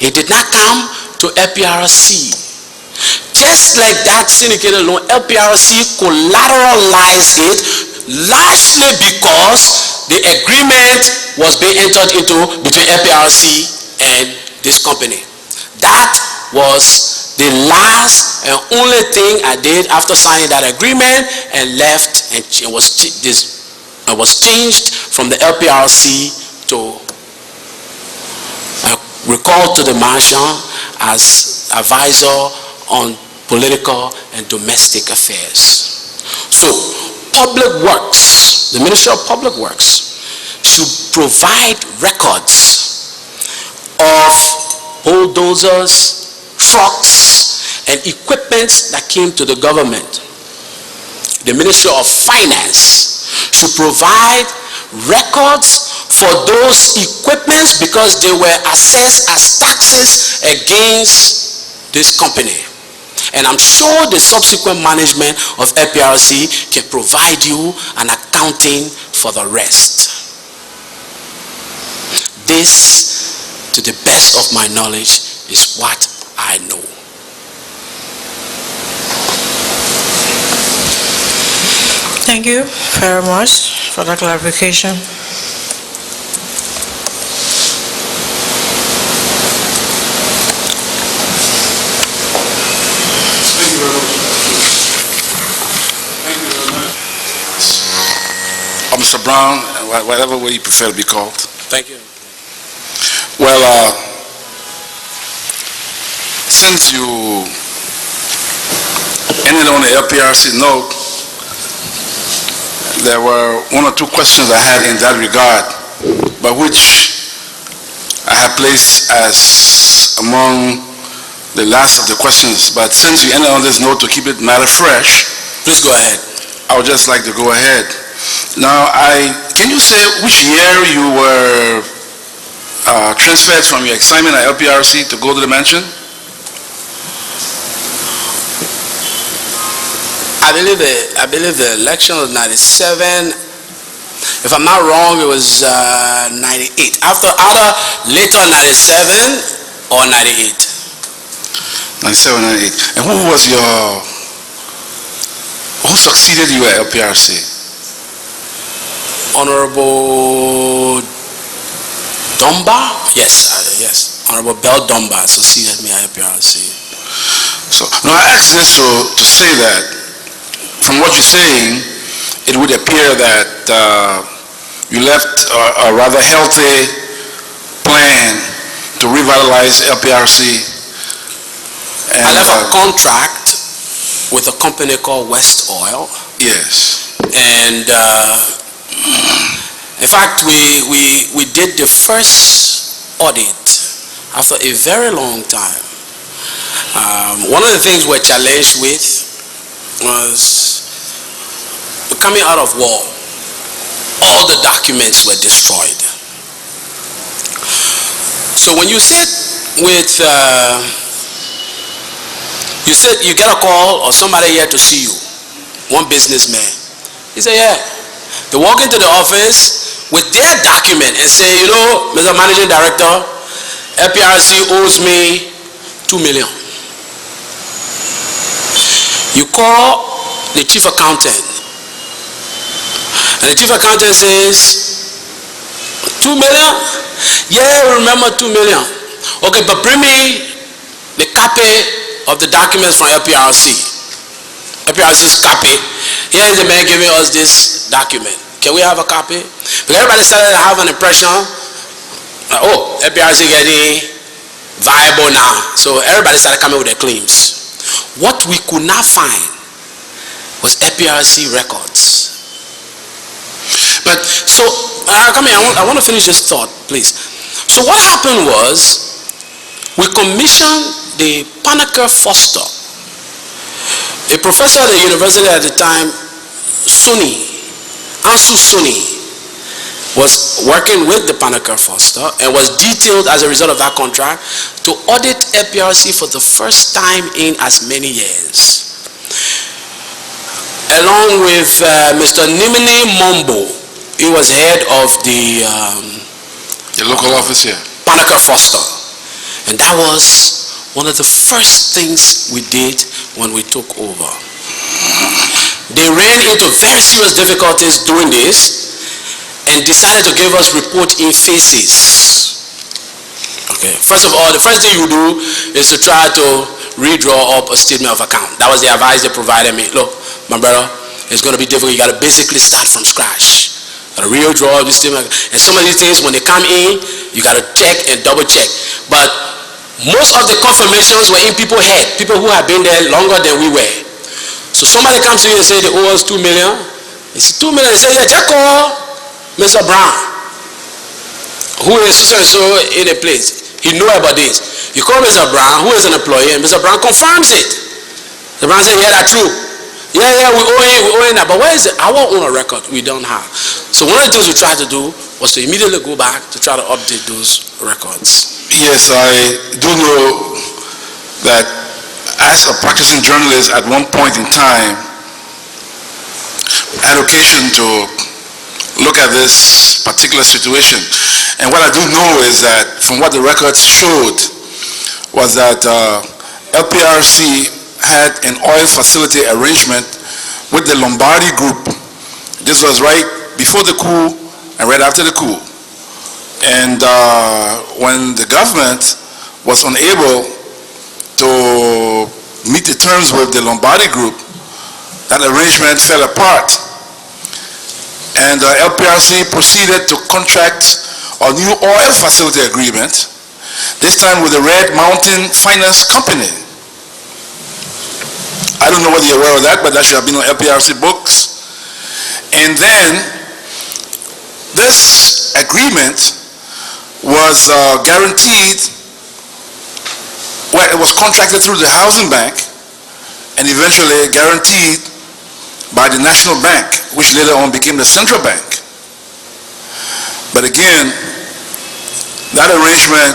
It did not come to LPRC. Just like that syndicated loan, LPRC collateralized it largely because the agreement was being entered into between LPRC and this company. That was the last and only thing I did after signing that agreement and left, and it was changed from the LPRC to recalled to the Marshal as advisor on political and domestic affairs. So, Public Works, the Ministry of Public Works, should provide records of bulldozers, trucks, and equipment that came to the government. The Ministry of Finance should provide records for those equipments because they were assessed as taxes against this company. And I'm sure the subsequent management of LPRC can provide you an accounting for the rest. This, to the best of my knowledge, is what I know. Thank you very much for that clarification. Mr. Brown, whatever way you prefer to be called. Thank you. Well, since you ended on the LPRC note, there were 1 or 2 questions I had in that regard, but which I have placed as among the last of the questions. But since you ended on this note to keep it matter fresh, please go ahead. I would just like to go ahead. Now, can you say which year you were transferred from your assignment at LPRC to go to the mansion? I believe the election was 97. If I'm not wrong, it was 98. Either later 97 or 98. 97, 98. And who succeeded you at LPRC? Honorable Dumba? Yes. Honorable Bell Dumba succeeded me at LPRC. So, now I ask this to say that, from what you're saying, it would appear that you left a rather healthy plan to revitalize LPRC. And I left a contract with a company called West Oil. Yes. And in fact, we did the first audit after a very long time. One of the things we're challenged with was coming out of war. All the documents were destroyed. So when you sit with, you get a call or somebody here to see you, one businessman. He said, yeah. They walk into the office with their document and say, you know, Mr. Managing Director, LPRC owes me $2 million. You call the chief accountant, and the chief accountant says, $2 million? Yeah, remember $2 million. Okay, but bring me the copy of the documents from LPRC. LPRC's copy. Here is the man giving us this document. Can we have a copy? Because everybody started to have an impression, oh, LPRC getting viable now. So everybody started coming with their claims. What we could not find was LPRC records. But so, come here, I want to finish this thought, please. So what happened was, we commissioned the Panaker Foster, a professor at the university at the time, Ansu Suni, was working with the Panaker Foster and was detailed as a result of that contract to audit LPRC for the first time in as many years. Along with Mr. Nimini Mombo, he was head of the local office here. Panaker Foster. And that was one of the first things we did when we took over. They ran into very serious difficulties doing this and decided to give us report in phases. Okay. First of all, the first thing you do is to try to redraw up a statement of account. That was the advice they provided me. Look, my brother, it's going to be difficult. You got to basically start from scratch. A real draw of this statement. And some of these things, when they come in, you got to check and double check. But most of the confirmations were in people's head, people who have been there longer than we were. So somebody comes to you and say they owe us 2 million. He says 2 million. He says, yeah, just call Mr. Brown, who is so and so in a place. He know about this. You call Mr. Brown, who is an employee, and Mr. Brown confirms it. Mr. Brown says, yeah, that's true. Yeah, we owe him that. But where is it? I won't own a record. We don't have. So one of the things we tried to do was to immediately go back to try to update those records. Yes, I do know that as a practicing journalist at one point in time, I had occasion to look at this particular situation. And what I do know is that from what the records showed was that LPRC had an oil facility arrangement with the Lombardi group. This was right before the coup and right after the coup. And when the government was unable to meet the terms with the Lombardi group, that arrangement fell apart. And LPRC proceeded to contract a new oil facility agreement, this time with the Red Mountain Finance Company. I don't know whether you're aware of that, but that should have been on LPRC books. And then this agreement was guaranteed, well, it was contracted through the Housing Bank and eventually guaranteed by the National Bank, which later on became the Central Bank. But again, that arrangement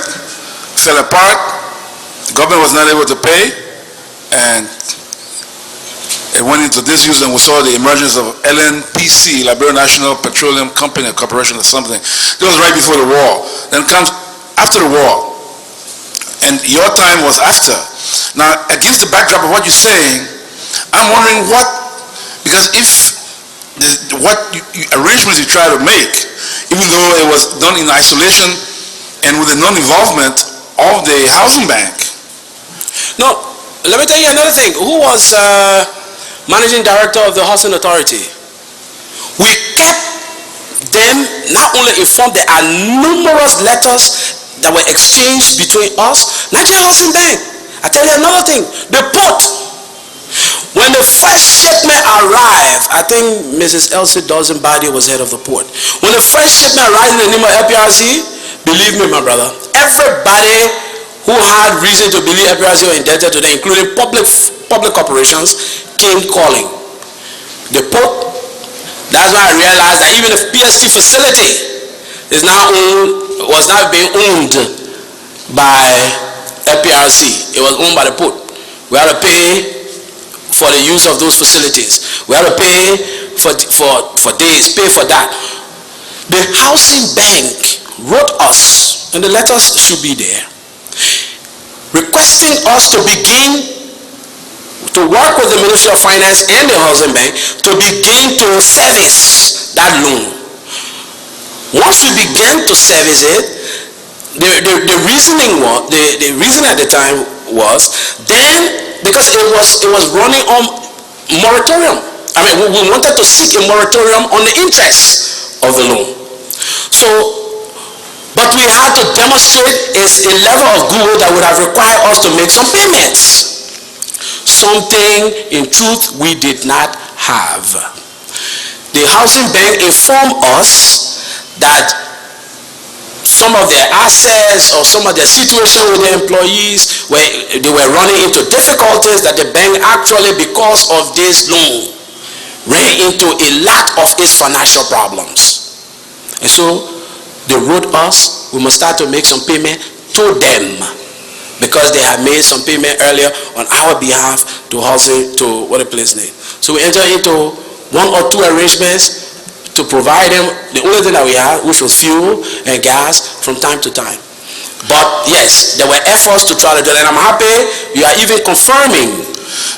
fell apart. The government was not able to pay, and it went into disuse, and we saw the emergence of LNPC, Liberian National Petroleum Company Corporation or something. That was right before the war. Then comes after the war, and your time was after. Now, against the backdrop of what you're saying, I'm wondering what, because if what arrangements you try to make, even though it was done in isolation and with the non-involvement of the Housing Bank. No, let me tell you another thing. Who was managing director of the Housing Authority? We kept them not only informed, there are numerous letters that were exchanged between us, Nigeria Housing Bank. I tell you another thing, the port. When the first shipment arrived, I think Mrs. Elsie Dawson-Badi was head of the port. When the first shipment arrived in the name of LPRC, believe me, my brother, everybody who had reason to believe LPRC were indebted to them, including public corporations, came calling. The port, that's why I realized that even the PST facility is now was not being owned by LPRC. It was owned by the port. We had to pay for the use of those facilities. We had to pay for this, pay for that. The Housing Bank wrote us, and the letters should be there, requesting us to begin to work with the Ministry of Finance and the Housing Bank to begin to service that loan. Once we began to service it, the reasoning at the time was then, because it was running on moratorium. I mean, we wanted to seek a moratorium on the interest of the loan. So But we had to demonstrate is a level of goodwill that would have required us to make some payments. Something, in truth, we did not have. The housing bank informed us that some of their assets or some of their situation with the employees, they were running into difficulties, that the bank actually, because of this loan, ran into a lot of its financial problems. And so they wrote us, we must start to make some payment to them, because they had made some payment earlier on our behalf to housing, to what a place name. So we entered into 1 or 2 arrangements to provide them the only thing that we had, which was fuel and gas from time to time. But yes, there were efforts to try to do it, and I'm happy you are even confirming.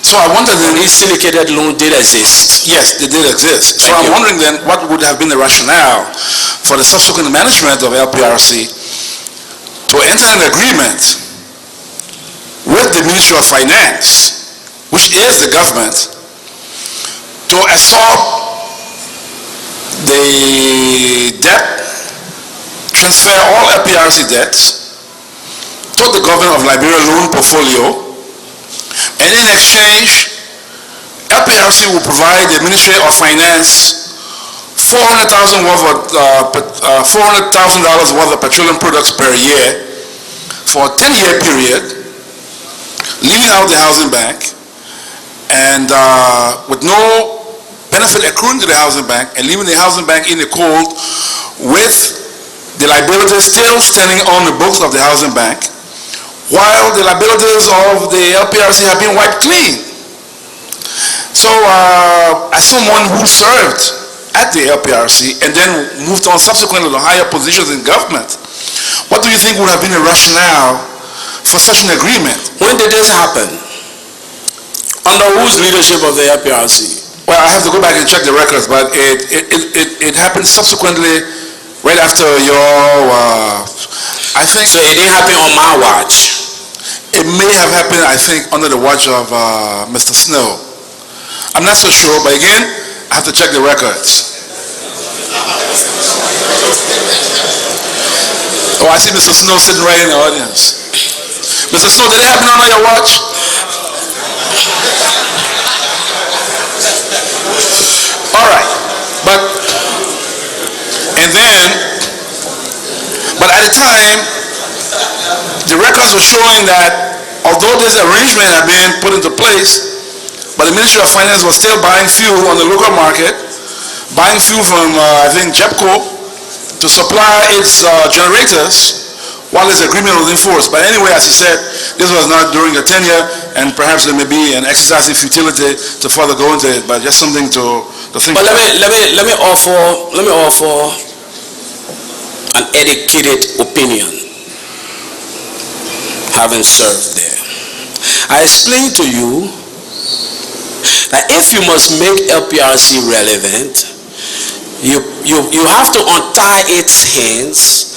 So I wonder then, These syndicated loans did exist. yes, they did exist. So Thank I'm you. wondering then, what would have been the rationale for the subsequent management of LPRC to enter an agreement with the Ministry of Finance, which is the government, to absorb the debt, transfer all LPRC debts to the government of Liberia loan portfolio, and in exchange, LPRC will provide the Ministry of Finance $400,000 worth of petroleum products per year for a 10-year period, leaving out the housing bank, and with no benefit accruing to the housing bank, and leaving the housing bank in the cold with the liabilities still standing on the books of the housing bank, while the liabilities of the LPRC have been wiped clean. So as someone who served at the LPRC and then moved on subsequently to higher positions in government, what do you think would have been the rationale for such an agreement? When did this happen? Under whose leadership of the LPRC? Well, I have to go back and check the records, but it happened subsequently, right after your, I think... So it didn't happen on my watch. It may have happened, I think, under the watch of Mr. Snow. I'm not so sure, but again, I have to check the records. Oh, I see Mr. Snow sitting right in the audience. Mr. Snow, did it happen under your watch? All right, but at the time, the records were showing that although this arrangement had been put into place, but the Ministry of Finance was still buying fuel on the local market, buying fuel from, I think, JEPCO to supply its generators while this agreement was in force. But anyway, as you said, this was not during your tenure, and perhaps there may be an exercise in futility to further go into it, but just something to think But about. let me offer an educated opinion, having served there. I explained to you that if you must make LPRC relevant, you have to untie its hands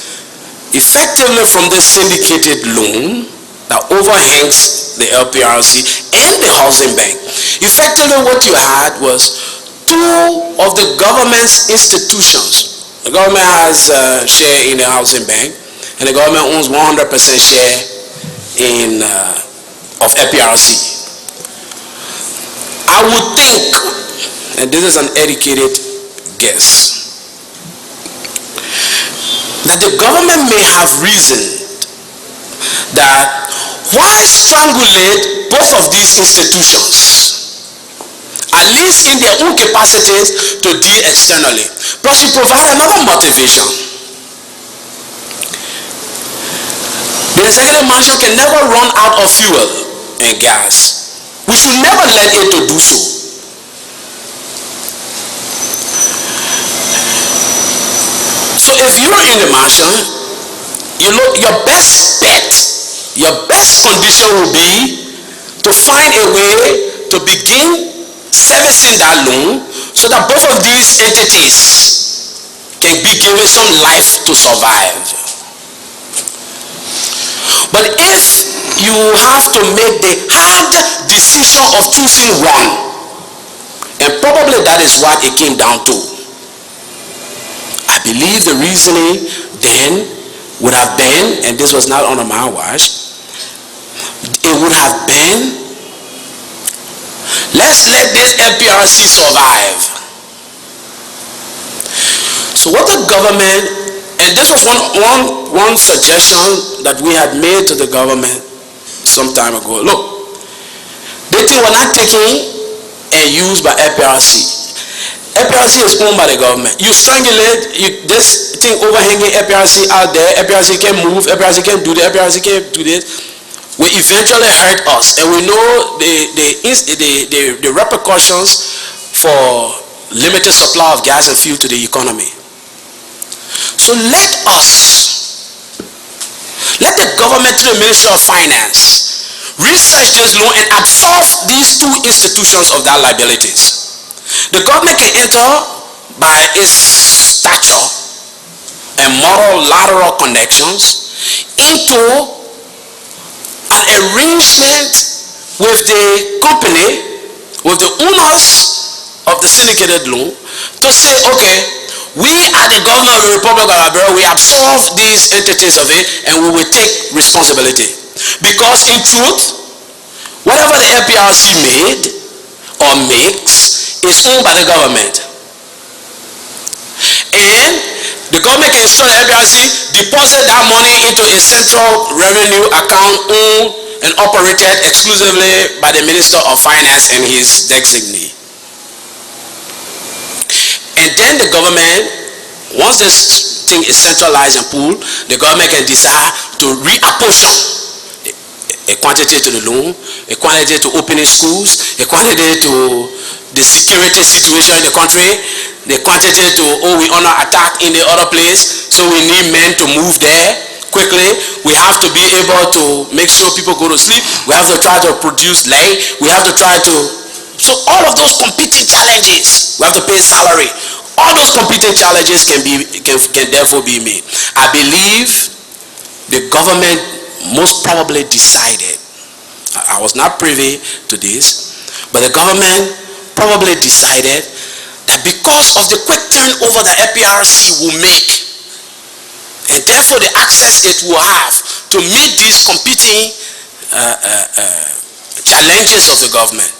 effectively from the syndicated loan that overhangs the LPRC and the housing bank. Effectively what you had was 2 of the government's institutions. The government has a share in the housing bank, and the government owns 100% share of LPRC. I would think, and this is an educated guess, that the government may have reasoned that why strangulate both of these institutions, at least in their own capacities to deal externally, plus you provide another motivation. The executive mansion can never run out of fuel and gas. We should never let it to do so. So if you're in the mansion, you know your best bet, your best condition will be to find a way to begin servicing that loan so that both of these entities can be given some life to survive. But if you have to make the hard decision of choosing one, and probably that is what it came down to, I believe the reasoning then would have been, and this was not under my watch, it would have been, let's let this LPRC survive. So what the government, and this was one suggestion that we had made to the government some time ago. Look, this thing was not taken and used by LPRC. LPRC is owned by the government. You strangulate this thing overhanging LPRC out there. LPRC can move. LPRC can do this. LPRC can do this. Will eventually hurt us, and we know the repercussions for limited supply of gas and fuel to the economy. So let the government through the Ministry of Finance research this loan and absolve these two institutions of their liabilities. The government can enter by its stature and moral lateral connections into an arrangement with the company, with the owners of the syndicated loan, to say, okay, we are the government of the Republic of Liberia, we absolve these entities of it and we will take responsibility. Because in truth, whatever the LPRC made or makes is owned by the government. And the government can instruct the LPRC deposit that money into a central revenue account owned and operated exclusively by the Minister of Finance and his designee. And then the government, once this thing is centralized and pooled, the government can decide to reapportion a quantity to the loan, a quantity to opening schools, a quantity to the security situation in the country, the quantity to, we under attack in the other place, so we need men to move there quickly. We have to be able to make sure people go to sleep. We have to try to produce land. We have to try to, so all of those competing challenges, we have to pay salary. All those competing challenges can therefore be made. I believe the government most probably decided, I was not privy to this, but the government probably decided that because of the quick turnover that LPRC will make, and therefore the access it will have to meet these competing challenges of the government,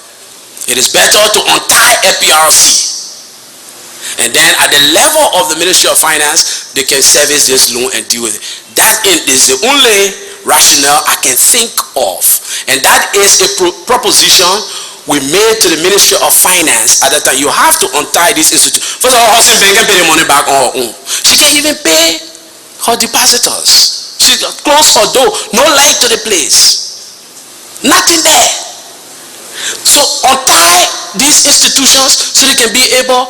it is better to untie LPRC. And then at the level of the Ministry of Finance, they can service this loan and deal with it. That is the only rationale I can think of. And that is a proposition we made to the Ministry of Finance at that time. You have to untie this institute. First of all, Hussein can pay the money back on her own. She can't even pay her depositors. She closed her door. No light to the place. Nothing there. So untie these institutions so they can be able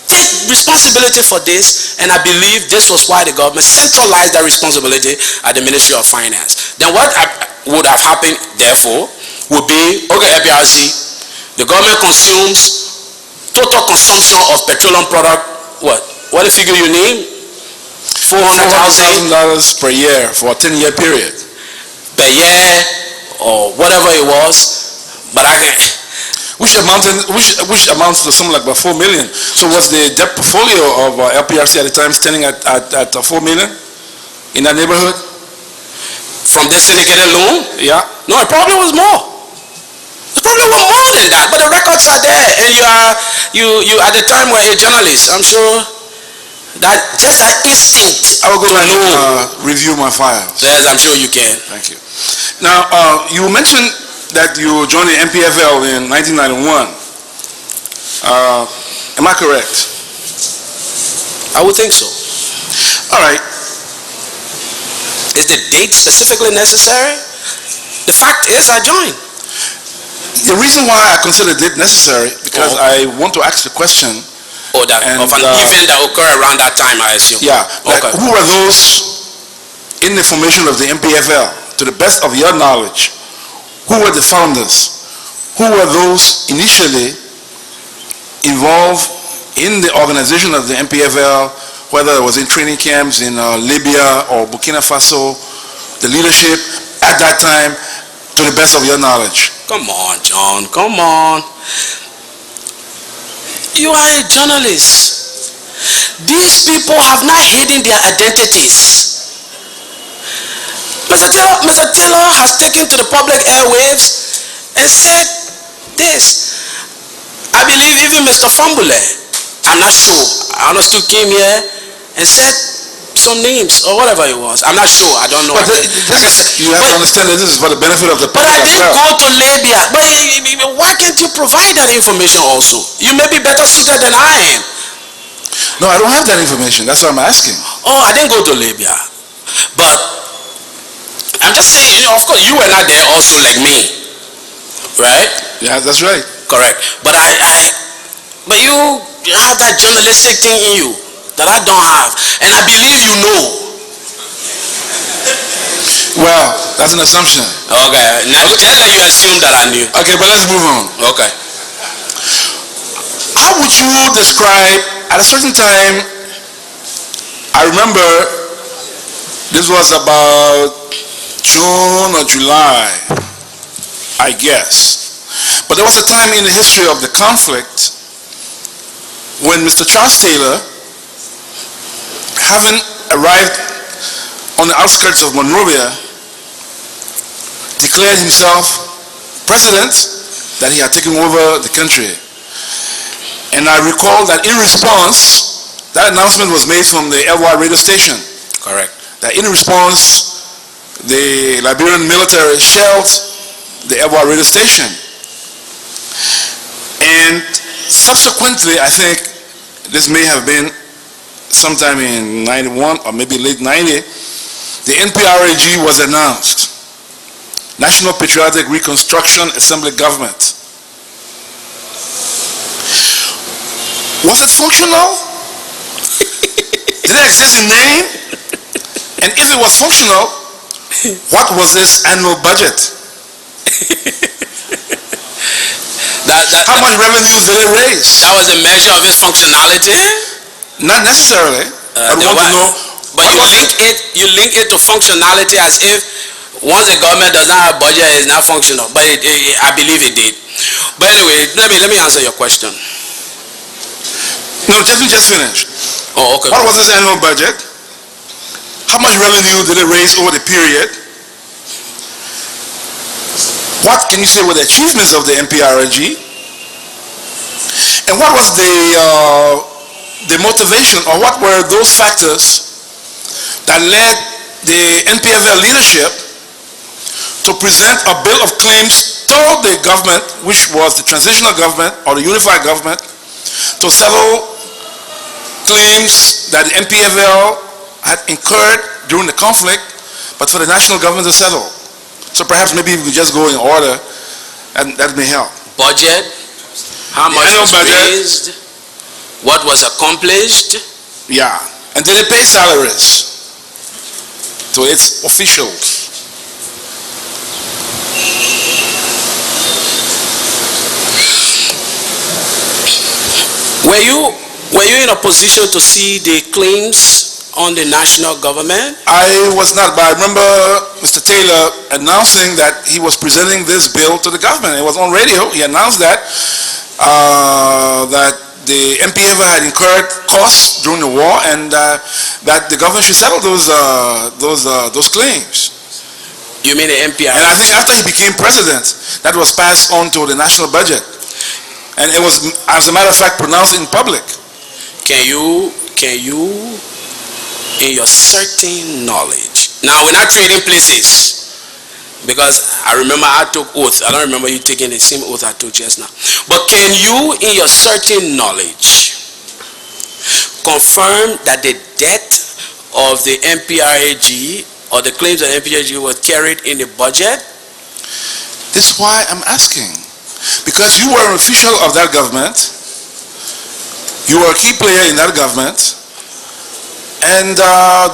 take responsibility for this, and I believe this was why the government centralized that responsibility at the Ministry of Finance. Then what would have happened, therefore, would be, okay, LPRC, the government consumes total consumption of petroleum product, what the figure you name? $400,000 per year for a 10-year period. Per year, or whatever it was, but I can... Which amounts to something like about 4 million. So was the debt portfolio of LPRC at the time standing at 4 million in that neighborhood? From this syndicated loan? Yeah. No, it probably was more. It probably was more than that. But the records are there, and you at the time were a journalist. I'm sure that just that instinct. I will go and review my files. Yes, I'm sure you can. Thank you. Now you mentioned that you joined the Npfl in 1991. Am I correct? I would think so. All right. Is the date specifically necessary? The fact is, I joined. The reason why I consider it necessary, because I want to ask the question. Of an event that occurred around that time, I assume. Yeah. Okay. Who were those in the formation of the Npfl, to the best of your knowledge? Who were the founders? Who were those initially involved in the organization of the Npfl, whether it was in training camps in Libya or Burkina Faso, the leadership at that time, to the best of your knowledge? Come on, John, come on. You are a journalist. These people have not hidden their identities. Mr. Taylor has taken to the public airwaves and said this. I believe even Mr. Fambule, I'm not sure, I understood, came here and said some names or whatever it was. I'm not sure, I don't know. But you have to understand that this is for the benefit of the But public I as didn't well. go to Libya. But why can't you provide that information also? You may be better suited than I am. No, I don't have that information. That's what I'm asking. Oh, I didn't go to Libya. But I'm just saying, of course, you were not there also like me. Right? Yeah, that's right. Correct. But but you have that journalistic thing in you that I don't have. And I believe you know. Well, that's an assumption. Okay. Now, just like you assume that I knew. Okay, but let's move on. Okay. How would you describe, at a certain time, I remember this was about June or July, I guess. But there was a time in the history of the conflict when Mr. Charles Taylor, having arrived on the outskirts of Monrovia, declared himself president, that he had taken over the country. And I recall that in response, that announcement was made from the LY radio station. Correct. That in response, the Liberian military shelled the LY radio station. And subsequently, I think this may have been sometime in 91 or maybe late 90, the NPRAG was announced. National Patriotic Reconstruction Assembly Government. Was it functional? Did it exist in name? And if it was functional, what was its annual budget? How much revenue did it raise? That was a measure of its functionality? Not necessarily. I want to know. But you link it to functionality as if once the government does not have budget, it's not functional. But I believe it did. But anyway, let me answer your question. No, let me just finish. Oh, okay. What was its annual budget? How much revenue did it raise over the period? What can you say were the achievements of the NPRAG? And what was the motivation, or what were those factors that led the Npfl leadership to present a bill of claims to the government, which was the transitional government or the unified government, to settle claims that the Npfl had incurred during the conflict, but for the national government to settle? So perhaps maybe we could just go in order, and that may help. Budget, how much was raised, what was accomplished. Yeah, and did it pay salaries to its officials? Were you in a position to see the claims on the national government? I was not, but I remember Mr. Taylor announcing that he was presenting this bill to the government. It was on radio. He announced that that the Npfl had incurred costs during the war, and that the government should settle those claims. You mean the NPRC? And I think after he became president, that was passed on to the national budget, and it was, as a matter of fact, pronounced in public. Can you, in your certain knowledge, now we're not trading places, because I remember I took oath. I don't remember you taking the same oath I took just now. But can you, in your certain knowledge, confirm that the debt of the NPRAG or the claims of the NPRAG was carried in the budget? This is why I'm asking. Because you were an official of that government, you were a key player in that government, and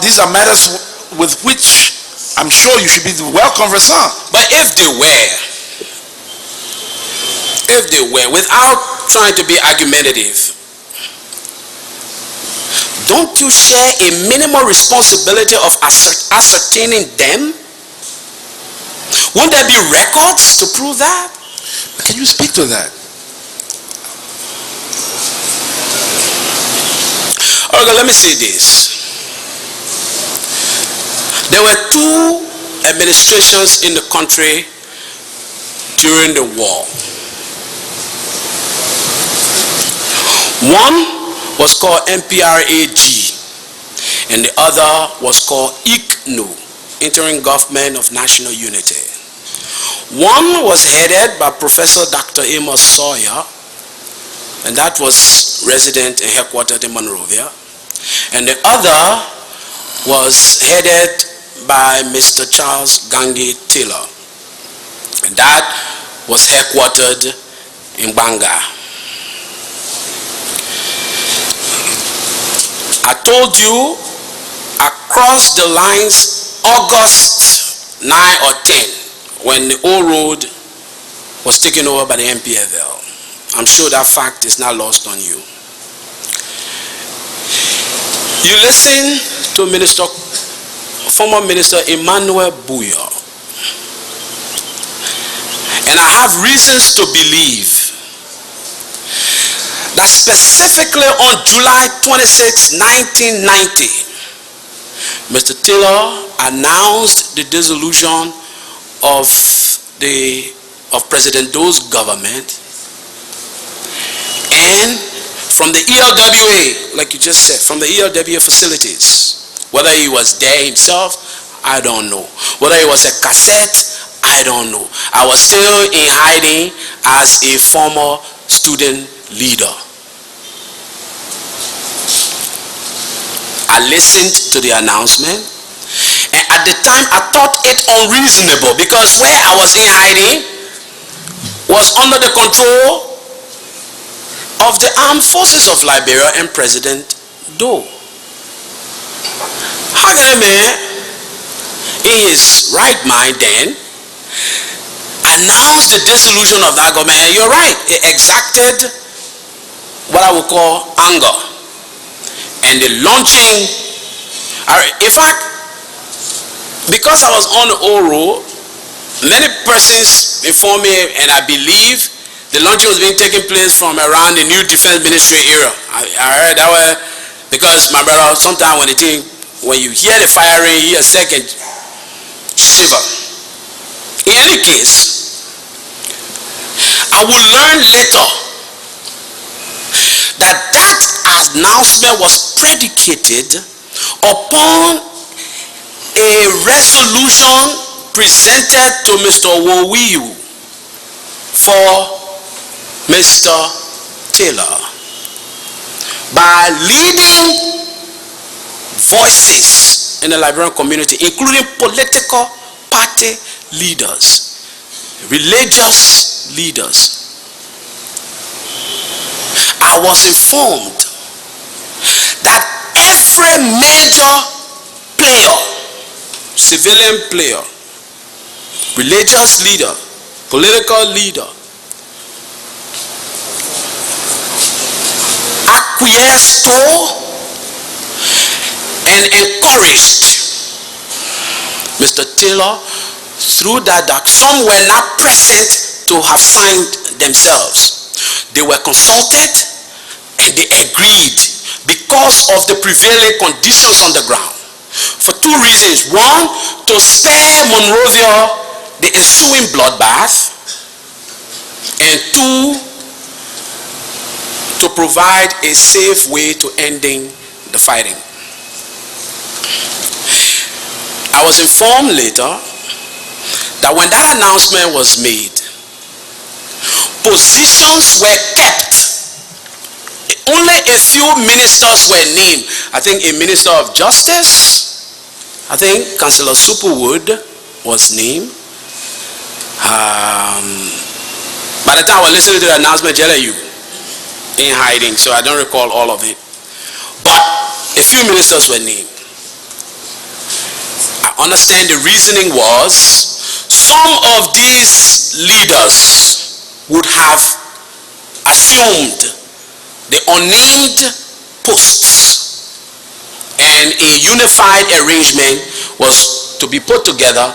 these are matters with which I'm sure you should be well conversant. But if they were, without trying to be argumentative, don't you share a minimal responsibility of ascertaining them? Won't there be records to prove that? Can you speak to that? Okay, let me say this. There were two administrations in the country during the war. One was called NPRAG, and the other was called ICNU, Interim Government of National Unity. One was headed by Professor Dr. Amos Sawyer, and that was resident and headquartered in Monrovia. And the other was headed by Mr. Charles Gangi Taylor, and that was headquartered in Banga. I told you across the lines August 9 or 10 when the old road was taken over by the Npfl. I'm sure that fact is not lost on you. You listen to former Minister Emmanuel Buyo, and I have reasons to believe that specifically on July 26, 1990, Mr. Taylor announced the dissolution of President Doe's government, and from the ELWA, like you just said, from the ELWA facilities, whether he was there himself, I don't know. Whether it was a cassette, I don't know. I was still in hiding as a former student leader. I listened to the announcement, and at the time I thought it unreasonable because where I was in hiding was under the control of the armed forces of Liberia and President Doe. How can a man in his right mind then announce the dissolution of that government? And you're right, it exacted what I would call anger. And the launching, in fact, because I was on the old road, many persons informed me, and I believe the launching was being taken place from around the new defense ministry era. I heard that way because my brother, sometimes when you hear the firing, you hear a second shiver. In any case, I will learn later that announcement was predicated upon a resolution presented to Mr. Wowiyu for Mr. Taylor by leading voices in the Liberian community, including political party leaders, religious leaders. I was informed that every major player, civilian player, religious leader, political leader, acquiesced to and encouraged Mr. Taylor through that some were not present to have signed themselves. They were consulted and they agreed because of the prevailing conditions on the ground. For two reasons. One, to spare Monrovia the ensuing bloodbath, and two, to provide a safe way to ending the fighting. I was informed later that when that announcement was made, positions were kept. Only a few ministers were named. I think a minister of justice, I think Councillor Superwood was named. By the time I was listening to the announcement, you in hiding, so I don't recall all of it. But a few ministers were named. I understand the reasoning was some of these leaders would have assumed the unnamed posts, and a unified arrangement was to be put together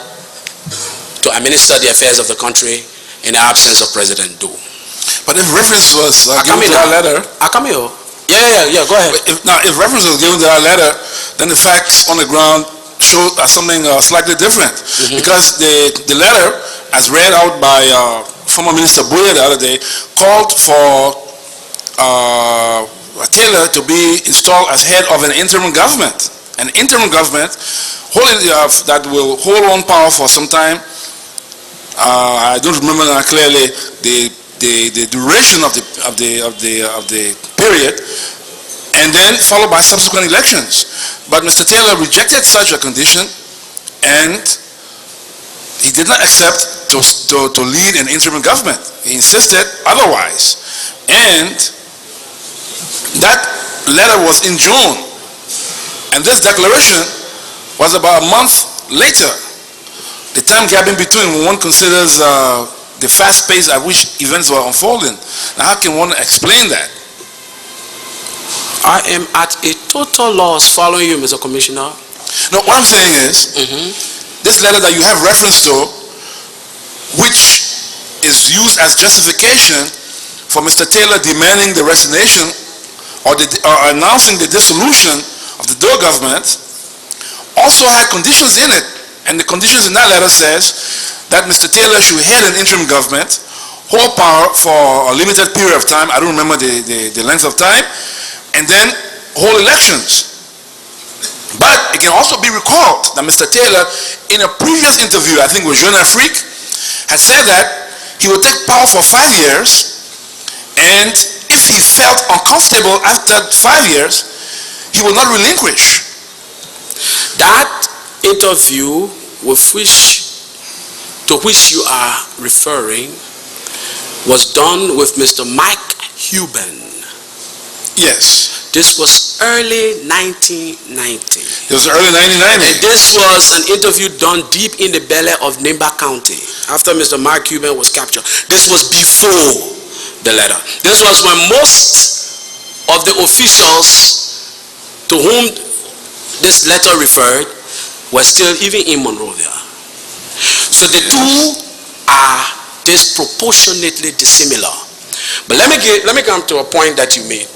to administer the affairs of the country in the absence of President Doe. But if reference was given to that letter... Yeah, go ahead. If reference was given to that letter, then the facts on the ground show something slightly different. Because the letter, as read out by former Minister Boyer the other day, called for Taylor to be installed as head of an interim government. An interim government that will hold on power for some time. I don't remember now clearly the duration of the period, and then followed by subsequent elections. But Mr. Taylor rejected such a condition, and he did not accept to lead an interim government. He insisted otherwise, and that letter was in June, and this declaration was about a month later. The time gap in between, when one considers the fast pace at which events were unfolding. Now, how can one explain that? I am at a total loss following you, Mr. Commissioner. No, what I'm saying is, this letter that you have reference to, which is used as justification for Mr. Taylor demanding the resignation or announcing the dissolution of the Doe government, also had conditions in it. And the conditions in that letter says that Mr. Taylor should head an interim government, hold power for a limited period of time, I don't remember the length of time, and then hold elections. But it can also be recalled that Mr. Taylor, in a previous interview, I think with Jeune Afrique, had said that he would take power for 5 years, and if he felt uncomfortable after 5 years, he will not relinquish. That interview to which you are referring was done with Mr. Mike Huben. Yes. This was early 1990. It was early 1990. And this was an interview done deep in the belly of Nimba County after Mr. Mark Huben was captured. This was before the letter. This was when most of the officials to whom this letter referred were still even in Monrovia. So the two are disproportionately dissimilar. But let me come to a point that you made.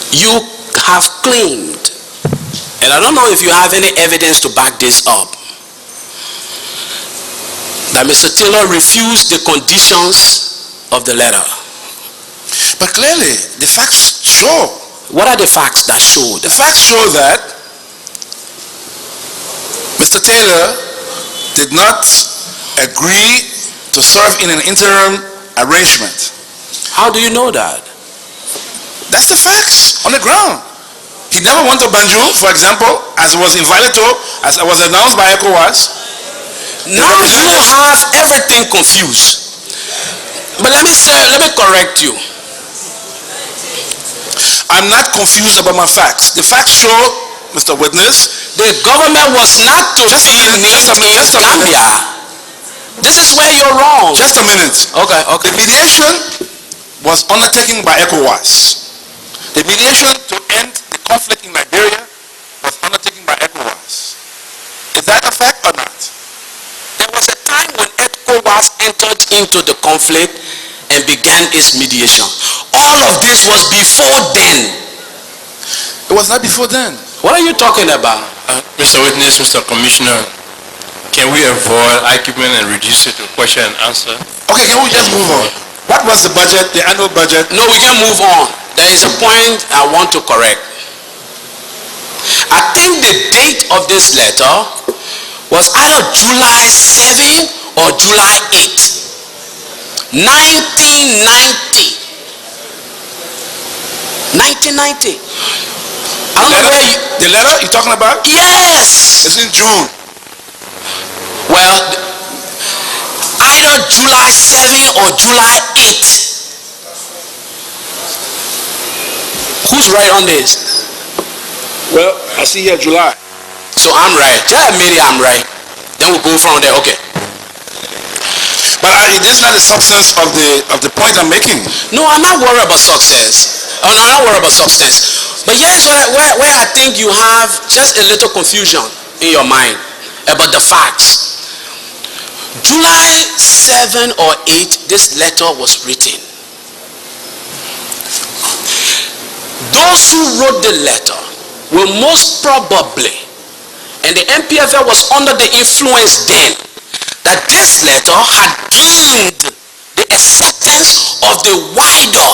You have claimed, and I don't know if you have any evidence to back this up, that Mr. Taylor refused the conditions of the letter. But clearly, the facts show. What are the facts that show that? The facts show that Mr. Taylor did not agree to serve in an interim arrangement. How do you know that? That's the facts on the ground. He never went to Banjul, for example, as was invited to, as was announced by ECOWAS. Now you have everything confused. But let me correct you. I'm not confused about my facts. The facts show, Mr. Witness, the government was not to be named in Gambia. This is where you're wrong. Just a minute. Okay. The mediation was undertaken by ECOWAS. The mediation to end the conflict in Liberia was undertaken by ECOWAS. Is that a fact or not? There was a time when ECOWAS entered into the conflict and began its mediation. All of this was before then. It was not before then. What are you talking about? Mr. Witness, Mr. Commissioner, can we avoid argument and reduce it to question and answer? Okay, can we just move on? What was the budget, the annual budget? No, we can move on. There is a point I want to correct. I think the date of this letter was either July 7 or July 8, 1990. 1990. I don't know where you... The letter you're talking about? Yes! It's in June. Well, either July 7 or July 8. Who's right on this? Well, I see here July. So I'm right. Tell me I'm right. Then we'll go from there. Okay. But this is not the substance of the point I'm making. No, I'm not worried about success. I'm not worried about substance. But here's where I think you have just a little confusion in your mind about the facts. July 7 or 8, this letter was written. Those who wrote the letter will most probably, and the NPFL was under the influence then, that this letter had gained the acceptance of the wider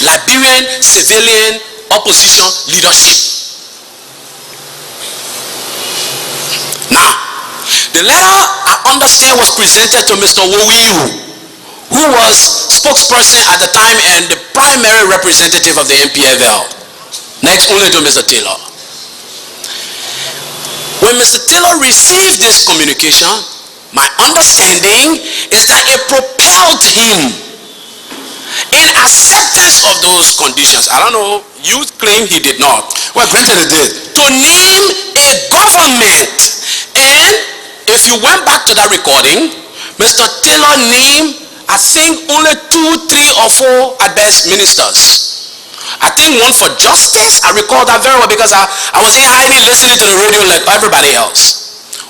Liberian civilian opposition leadership. Now, the letter I understand was presented to Mr. Wowiyu, who was spokesperson at the time and the primary representative of the NPFL, next only to Mr. Taylor. When Mr. Taylor received this communication, my understanding is that it propelled him in acceptance of those conditions. I don't know, you claim he did not. Well, granted it did. To name a government. And if you went back to that recording, Mr. Taylor named, I think, only 2, 3, or 4 at best ministers. I think one for justice, I recall that very well because I was in hiding listening to the radio like everybody else.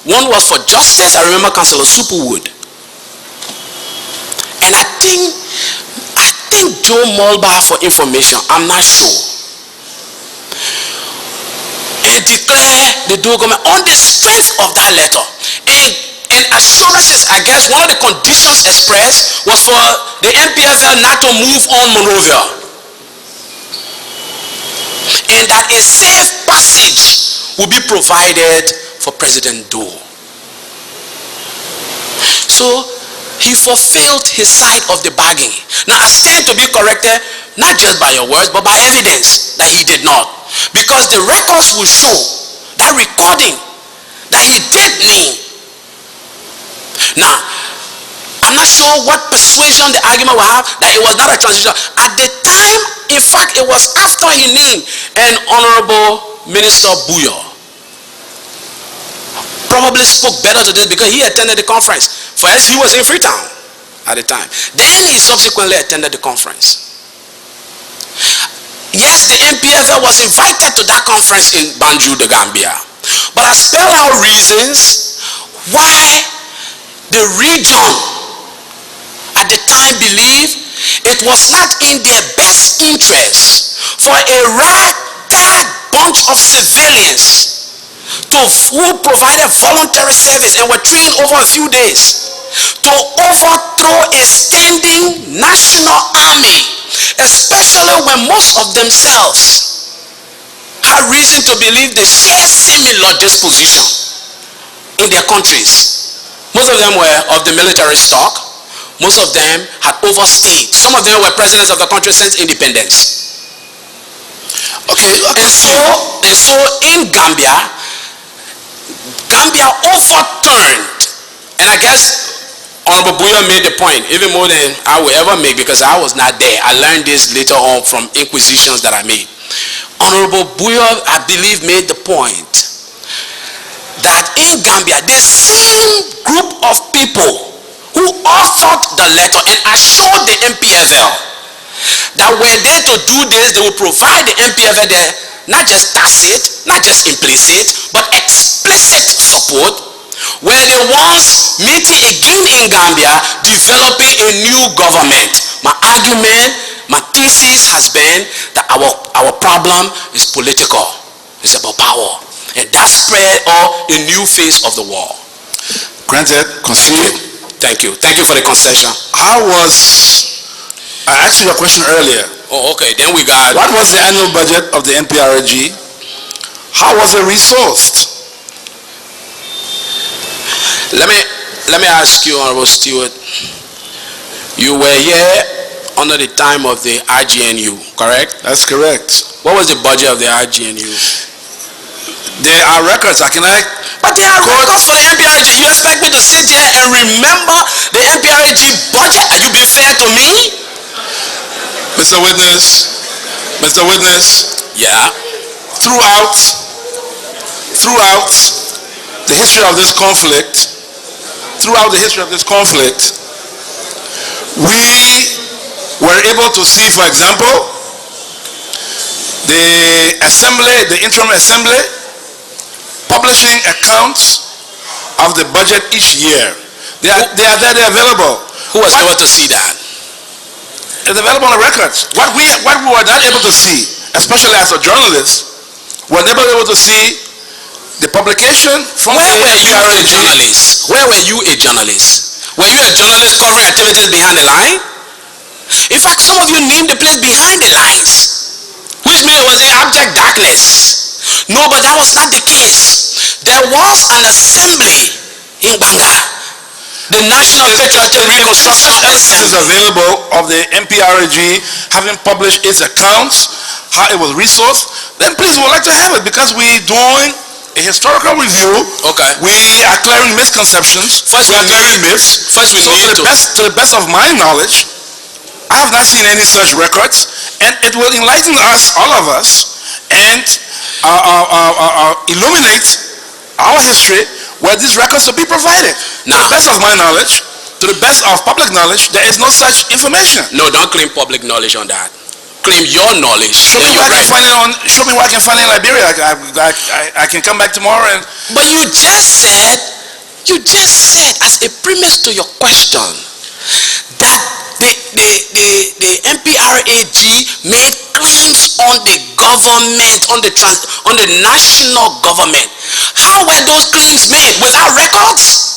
One was for justice, I remember Councillor Superwood. And I think Joe Mulbar for information, I'm not sure. And declare the dual government on the strength of that letter. And assurances, I guess one of the conditions expressed was for the NPFL not to move on Monrovia. And that a safe passage will be provided for President Doe. So he fulfilled his side of the bargain. Now I stand to be corrected, not just by your words, but by evidence that he did not. Because the records will show that recording that he did name. Now, I'm not sure what persuasion the argument will have that it was not a transition. At the time, in fact, it was after he named an Honorable Minister Buyo. Probably spoke better to this because he attended the conference. For us, he was in Freetown at the time. Then he subsequently attended the conference. Yes, the NPFL was invited to that conference in Banjul, the Gambia. But I spell out reasons why the region at the time believed it was not in their best interest for a ragtag bunch of civilians who provided voluntary service and were trained over a few days to overthrow a standing national army, especially when most of themselves had reason to believe they share similar disposition in their countries. Most of them were of the military stock. Most of them had overstayed. Some of them were presidents of the country since independence. Okay, and so in Gambia overturned, and I guess Honorable Buyo made the point, even more than I will ever make because I was not there. I learned this later on from inquisitions that I made. Honorable Buyo, I believe, made the point that in Gambia, the same group of people who authored the letter and assured the NPFL that were they to do this, they would provide the NPFL their not just tacit, not just implicit, but explicit support, were the ones meeting again in Gambia, developing a new government. My argument, my thesis has been that our problem is political. It's about power. And that spread a new face of the war. Granted, conceded. Thank you. Thank you for the concession. I asked you a question earlier. Oh, okay. Then we got... What was the annual budget of the NPRG? How was it resourced? Let me ask you, Honorable Stewart. You were here under the time of the IGNU, correct? That's correct. What was the budget of the IGNU? There are records. But there are records for the NPRG. You expect me to sit here and remember the NPRG budget? Are you being fair to me? Mr. Witness. Yeah. Throughout the history of this conflict, we were able to see, for example, the interim assembly publishing accounts of the budget each year. They are available. Who was able to see that? It's available on the records. What we were not able to see especially as a journalist, were never able to see the publication from Where the were you a TRC. journalist? Where were you a journalist? Were you a journalist covering activities behind the line? In fact, some of you named the place behind the lines, which means it was in abject darkness. No, but that was not the case. There was an assembly in Banga, the National Patriotic Reconstruction This is Assembly. available of the NPRG having published its accounts, how it was resourced. Then please, we would like to have it because we're doing a historical review. Okay. We are clearing misconceptions. First we we are clearing need- myths. first we So need to the best of my knowledge, I have not seen any such records, and it will enlighten us, all of us, and illuminate our history where these records will be provided. To Now- the best of my knowledge, to the best of public knowledge, there is no such information. No, don't claim public knowledge on that. Claim your knowledge. Show me that you where I can read. find it on. Show me where I can find it in Liberia. I can come back tomorrow and. But you just said as a premise to your question that the NPRAG made claims on the government, on the national government. How were those claims made? Without records?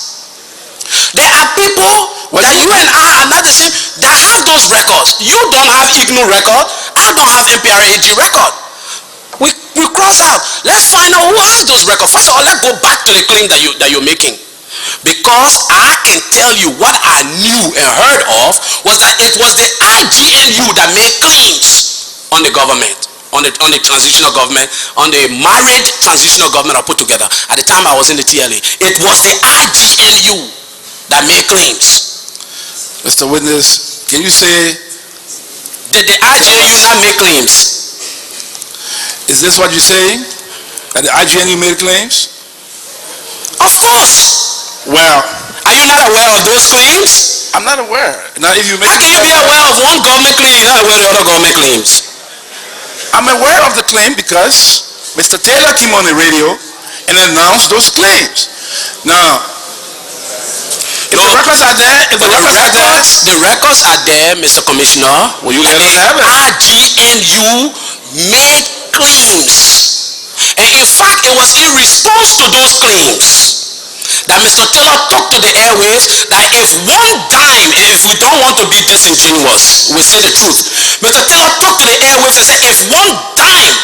There are people that you and I are not the same that have those records. You don't have IGNU record. I don't have NPRAG record. We cross out. Let's find out who has those records. First of all, let's go back to the claim that you're making. Because I can tell you what I knew and heard of was that it was the IGNU that made claims on the government, on the transitional government, on the married transitional government I put together. At the time I was in the TLA, it was the IGNU that made claims. Mr. Witness, can you say, Did the IGNU not make claims? is this what you're saying? That the IGNU made claims? Of course. Well, Are you not aware of those claims? I'm not aware. Now, if you make, How can you be aware of one government claim, you're not aware of the other government claims? I'm aware of the claim because Mr. Taylor came on the radio and announced those claims. Now, if the records are there, The records are there, Mr. Commissioner. Will you let us have it? IGNU made claims. And in fact, it was in response to those claims that Mr. Taylor took to the airwaves that if one dime, and if we don't want to be disingenuous, we say the truth. Mr. Taylor took to the airwaves and said if one dime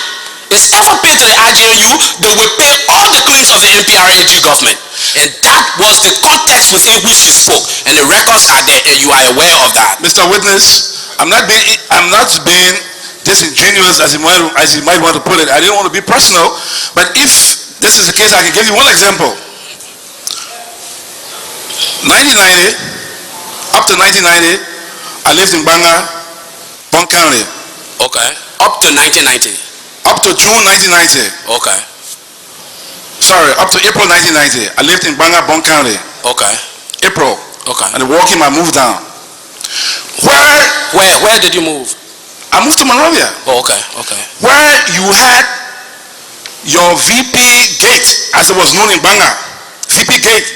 is ever paid to the IGNU, they will pay all the claims of the NPRAG government. And that was the context within which he spoke. And the records are there, and you are aware of that. Mr. Witness, I'm not being disingenuous as you might want to put it. I didn't want to be personal, but if this is the case, I can give you one example. 1990, up to 1990, I lived in Banga, Bon County. Okay. Up to 1990. Up to June 1990. Okay. Sorry, up to April 1990, I lived in Banga, Bon County. Okay. April. Okay. And walking, I moved down. Where did you move? I moved to Monrovia, Oh, okay. Okay. where you had your VP gate, as it was known in Banga, VP gate,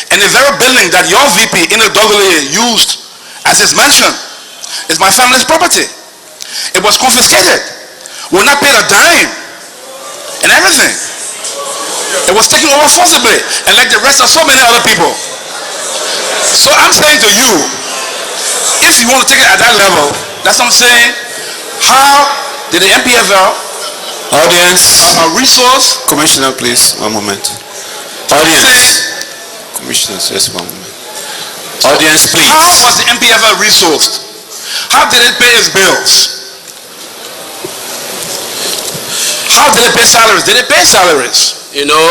and the very building that your VP inadvertently used as his mansion is my family's property. It was confiscated. We're not paid a dime and everything. It was taken over forcibly, and like the rest of so many other people. So I'm saying to you, if you want to take it at that level, that's what I'm saying. How did the Npfl Audience, a resource? Commissioner, please, one moment. Audience, Commissioners, just one moment. Audience, How please. was the Npfl resourced? How did it pay its bills? How did it pay salaries? Did it pay salaries? You know,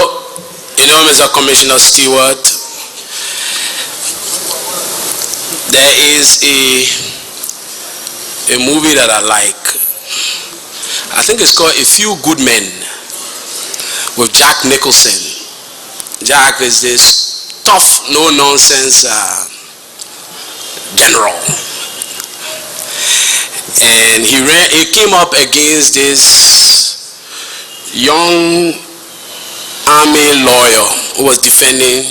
Mr. Commissioner Stewart, there is a movie that I like. I think it's called A Few Good Men with Jack Nicholson. Jack is this tough, no-nonsense general. And he came up against this young army lawyer who was defending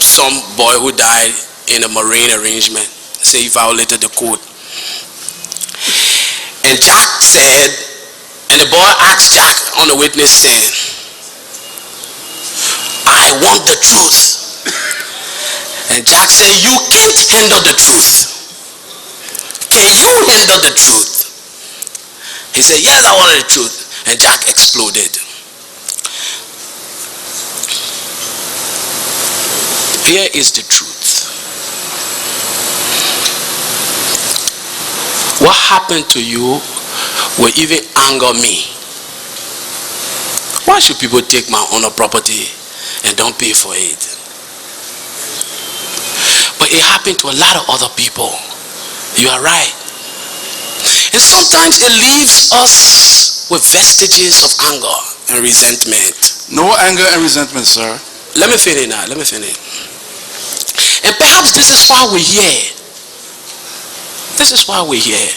some boy who died in a marine arrangement. Say he violated the code. And Jack said the boy asked Jack on the witness stand, I want the truth. And Jack said, you can't handle the truth. Can you handle the truth? He said, yes, I wanted the truth. And Jack exploded. Here is the truth. What happened to you will even anger me. Why should people take my own property and don't pay for it? But it happened to a lot of other people. You are right. And sometimes it leaves us with vestiges of anger and resentment. No anger and resentment, sir. Let me finish now. Let me finish. And perhaps this is why we're here. This is why we're here.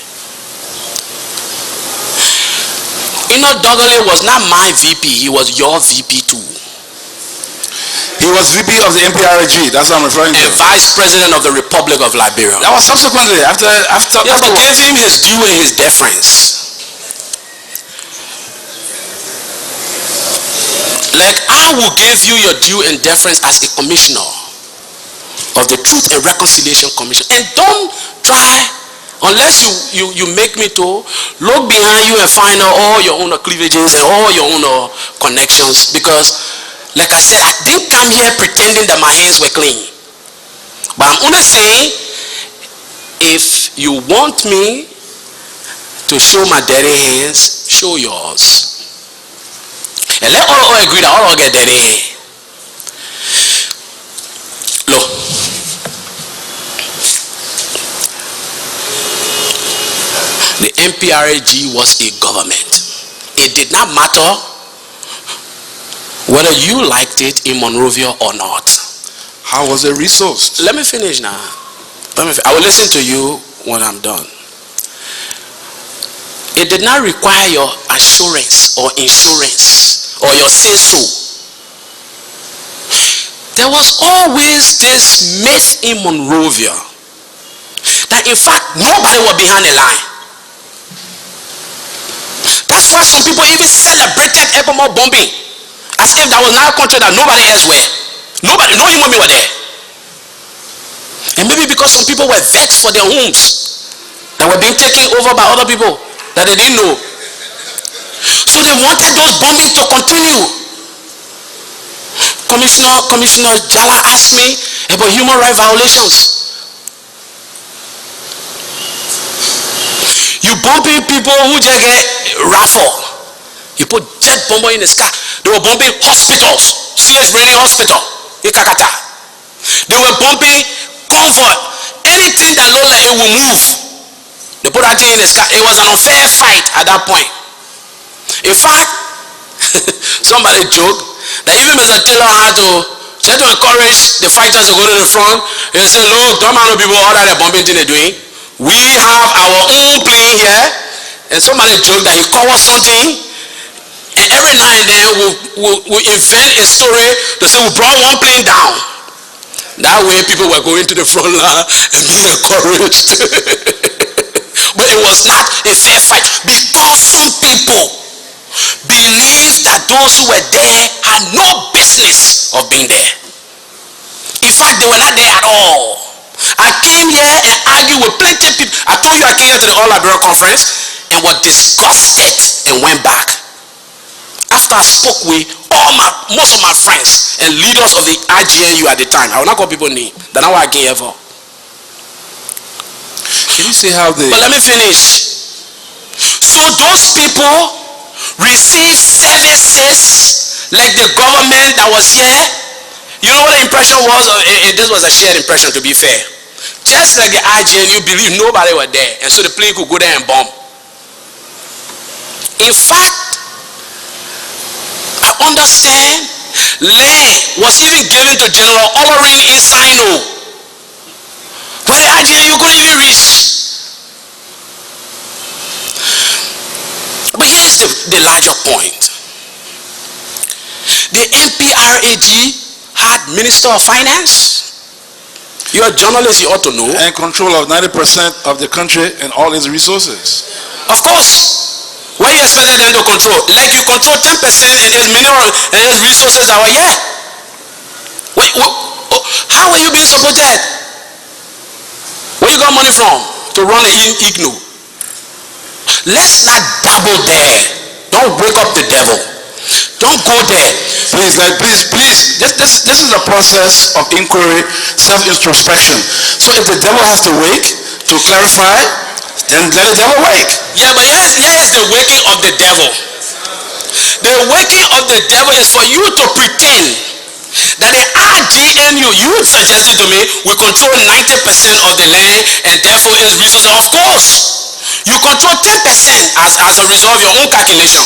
You know, Douglas was not my VP. He was your VP too. He was VP of the NPRC. That's what I'm referring to. And Vice President of the Republic of Liberia. That was subsequently after. Yes, but give him his due and his deference. Like I will give you your due and deference as a commissioner of the Truth and Reconciliation Commission. And don't try, unless you make me to look behind you and find out all your own cleavages and all your own connections, because like I said, I didn't come here pretending that my hands were clean. But I'm only saying, if you want me to show my dirty hands, show yours. And let all agree that all get dirty hands. Look. The NPRG was a government. It did not matter whether you liked it in Monrovia or not. How was it resourced? Let me finish now. I will listen to you when I'm done. It did not require your assurance or insurance or your say-so. There was always this myth in Monrovia that in fact nobody was behind the line. That's why some people even celebrated Ebomor bombing as if that was not a country that nobody else were. Nobody, no human being were there. And maybe because some people were vexed for their homes that were being taken over by other people that they didn't know. So they wanted those bombings to continue. Commissioner Jala asked me about human rights violations. You bombing people who just get raffle. You put jet bomber in the sky. They were bombing hospitals. CS Rainy Hospital in Kakata. They were bombing convoy. Anything that looked like it will move. They put that thing in the sky. It was an unfair fight at that point. In fact, somebody joked that even Mr. Taylor had to try to encourage the fighters to go to the front and say, look, don't mind people all that bombing thing they're doing. We have our own plane here. And somebody joked that he covered something, and every now and then we'll invent a story to say we brought one plane down. That way people were going to the front line and being encouraged. But it was not a fair fight because some people believed that those who were there had no business of being there. In fact, they were not there at all. I came here and argued with plenty of people. I told you I came here to the All Liberia Conference and was disgusted and went back. After I spoke with most of my friends and leaders of the IGNU at the time, I will not call people name. That's not what I came here for. Can you see how they... But let me finish. So those people receive services like the government that was here. You know what the impression was? This was a shared impression, to be fair. Just like the IGNU believed nobody was there, and so the plane could go there and bomb. In fact, I understand land was even given to General Olorin in Sino, where the IGNU couldn't even reach. But here's the larger point. The NPRAG had Minister of Finance. You're a journalist, you ought to know. And control of 90% of the country and all its resources. Of course. Where you expected them to control? Like you control 10% and there's mineral and there's resources that were here. How were you being supported? Where you got money from to run a IGNO? Let's not dabble there. Don't wake up the devil. Don't go there. Please, this is a process of inquiry, self-introspection. So if the devil has to wake to clarify, then let the devil wake. Yeah, but here is the waking of the devil. The waking of the devil is for you to pretend that the RGNU, you suggested to me, will control 90% of the land and therefore its resources. Of course, you control 10% as a result of your own calculation.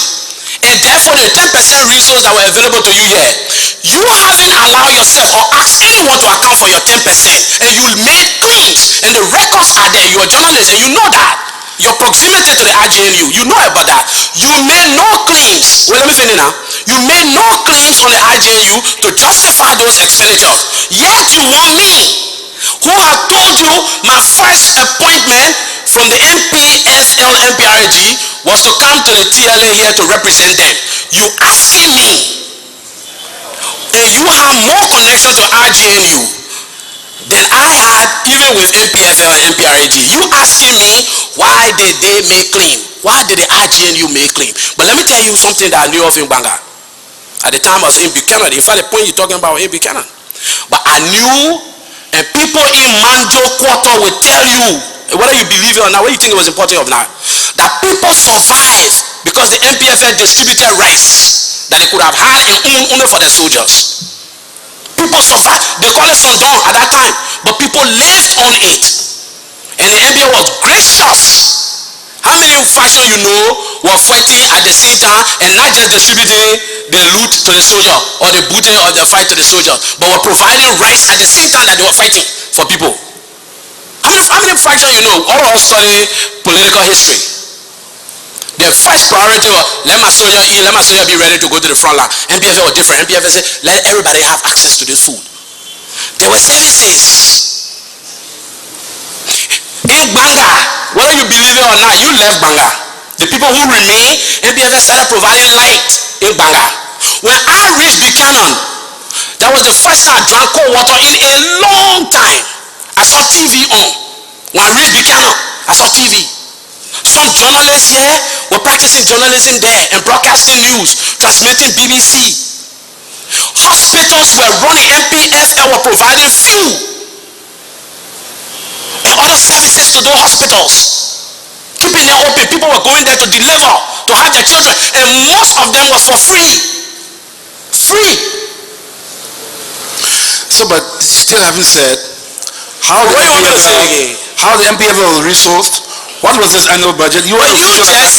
And therefore the 10% resources that were available to you here, you haven't allowed yourself or asked anyone to account for your 10%. And you made claims and the records are there. You're a journalist and you know that. Your proximity to the RGNU, you know about that. You made no claims. Well, let me finish now. You made no claims on the RGNU to justify those expenditures. Yet you want me, who have told you my first appointment from the Npfl LPRC was to come to the TLA here to represent them. You asking me, and you have more connection to RGNU than I had even with Npfl and NPRAG. You asking me, why did they make claim? Why did the RGNU make claim? But let me tell you something that I knew of in Banga. At the time I was in Buchanan. In fact, the point you're talking about was in Buchanan. But I knew, and people in Manjo Quarter will tell you, whether you believe it or not, what you think it was important or not, that people survive because the Npfl distributed rice that they could have had and owned only for the soldiers. People survived. They call it Sondong at that time, but people lived on it. And the NPFL was gracious. How many factions you know were fighting at the same time and not just distributing the loot to the soldier or the booty of the fight to the soldier, but were providing rice at the same time that they were fighting for people? How many factions you know? All of us study political history. The first priority was let my soldier eat, let my soldier be ready to go to the front line. NPFL was different. NPFL said let everybody have access to this food. There were services. In Banga, whether you believe it or not, you left Banga. The people who remain, NPFL started providing light in Banga. When I reached Buchanan, that was the first time I drank cold water in a long time. I saw TV on. When I reached Buchanan, I saw TV. Some journalists here were practicing journalism there and broadcasting news, transmitting BBC. Hospitals were running, Npfl were providing fuel and other services to those hospitals, keeping them open. People were going there to deliver, to have their children, and most of them was for free. Free. So, but still haven't said how What do you want me to say again? How the NPFL was resourced. What was this annual budget? You just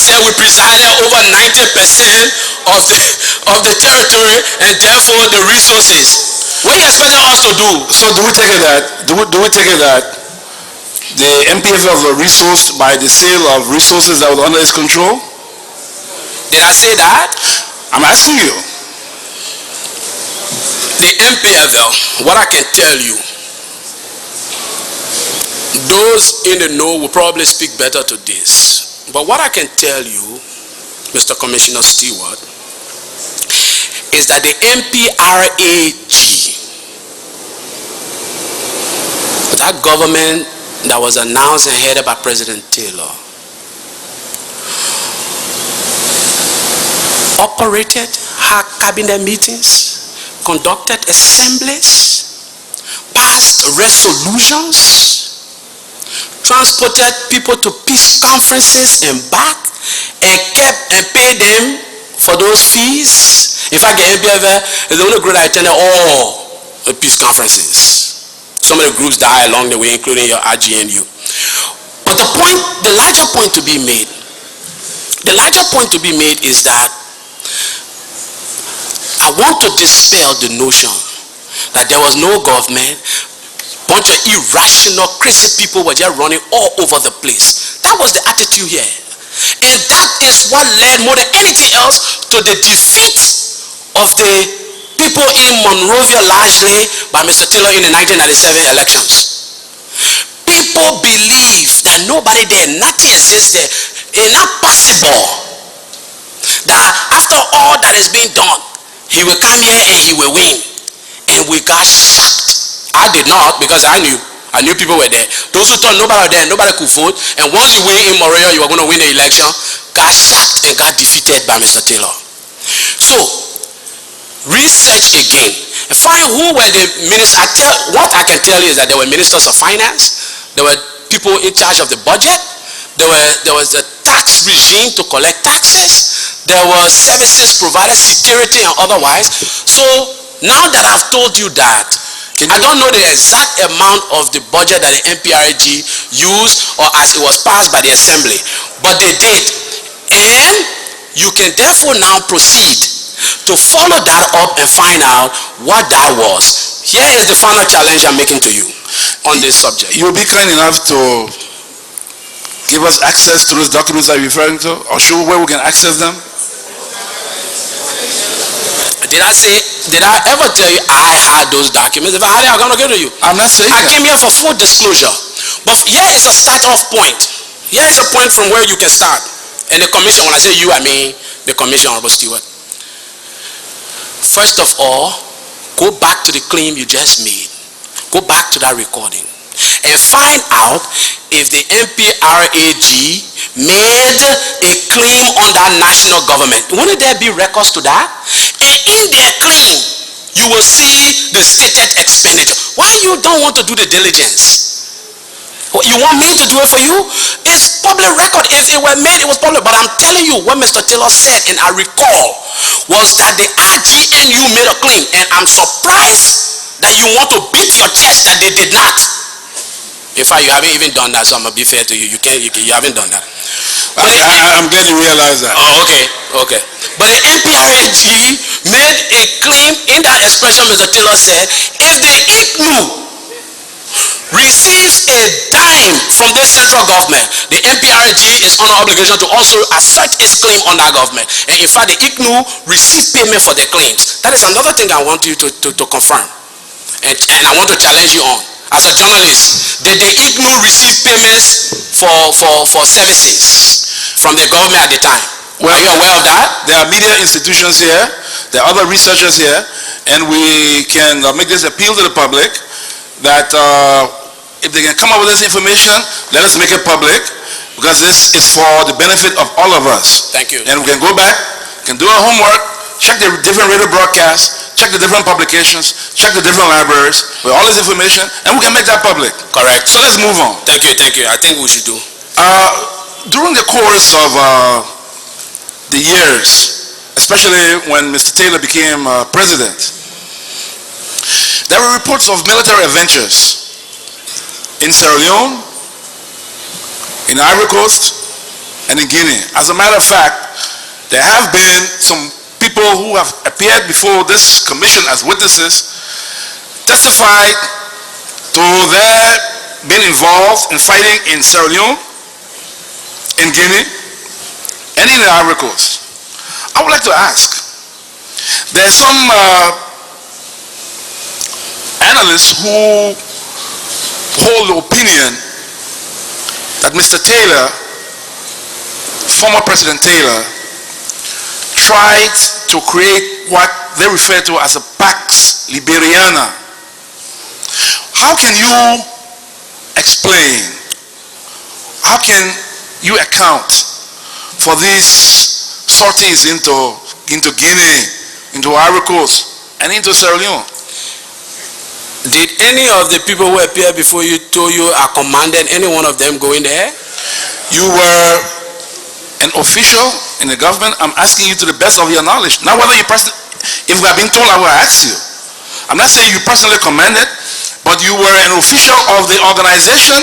said we presided over 90% of the territory and therefore the resources. What are you expecting us to do? So do we take it that the NPFL were resourced by the sale of resources that were under its control? Did I say that? I'm asking you. The NPFL, what I can tell you, those in the know will probably speak better to this. But what I can tell you, Mr. Commissioner Stewart, is that the NPRAG, that government that was announced and headed by President Taylor, operated, had cabinet meetings, conducted assemblies, passed resolutions, transported people to peace conferences and back, and kept and paid them for those fees. In fact, the NPFL is the only group that attended all the peace conferences. Some of the groups died along the way, including your RGNU. But the larger point to be made is that I want to dispel the notion that there was no government. Bunch of irrational, crazy people were just running all over the place. That was the attitude here. And that is what led more than anything else to the defeat of the people in Monrovia, largely by Mr. Taylor in the 1997 elections. People believe that nobody there, nothing exists there. It's not possible that after all that is being done, he will come here and he will win. And we got shocked. I did not, because I knew people were there. Those who thought nobody was there, nobody could vote, and once you win in Montreal, you were going to win the election, got shocked and got defeated by Mr. Taylor. So, research again and find who were the ministers. What I can tell you is that there were ministers of finance, there were people in charge of the budget, there was a tax regime to collect taxes, there were services provided, security and otherwise. So now that I've told you that, I don't know the exact amount of the budget that the NPRG used or as it was passed by the assembly, but they did. And you can therefore now proceed to follow that up and find out what that was. Here is the final challenge I'm making to you on this subject. You'll be kind enough to give us access to those documents I'm referring to, or show where we can access them? Did I ever tell you I had those documents? If I had it, I'm going to give it to you. I'm not saying I that. came here for full disclosure. But here is a start-off point. Here is a point from where you can start. And the commission, when I say you, I mean the commission, Honorable Stewart. First of all, go back to the claim you just made. Go back to that recording and find out if the NPRAG made a claim on that national government. Wouldn't there be records to that? And in their claim, you will see the stated expenditure. Why you don't want to do the diligence? You want me to do it for you? It's public record. If it were made, it was public. But I'm telling you what Mr. Taylor said, and I recall, was that the RGNU made a claim. And I'm surprised that you want to beat your chest that they did not. In fact, you haven't even done that, so I'm going to be fair to you. You haven't done that. I'm glad you realize that. Oh, okay. But the NPRAG made a claim in that expression Mr. Taylor said, if the ICNU receives a dime from the central government, the NPRAG is under obligation to also assert its claim on that government. And in fact, the ICNU received payment for their claims. That is another thing I want you to confirm. And I want to challenge you on. As a journalist, did the ICNU receive payments for services from the government at the time? Well, are you aware of that? There are media institutions here, there are other researchers here, and we can make this appeal to the public that if they can come up with this information, let us make it public, because this is for the benefit of all of us. Thank you. And we can go back, can do our homework, check the different radio broadcasts, check the different publications, check the different libraries with all this information, and we can make that public. Correct. So let's move on. Thank you. I think we should do. During the course of the years, especially when Mr. Taylor became president, there were reports of military adventures in Sierra Leone, in Ivory Coast, and in Guinea. As a matter of fact, there have been some people who have appeared before this commission as witnesses, testified to their being involved in fighting in Sierra Leone, in Guinea, and in the Ivory Coast. I would like to ask, there's some analysts who hold the opinion that Mr. Taylor, former President Taylor, tried to create what they refer to as a Pax Liberiana. How can you explain, how can you account for these sorties into Guinea, into Ivory Coast, and into Sierra Leone? Did any of the people who appeared before you told you I commanded any one of them go in there? You were an official in the government. I'm asking you to the best of your knowledge. Not whether you if we have been told, I will ask you. I'm not saying you personally commanded, but you were an official of the organization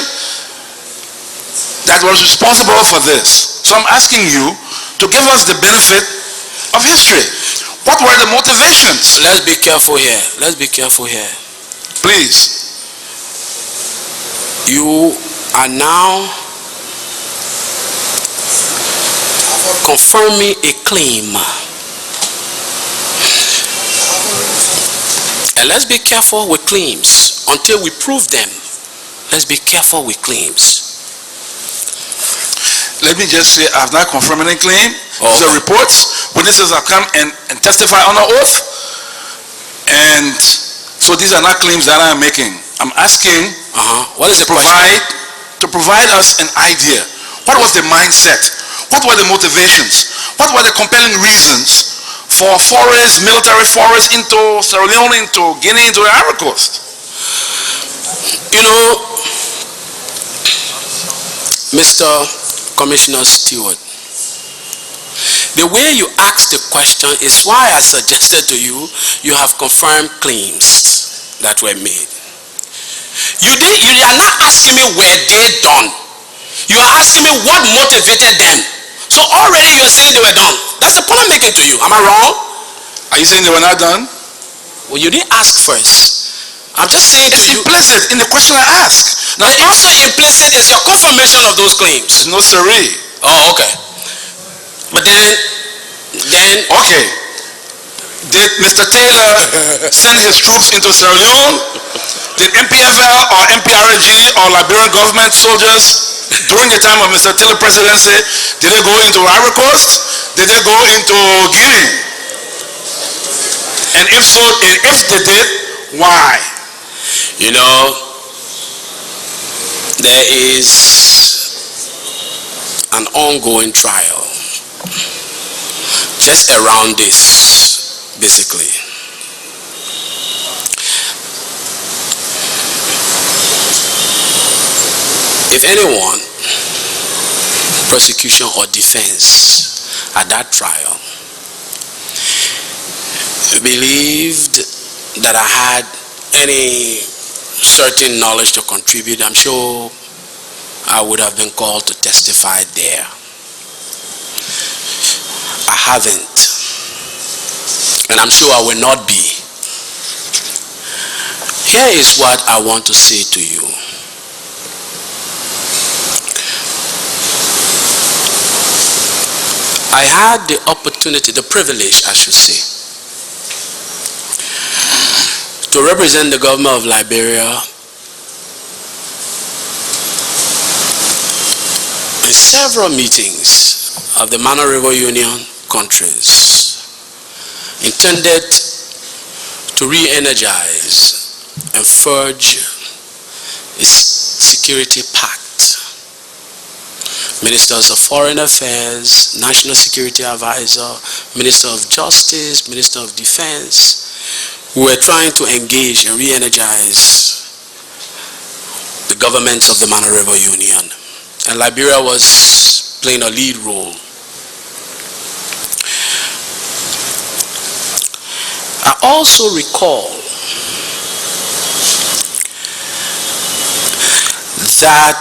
that was responsible for this. So I'm asking you to give us the benefit of history. What were the motivations? Let's be careful here. Please. You are now confirming a claim. And let's be careful with claims until we prove them. Let's be careful with claims. let me just say, I have not confirmed any claim. Oh. These are reports. Witnesses have come and testify under oath. And so these are not claims that I am making. I'm asking What is the question? to provide us an idea. What was the mindset? What were the motivations? What were the compelling reasons for forays, military forays into Sierra Leone, into Guinea, into the Ivory Coast? You know, Mr. Commissioner Stewart, the way you asked the question is why I suggested to you, you have confirmed claims that were made. You are not asking me were they done. You are asking me what motivated them. So already you are saying they were done. That's the point I'm making to you. Am I wrong? Are you saying they were not done? Well, you didn't ask first. I'm just saying It's to you. implicit in the question I asked. Now, But also implicit is your confirmation of those claims. no siree. Oh, okay. But then, Okay. Did Mr. Taylor send his troops into Sierra Leone? Did Npfl or Nprg or Liberian government soldiers during the time of Mr. Taylor's presidency, did they go into Ivory Coast? Did they go into Guinea? And if so, if they did, why? you know, there is an ongoing trial just around this, basically. If anyone, prosecution or defense at that trial, believed that I had any certain knowledge to contribute, I'm sure I would have been called to testify there. I haven't, and I'm sure I will not be. Here is what I want to say to you. I had the opportunity, the privilege, I should say, to represent the government of Liberia in several meetings of the Mana River Union countries intended to re-energize and forge its security pact. Ministers of Foreign Affairs, National Security Advisor, Minister of Justice, Minister of Defense, who were trying to engage and re-energize the governments of the Mana River Union. And Liberia was playing a lead role. I also recall that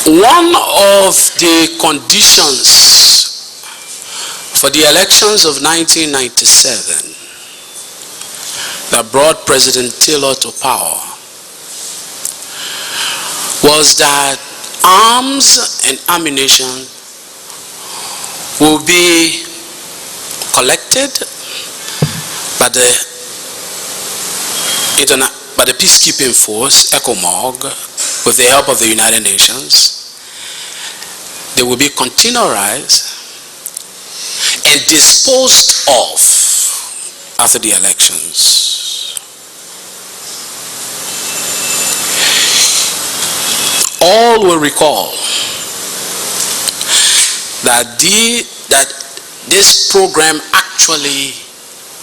one of the conditions for the elections of 1997 that brought President Taylor to power was that arms and ammunition will be collected by the peacekeeping force, ECOWAS, with the help of the United Nations. They will be containerized and disposed of after the elections. All will recall that this program actually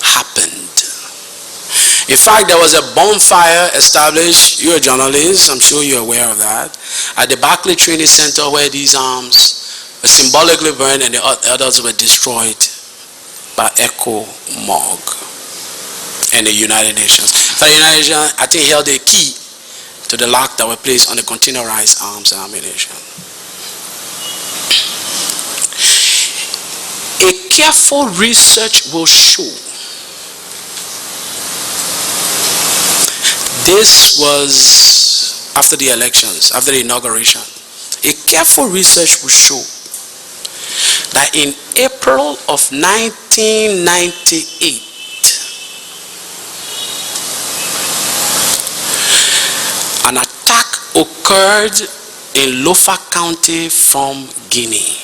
happened. In fact, there was a bonfire established, you're a journalist, I'm sure you're aware of that, at the Barclay Training Center where these arms were symbolically burned and the others were destroyed by ECOWAS and the United Nations. The United Nations, I think, held a key to the lock that were placed on the containerized arms and ammunition. A careful research will show this was after the elections, after the inauguration. A careful research will show that in April of 1998, an attack occurred in Lofa County from Guinea.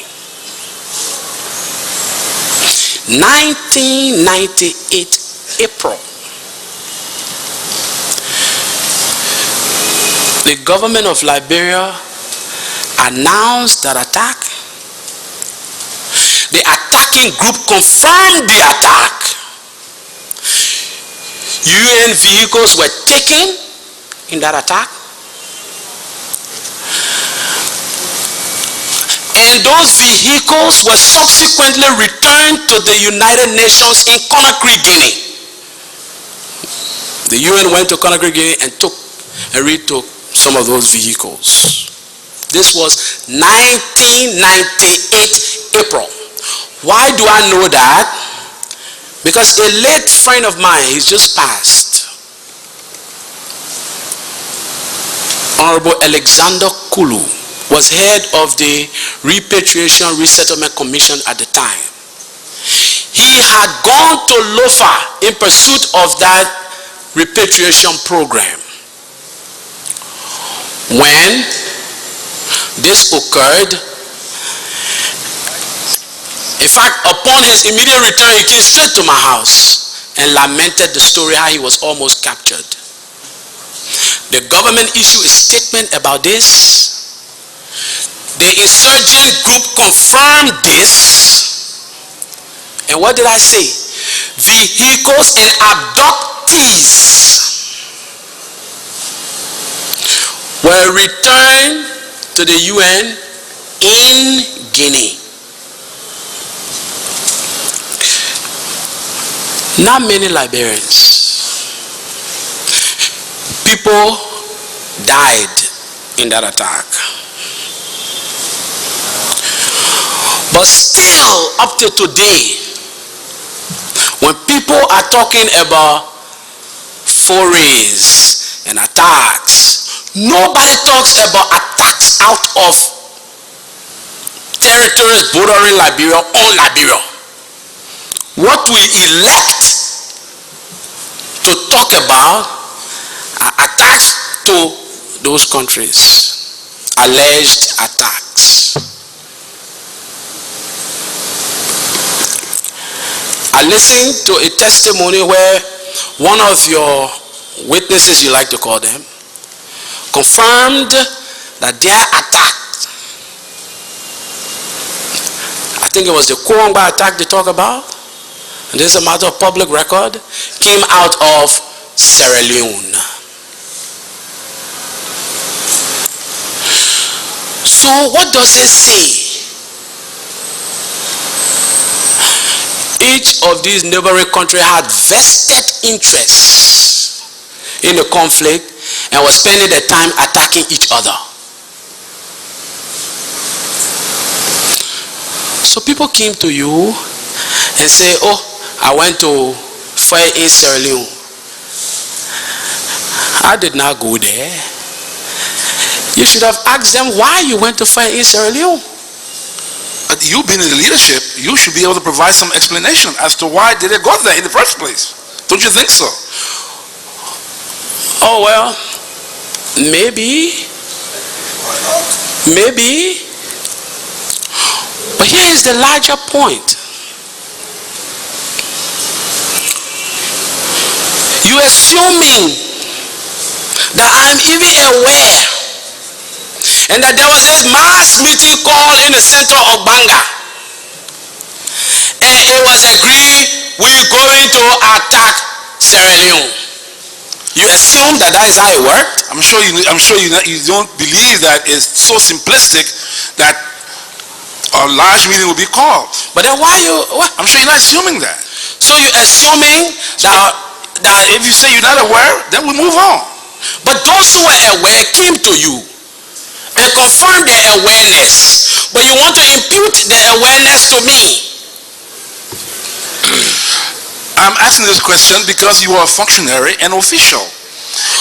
1998 April. The government of Liberia announced that attack. The attacking group confirmed the attack. UN vehicles were taken in that attack. And those vehicles were subsequently returned to the United Nations in Conakry, Guinea. The UN went to Conakry, Guinea and retook some of those vehicles. This was 1998 April. Why do I know that? Because a late friend of mine, he's just passed, Honorable Alexander Kulu, was head of the Repatriation Resettlement Commission at the time. He had gone to Lofa in pursuit of that repatriation program. When this occurred, in fact, upon his immediate return, he came straight to my house and lamented the story how he was almost captured. The government issued a statement about this. The insurgent group confirmed this. And what did I say? Vehicles and abductees were returned to the UN in Guinea. Not many Liberians. People died in that attack. But still, up to today, when people are talking about forays and attacks, nobody talks about attacks out of territories bordering Liberia on Liberia. What we elect to talk about are attacks to those countries, alleged attacks. I listened to a testimony where one of your witnesses, you like to call them, confirmed that their attack, I think it was the Kurongba attack they talk about, and this is a matter of public record, came out of Sierra Leone. So what does it say? Each of these neighboring countries had vested interests in the conflict and was spending their time attacking each other. So people came to you and say, oh, I went to fire in Sierra Leone. I did not go there. You should have asked them why you went to fire in Sierra Leone. But you being in the leadership, you should be able to provide some explanation as to why did they go there in the first place. Don't you think so? Oh, well, maybe. Maybe. But here is the larger point. You assuming that I'm even aware and that there was this mass meeting called in the center of Banga, and it was agreed we're going to attack Sierra Leone. You assume that is how it worked? I'm sure you don't believe that it's so simplistic that a large meeting will be called. But then why you? What? I'm sure you're not assuming that. So you're assuming that If you say you're not aware, then we move on. But those who were aware came to you and confirmed their awareness. But you want to impute their awareness to me. I'm asking this question because you are a functionary and official.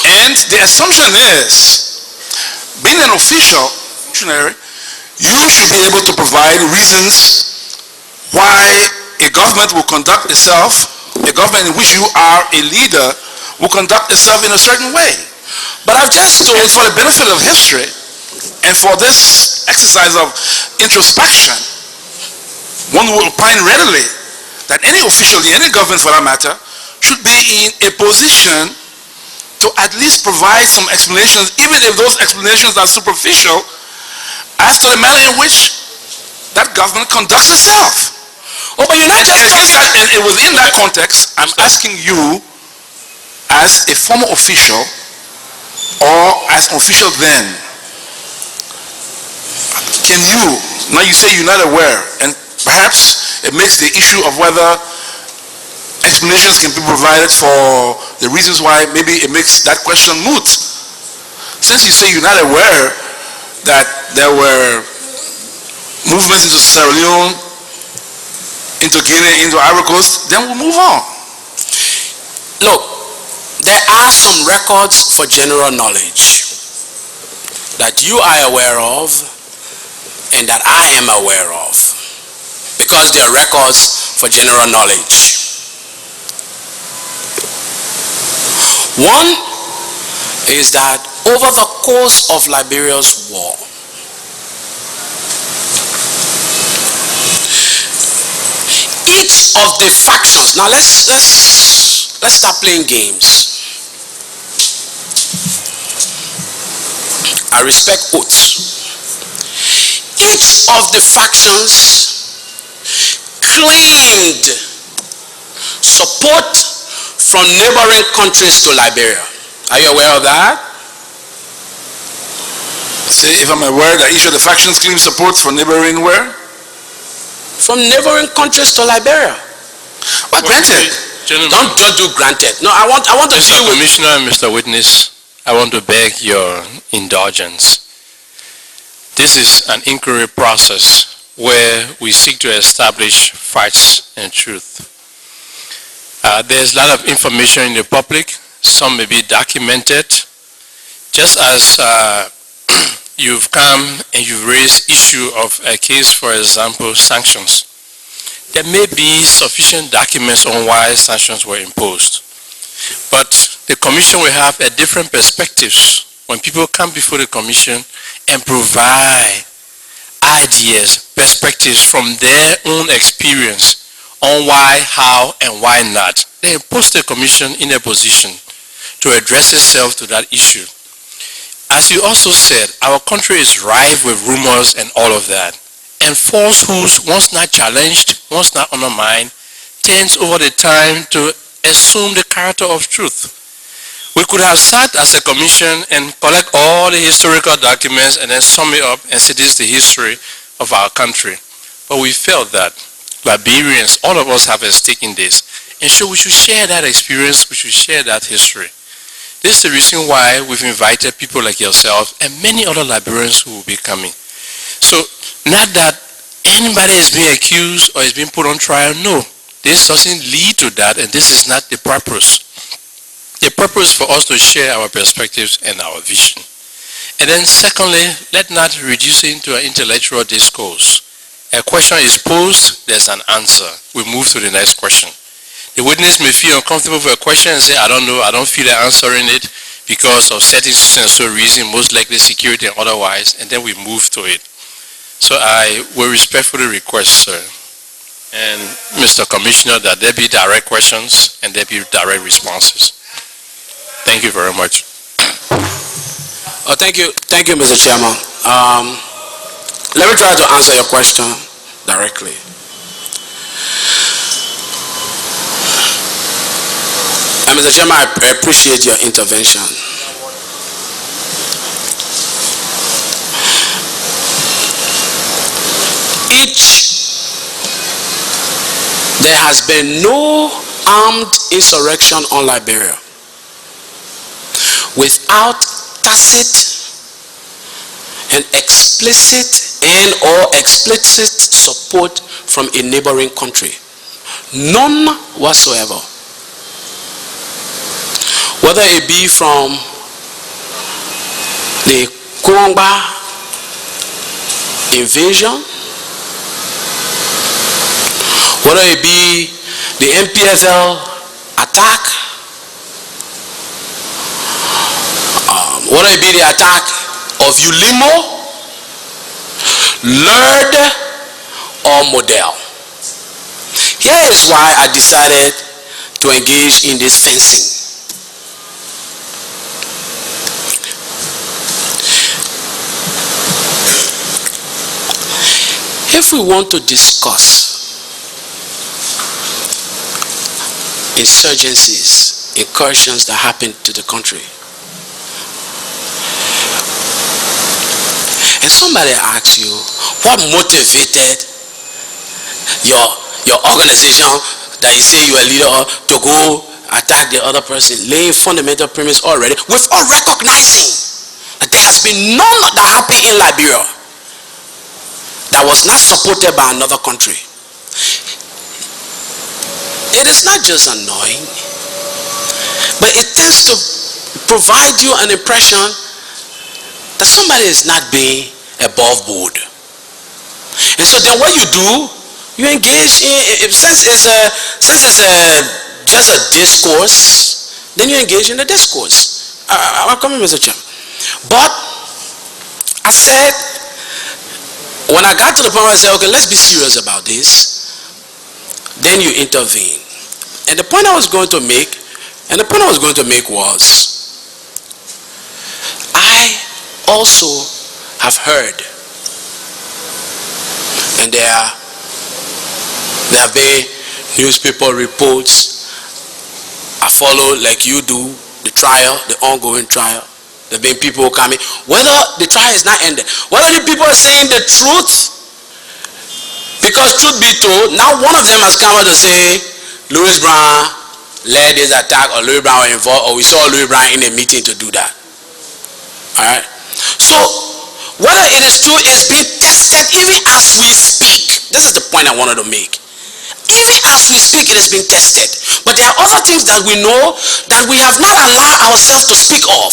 And the assumption is, being an official, functionary, you should be able to provide reasons why a government will conduct itself, a government in which you are a leader, will conduct itself in a certain way. But I've just told, for the benefit of history, and for this exercise of introspection, one will find readily that any official, any government for that matter, should be in a position to at least provide some explanations, even if those explanations are superficial, as to the manner in which that government conducts itself. Oh, but you're not just talking. And within that context, I'm asking you, as a former official, or as an official then, can you, now you say you're not aware, and perhaps it makes the issue of whether explanations can be provided for the reasons why, maybe it makes that question moot. Since you say you're not aware that there were movements into Sierra Leone, into Guinea, into Ivory Coast, then we'll move on. Look, there are some records for general knowledge that you are aware of and that I am aware of, because they are records for general knowledge. One is that over the course of Liberia's war, each of the factions, now let's start playing games. I respect oaths. Each of the factions claimed support from neighboring countries to Liberia. Are you aware of that? Say, if I'm aware that each of the factions claim support for neighboring where? From neighboring countries to Liberia. But granted. Gentlemen, Don't do granted. No, I want to Mr. deal with. Commissioner and Mr. Witness, I want to beg your indulgence. This is an inquiry process where we seek to establish facts and truth. There's a lot of information in the public. Some may be documented. Just as you've come and you've raised issue of a case, for example, sanctions. There may be sufficient documents on why sanctions were imposed. But the Commission will have a different perspectives when people come before the Commission and provide ideas, perspectives from their own experience on why, how, and why not. They post the Commission in a position to address itself to that issue. As you also said, our country is rife with rumors and all of that. And falsehoods, once not challenged, once not undermined, tends over the time to assume the character of truth. We could have sat as a commission and collect all the historical documents and then sum it up and say this is the history of our country. But we felt that Liberians, all of us have a stake in this. And so we should share that experience, we should share that history. This is the reason why we've invited people like yourself and many other Liberians who will be coming. So, not that anybody is being accused or is being put on trial, no. This doesn't lead to that, and this is not the purpose. The purpose is for us to share our perspectives and our vision. And then secondly, let not reduce it into an intellectual discourse. A question is posed, there's an answer. We move to the next question. The witness may feel uncomfortable with a question and say, I don't know, I don't feel like answering it because of certain so reason, most likely security and otherwise, and then we move to it. So I will respectfully request, sir, and Mr. Commissioner, that there be direct questions and there be direct responses. Thank you very much. Oh, thank you, Mr. Chairman. Let me try to answer your question directly. Mr. Chairman, I appreciate your intervention. There has been no armed insurrection on Liberia without tacit and explicit support from a neighboring country. None whatsoever. Whether it be from the Kurumba invasion, whether it be the Npfl attack, whether it be the attack of Ulimo, Lerd, or Model. Here is why I decided to engage in this fencing. If we want to discuss insurgencies, incursions that happen to the country, and somebody asks you what motivated your organization that you say you are a leader of to go attack the other person, laying fundamental premise already, without recognizing that there has been none that happened in Liberia that was not supported by another country. It is not just annoying, but it tends to provide you an impression that somebody is not being above board. And so then what you do, you engage in, since it's just a discourse, then you engage in the discourse. I'll come in, Mr. Chairman. But I said, when I got to the point where I said, okay, let's be serious about this, then you intervene. And the point I was going to make was, I also have heard, and there have been newspaper reports. I follow, like you do, the trial, the ongoing trial. There have been people coming, whether the trial is not ended, whether the people are saying the truth, because truth be told, now one of them has come out to say, Louis Brown led this attack, or Louis Brown was involved, or we saw Louis Brown in a meeting to do that. Alright? So, whether it is true is being tested even as we speak. This is the point I wanted to make. Even as we speak, it is being tested. But there are other things that we know that we have not allowed ourselves to speak of.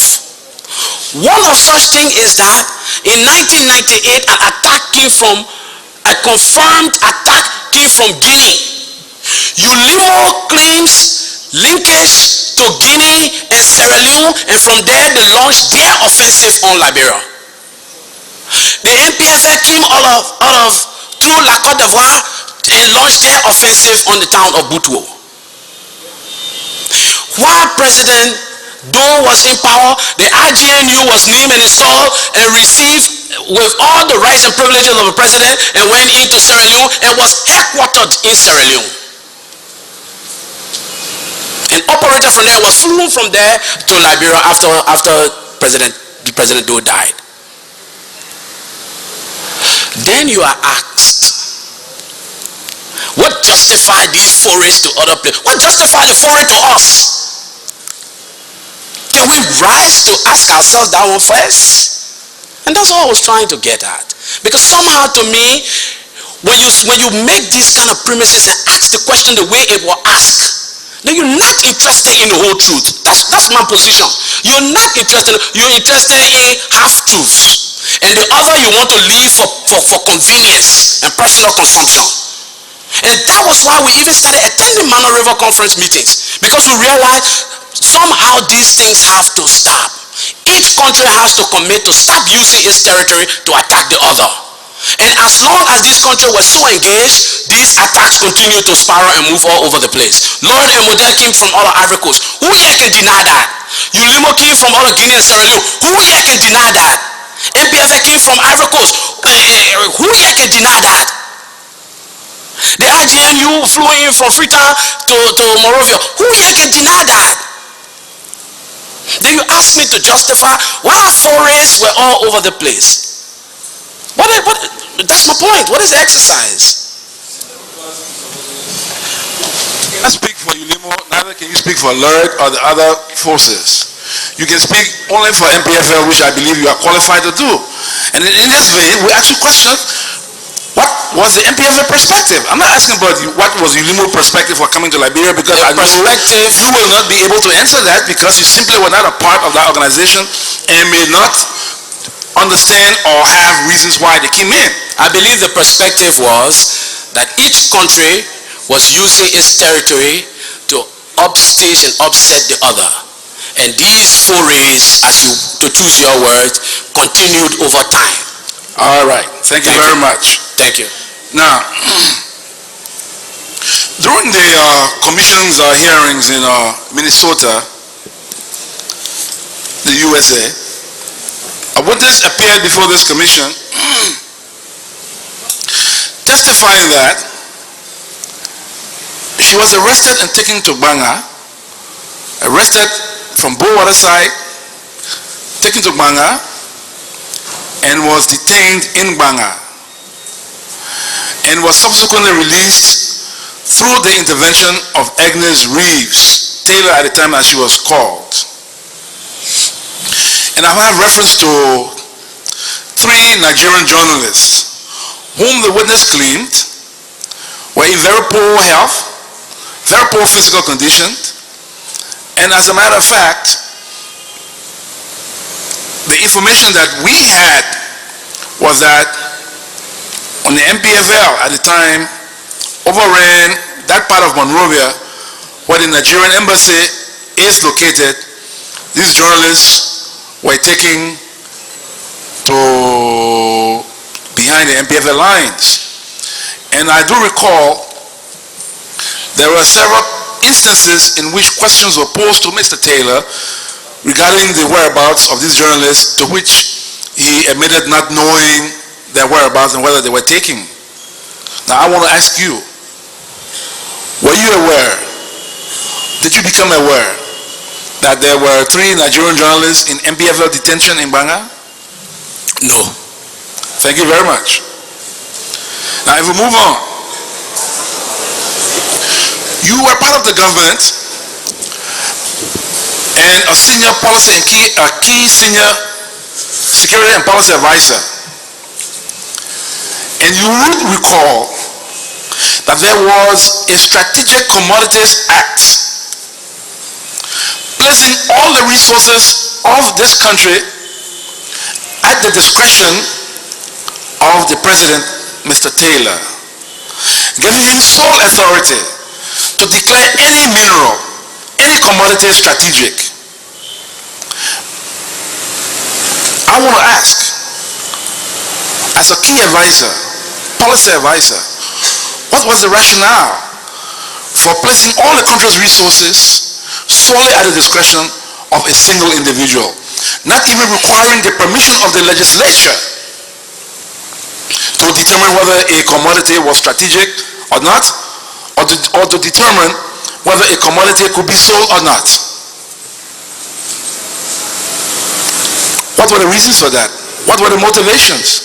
One of such things is that in 1998, a confirmed attack came from Guinea. Ulimo claims linkage to Guinea and Sierra Leone, and from there they launched their offensive on Liberia. The Npfl came out of through La Côte d'Ivoire and launched their offensive on the town of Boutwo. While President Doe was in power, the IGNU was named and installed and received with all the rights and privileges of a president, and went into Sierra Leone and was headquartered in Sierra Leone. An operator from there was flown from there to Liberia after President Doe died. Then you are asked, what justified these forays to other places? What justified the foray to us? Can we rise to ask ourselves that one first? And that's what I was trying to get at. Because somehow to me, when you make these kind of premises and ask the question the way it was asked, then you're not interested in the whole truth. That's my position. You're not interested, you're interested in half-truths. And the other you want to leave for convenience and personal consumption. And that was why we even started attending Mano River Conference meetings. Because we realized somehow these things have to stop. Each country has to commit to stop using its territory to attack the other. And as long as this country was so engaged, these attacks continue to spiral and move all over the place. Lord and Model came from all of Ivory Coast. Who here can deny that? Ulimo came from all of Guinea and Sierra Leone. Who here can deny that? Npfl came from Ivory Coast. Who here can deny that? The IGNU flew in from Freetown to Monrovia. Who here can deny that? Then you ask me to justify why forays were all over the place. That's my point. What is exercise? You cannot speak for Ulimo, neither can you speak for Lerd or the other forces. You can speak only for Npfl, which I believe you are qualified to do. And in this vein, we ask you questions. What was the Npfl perspective? I'm not asking about what was Ulimo perspective for coming to Liberia, because I know you will not be able to answer that because you simply were not a part of that organization and may not understand or have reasons why they came in. I believe the perspective was that each country was using its territory to upstage and upset the other. And these forays, as you to choose your words, continued over time. All right. Thank you very much. Thank you. Now, during the commission's hearings in Minnesota, the USA, a witness appeared before this commission testifying that she was arrested and taken to Banga, arrested from Bowater side, taken to Banga, and was detained in Banga, and was subsequently released through the intervention of Agnes Reeves Taylor at the time that she was called. And I have reference to 3 Nigerian journalists whom the witness claimed were in very poor health, very poor physical condition, and as a matter of fact, the information that we had was that when the Npfl at the time overran that part of Monrovia where the Nigerian embassy is located, these journalists were taken to behind the Npfl lines. And I do recall there were several instances in which questions were posed to Mr. Taylor regarding the whereabouts of these journalists, to which he admitted not knowing their whereabouts and whether they were taken. Now I want to ask you, were you aware, did you become aware that there were 3 Nigerian journalists in Npfl detention in Banga? No. Thank you very much. Now if we move on, you were part of the government and a senior policy and key senior security and policy advisor. And you would recall that there was a Strategic Commodities Act placing all the resources of this country at the discretion of the President, Mr. Taylor, giving him sole authority to declare any mineral, any commodity strategic. I want to ask, as a key advisor, policy advisor, what was the rationale for placing all the country's resources solely at the discretion of a single individual, not even requiring the permission of the legislature to determine whether a commodity was strategic or not, or to determine whether a commodity could be sold or not? What were the reasons for that? What were the motivations?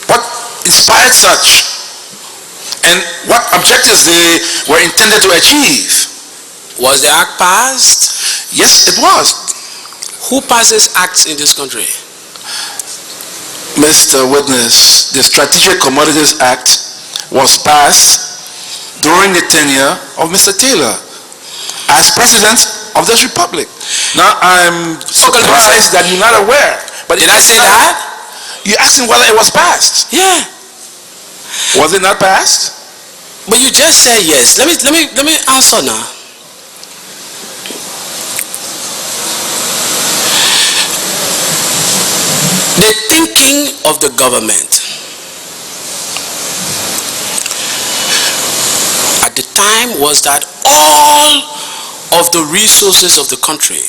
What inspired such? And what objectives they were intended to achieve? Was the act passed? Yes, it was. Who passes acts in this country? Mr. Witness, the Strategic Commodities Act was passed during the tenure of Mr. Taylor as President of this Republic. Now, I'm surprised that you're not aware. But did I say that? You're asking whether it was passed. Yeah. Was it not passed? But you just said yes. Let me answer now. The thinking of the government at the time was that all of the resources of the country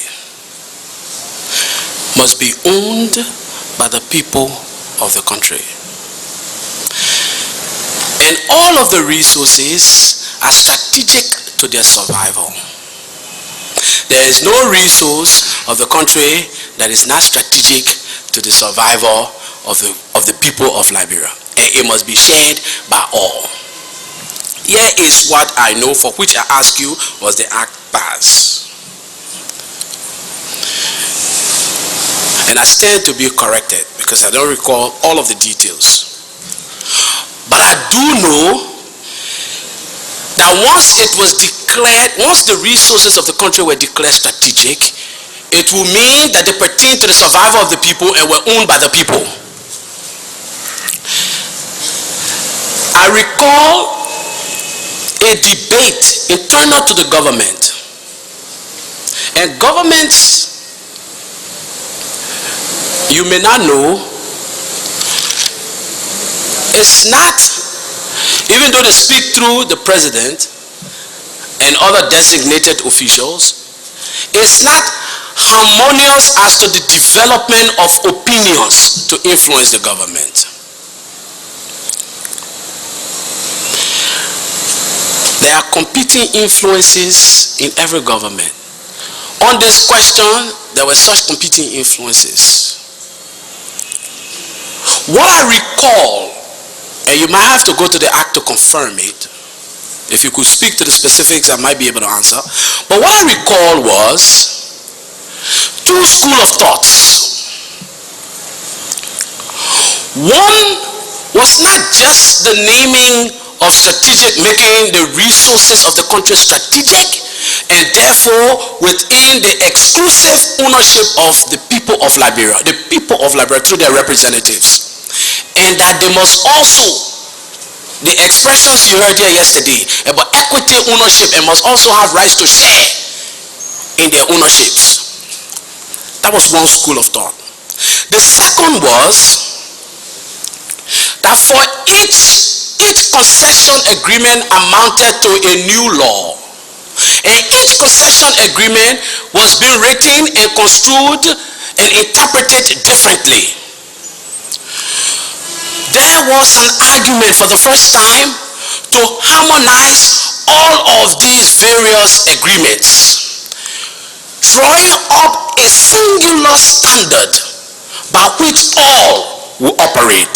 must be owned by the people of the country. And all of the resources are strategic to their survival. There is no resource of the country that is not strategic to the survival of the people of Liberia. And it must be shared by all. Here is what I know, for which I ask you, was the act passed? And I stand to be corrected because I don't recall all of the details. But I do know that once it was declared, once the resources of the country were declared strategic, it will mean that they pertain to the survival of the people and were owned by the people. I recall a debate internal to the government. And governments you may not know, it's not, even though they speak through the president and other designated officials, it's not harmonious as to the development of opinions to influence the government. There are competing influences in every government. On this question, there were such competing influences. What I recall, and you might have to go to the act to confirm it, if you could speak to the specifics, I might be able to answer. But what I recall was two schools of thoughts. One was not just the naming of strategic, making the resources of the country strategic, and therefore within the exclusive ownership of the people of Liberia through their representatives. And that they must also, the expressions you heard here yesterday about equity ownership, and must also have rights to share in their ownerships. That was one school of thought. The second was that for each concession agreement amounted to a new law, and each concession agreement was being written and construed and interpreted differently. There was an argument for the first time to harmonize all of these various agreements, drawing up a singular standard by which all will operate.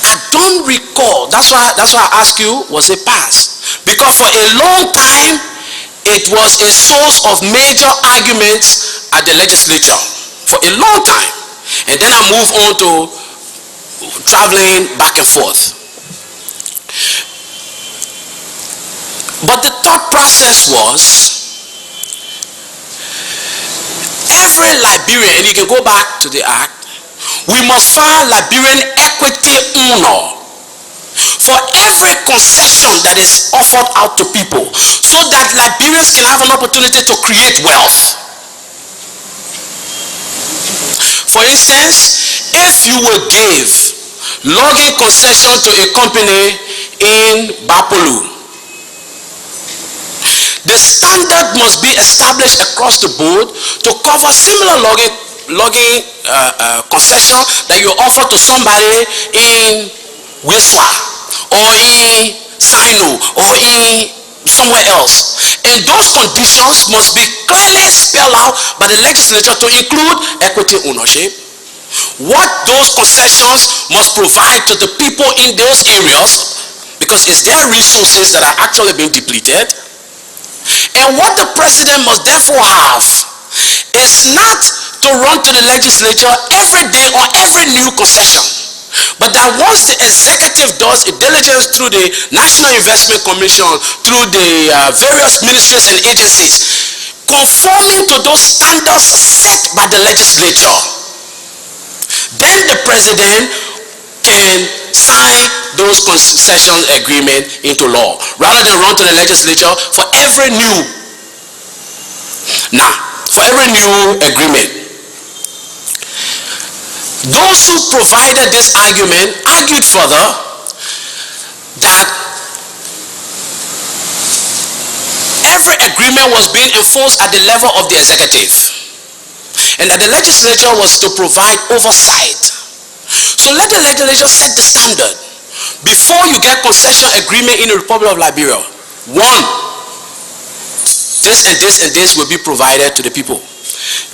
I don't recall, that's why I ask you, was it passed? Because for a long time, it was a source of major arguments at the legislature. For a long time. And then I move on to traveling back and forth. But the thought process was, every Liberian, and you can go back to the act, we must find Liberian equity owner for every concession that is offered out to people, so that Liberians can have an opportunity to create wealth. For instance, if you will give logging concession to a company in Bapolu, the standard must be established across the board to cover similar logging concession that you offer to somebody in Wiswa or in Sino or in somewhere else. And those conditions must be clearly spelled out by the legislature to include equity ownership, what those concessions must provide to the people in those areas, because it's their resources that are actually being depleted. And what the president must therefore have is not to run to the legislature every day on every new concession, but that once the executive does a diligence through the National Investment Commission, through the various ministries and agencies, conforming to those standards set by the legislature, then the president can sign those concession agreement into law, rather than run to the legislature for every new agreement. Those who provided this argument argued further that every agreement was being enforced at the level of the executive, and that the legislature was to provide oversight. So let the legislature set the standard. Before you get concession agreement in the Republic of Liberia, one, this and this and this will be provided to the people.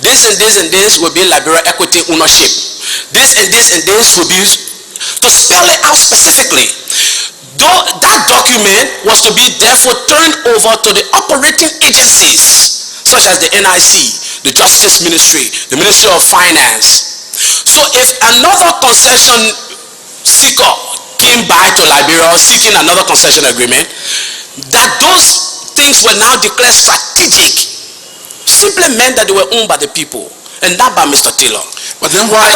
This and this and this will be Liberia equity ownership. This and this and this will be, to spell it out specifically. That document was to be therefore turned over to the operating agencies, such as the NIC, the Justice Ministry, the Ministry of Finance. So if another concession seeker came by to Liberia seeking another concession agreement, that those things were now declared strategic simply meant that they were owned by the people and not by Mr. Taylor. But then why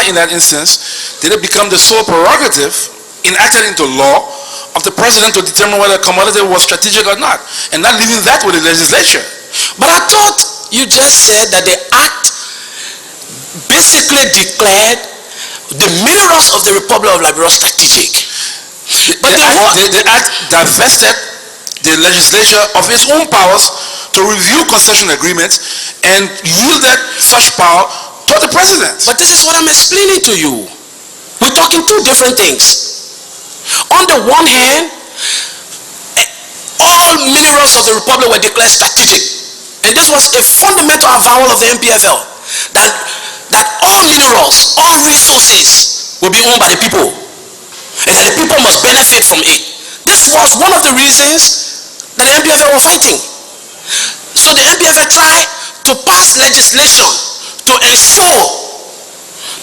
in that instance did it become the sole prerogative enacted into law of the president to determine whether a commodity was strategic or not, and not leaving that with the legislature? But I thought you just said that the act basically declared the minerals of the Republic of Liberia strategic. But the act divested the legislature of its own powers to review concession agreements and yielded such power to the president. But this is what I'm explaining to you. We're talking two different things. On the one hand, all minerals of the Republic were declared strategic. And this was a fundamental avowal of the Npfl, that all minerals, all resources will be owned by the people, and that the people must benefit from it. This was one of the reasons that the Npfl were fighting. So the Npfl tried to pass legislation to ensure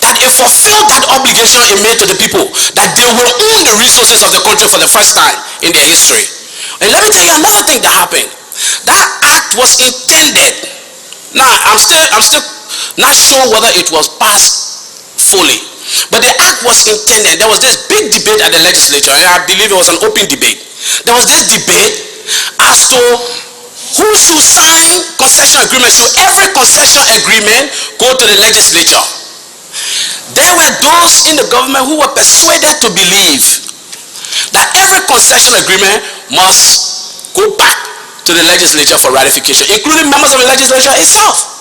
that it fulfilled that obligation it made to the people, that they will own the resources of the country for the first time in their history. And let me tell you another thing that happened. That act was intended. Now, I'm still not sure whether it was passed fully, but the act was intended. There was this big debate at the legislature, and I believe it was an open debate. There was this debate as to who should sign concession agreements. Should every concession agreement go to the legislature? There were those in the government who were persuaded to believe that every concession agreement must go back to the legislature for ratification, including members of the legislature itself.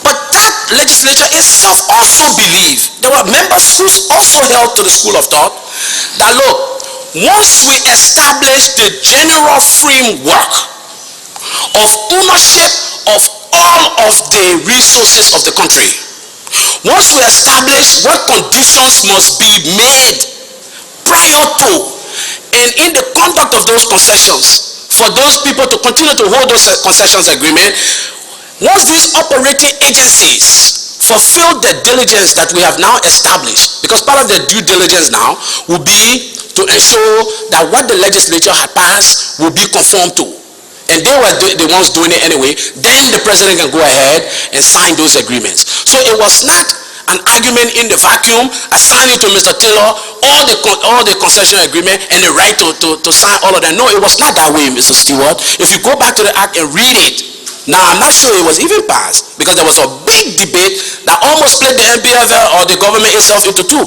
But that legislature itself also believed, there were members who also held to the school of thought, that look, once we establish the general framework of ownership of all of the resources of the country, once we establish what conditions must be made prior to and in the conduct of those concessions for those people to continue to hold those concessions agreement, once these operating agencies fulfill the diligence that we have now established, because part of the due diligence now will be to ensure that what the legislature had passed will be conformed to, and they were the ones doing it anyway, then the president can go ahead and sign those agreements. So it was not an argument in the vacuum, assigning to Mr. Taylor all the concession agreement and the right to sign all of them. No, it was not that way, Mr. Stewart. If you go back to the act and read it, now I'm not sure it was even passed, because there was a big debate that almost split the Npfl or the government itself into two,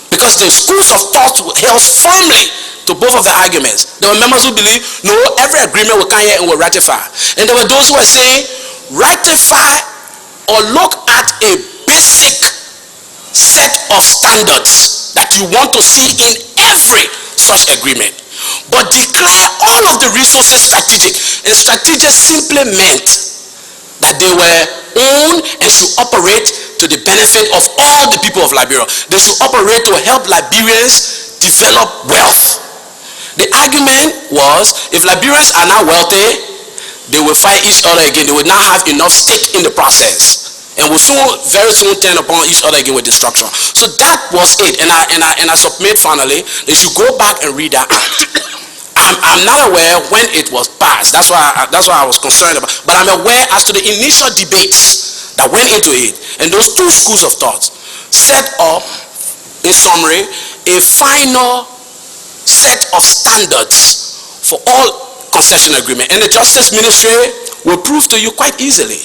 because the schools of thought held firmly to both of the arguments. There were members who believed, no, every agreement will come here and will ratify. And there were those who were saying, ratify or look at a basic set of standards that you want to see in every such agreement, but declare all of the resources strategic. And strategic simply meant that they were owned and should operate to the benefit of all the people of Liberia. They should operate to help Liberians develop wealth. The argument was, if Liberians are not wealthy, they will fight each other again. They will not have enough stake in the process, and will very soon turn upon each other again with destruction. So that was it. And I submit finally, they should go back and read that act. I'm not aware when it was passed. That's why I was concerned about. But I'm aware as to the initial debates that went into it, and those two schools of thought set up, in summary, a final set of standards for all concession agreement. And the Justice Ministry will prove to you quite easily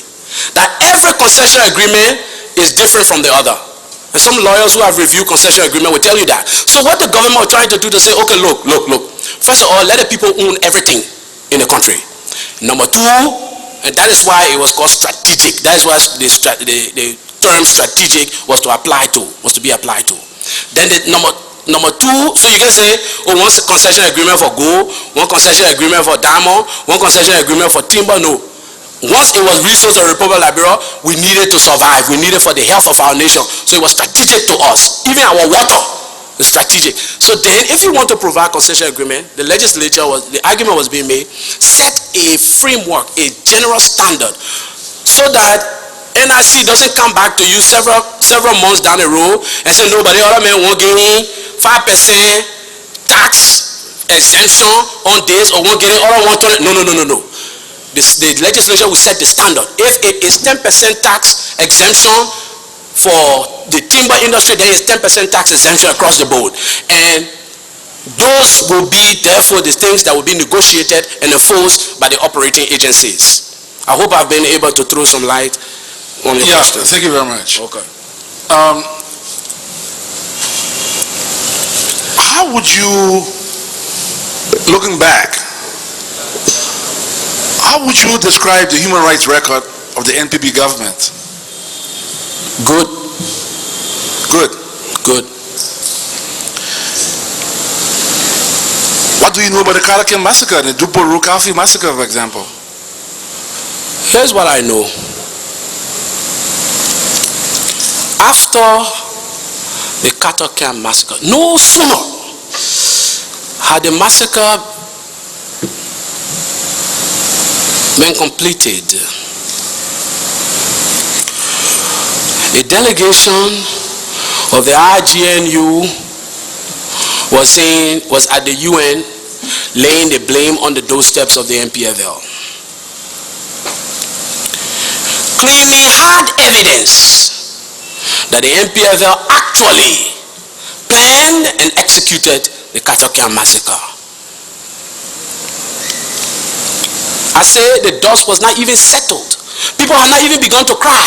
that every concession agreement is different from the other. And some lawyers who have reviewed concession agreement will tell you that. So what the government was trying to do to say, okay, look. First of all, let the people own everything in the country. Number two, and that is why it was called strategic. That is why the term strategic was to be applied to. Then the number two, so you can say, oh, one concession agreement for gold, one concession agreement for diamond, one concession agreement for timber. No. Once it was resource of the Republic of Liberia, we needed to survive. We needed for the health of our nation. So it was strategic to us. Even our water is strategic. So then, if you want to provide concession agreement, the argument was being made, set a framework, a general standard, so that NRC doesn't come back to you several months down the road and say, no, but the other man won't give me 5% tax exemption on this, or won't get it, or won't turn it. No. The legislature will set the standard. If it is 10% tax exemption for the timber industry, there is 10% tax exemption across the board. And those will be, therefore, the things that will be negotiated and enforced by the operating agencies. I hope I've been able to throw some light on the Yeah, question. thank you very much. Okay. How would you, looking back, how would you describe the human rights record of the NPP government? Good. Good. Good. What do you know about the Karakin massacre, the Dupo Rukafi massacre, for example? Here's what I know. After the cattle camp massacre, no sooner had the massacre been completed, a delegation of the IGNU was at the UN laying the blame on the doorsteps of the Npfl, claiming hard evidence that the Npfl actually planned and executed the cattle camp massacre. I say the dust was not even settled. People had not even begun to cry.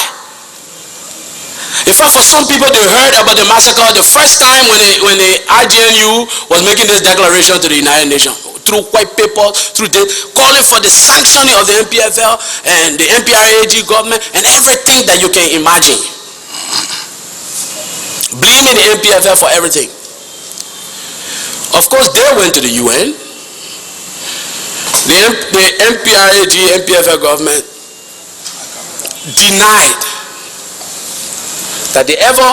In fact, for some people, they heard about the massacre the first time when the IGNU was making this declaration to the United Nations, through white paper, through this, calling for the sanctioning of the Npfl and the NPRAG government and everything that you can imagine. Blaming the Npfl for everything. Of course, they went to the UN. The NPRAG, Npfl government denied that they ever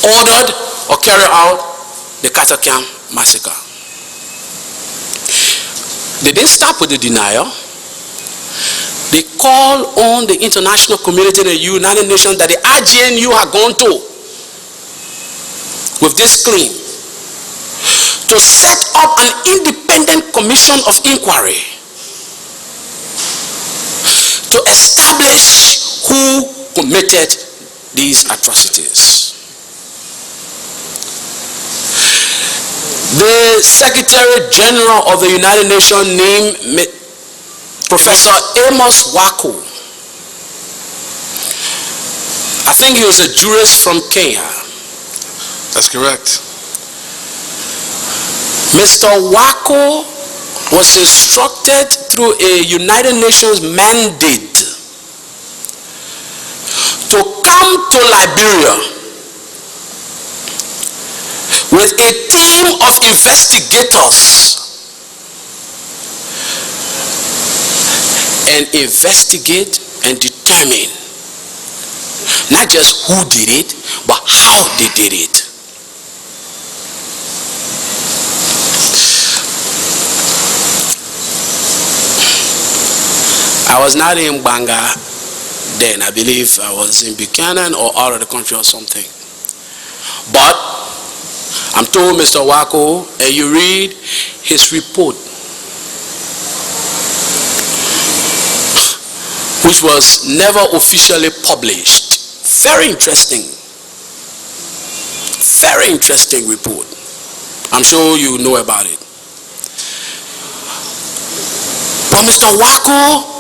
ordered or carried out the cattle camp massacre. They didn't stop with the denial. They called on the international community, the United Nations, that the IGNU had gone to with this claim, to set up an independent commission of inquiry to establish who committed these atrocities. The Secretary General of the United Nations named Professor Amos Wako. I think he was a jurist from Kenya. That's correct. Mr. Wako was instructed through a United Nations mandate to come to Liberia with a team of investigators and investigate and determine not just who did it, but how they did it. I was not in Banga then. I believe I was in Buchanan or out of the country or something. But I'm told Mr. Wako, and you read his report, which was never officially published. Very interesting. Very interesting report. I'm sure you know about it. But Mr. Wako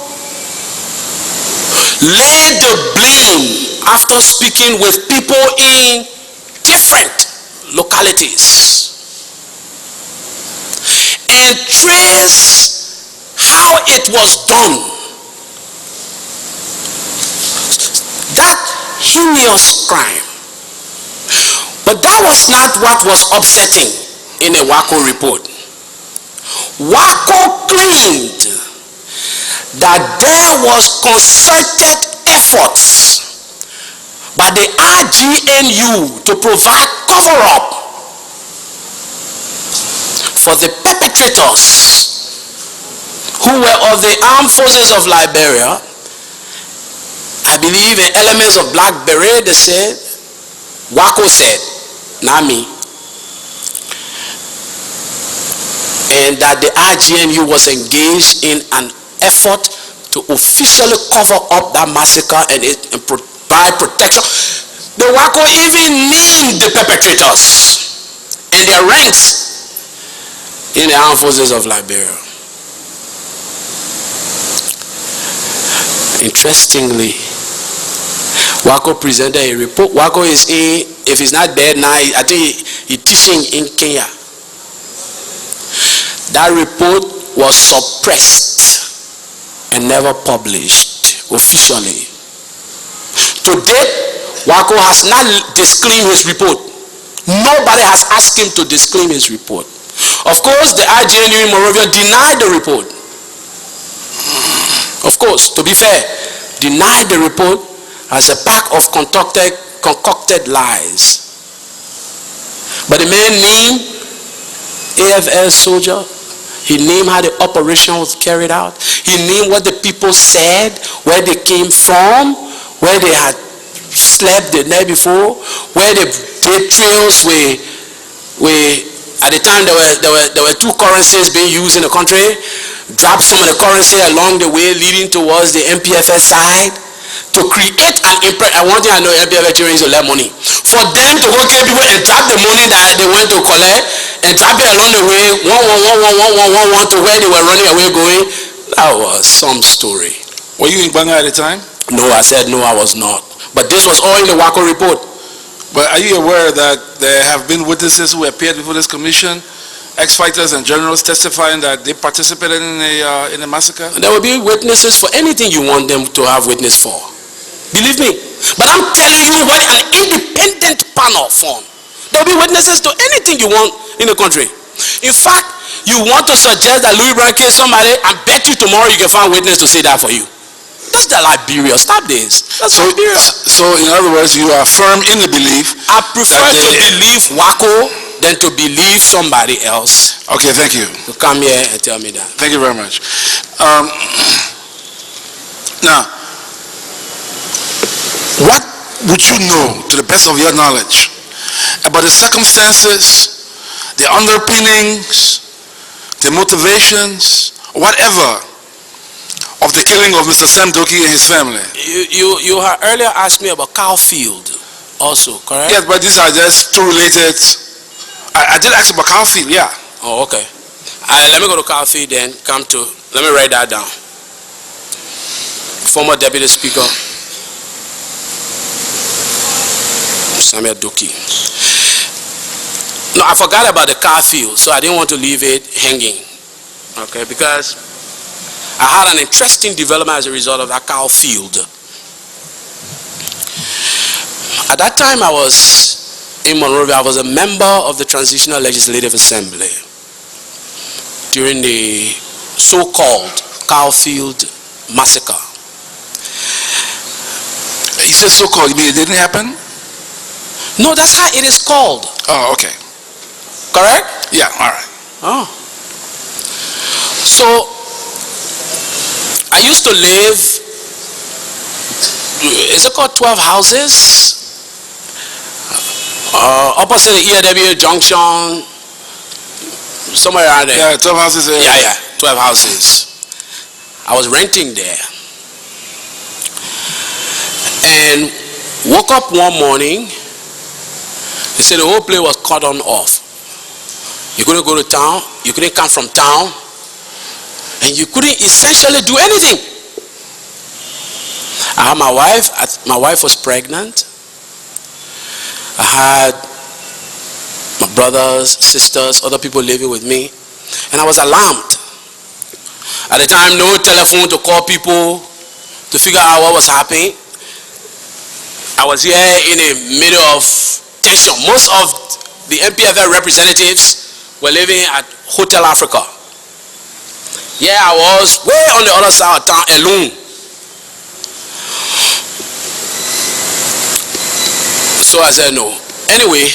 laid the blame after speaking with people in different localities and trace how it was done. That heinous crime. But that was not what was upsetting in the Wako report. Wako claimed that there was concerted efforts by the IGNU to provide cover-up for the perpetrators who were of the armed forces of Liberia. I believe in elements of Black Beret, they said, Wako said, not me. And that the IGNU was engaged in an effort to officially cover up that massacre and provide protection. The Wako even named the perpetrators and their ranks in the armed forces of Liberia. Interestingly, Wako presented a report. Wako is in, if he's not dead now, I think he's teaching in Kenya. That report was suppressed and never published officially. To date, Wako has not disclaimed his report. Nobody has asked him to disclaim his report. Of course, the IGNU in Monrovia denied the report. Of course, to be fair, denied the report as a pack of concocted lies. But the man named AFL soldier, he named how the operation was carried out. He named what the people said, where they came from, where they had slept the night before, where the trails were at the time there were two currencies being used in the country. Drop some of the currency along the way leading towards the Npfl side to create an impression. And one thing I know, Npfl children used to let money. For them to go kill people and drop the money that they went to collect and drop it along the way, one to where they were running away going, that was some story. Were you in Banga at the time? No, I said no, I was not. But this was all in the Wako report. But are you aware that there have been witnesses who appeared before this commission, ex-fighters and generals testifying that they participated in a massacre? There will be witnesses for anything you want them to have witness for. Believe me. But I'm telling you what an independent panel formed. There will be witnesses to anything you want in the country. In fact, you want to suggest that Louis Brown killed somebody, I bet you tomorrow you can find witness to say that for you. That's the Liberia. Stop this. That's Liberia. So in other words, you are firm in the belief. I prefer to believe Wako than to believe somebody else. Okay, thank you. To come here and tell me that. Thank you very much. Now, what would you know, to the best of your knowledge, about the circumstances, the underpinnings, the motivations, whatever, of the killing of Mr. Sam Doki and his family? You had earlier asked me about Cowfield also, correct? Yes, but these are just two related. I did ask about Cowfield, yeah. Oh, okay. Let me go to Cowfield then, let me write that down. Former Deputy Speaker, Samuel Doki. No, I forgot about the Cowfield, so I didn't want to leave it hanging. Okay, because I had an interesting development as a result of that Cowfield. At that time I was in Monrovia, I was a member of the Transitional Legislative Assembly during the so-called Cowfield massacre. You said so-called, you mean it didn't happen? No, that's how it is called. Oh, okay. Correct? Yeah, all right. Oh. So, I used to live, is it called 12 houses? Opposite the ERW Junction, somewhere around there. Yeah, 12 houses. Yeah, 12 houses. I was renting there. And woke up one morning, they said the whole place was cut on off. You couldn't go to town, you couldn't come from town, and you couldn't essentially do anything. I had my wife was pregnant. I had my brothers, sisters, other people living with me, and I was alarmed. At the time, no telephone to call people to figure out what was happening. I was here in the middle of tension. Most of the Npfl representatives were living at Hotel Africa. Yeah, I was way on the other side of town alone. So I said no. Anyway,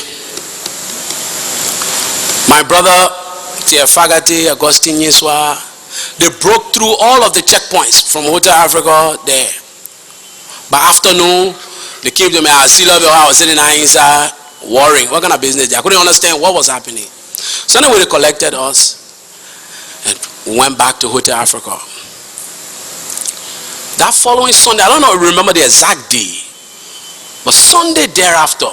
my brother, Tiafagate, Augustine Yeswa, they broke through all of the checkpoints from Hotel Africa there. By afternoon, they came to me, I was sitting inside, worrying. What kind of business? I couldn't understand what was happening. So anyway, they collected us and went back to Hotel Africa. That following Sunday, I don't remember the exact day, but Sunday thereafter,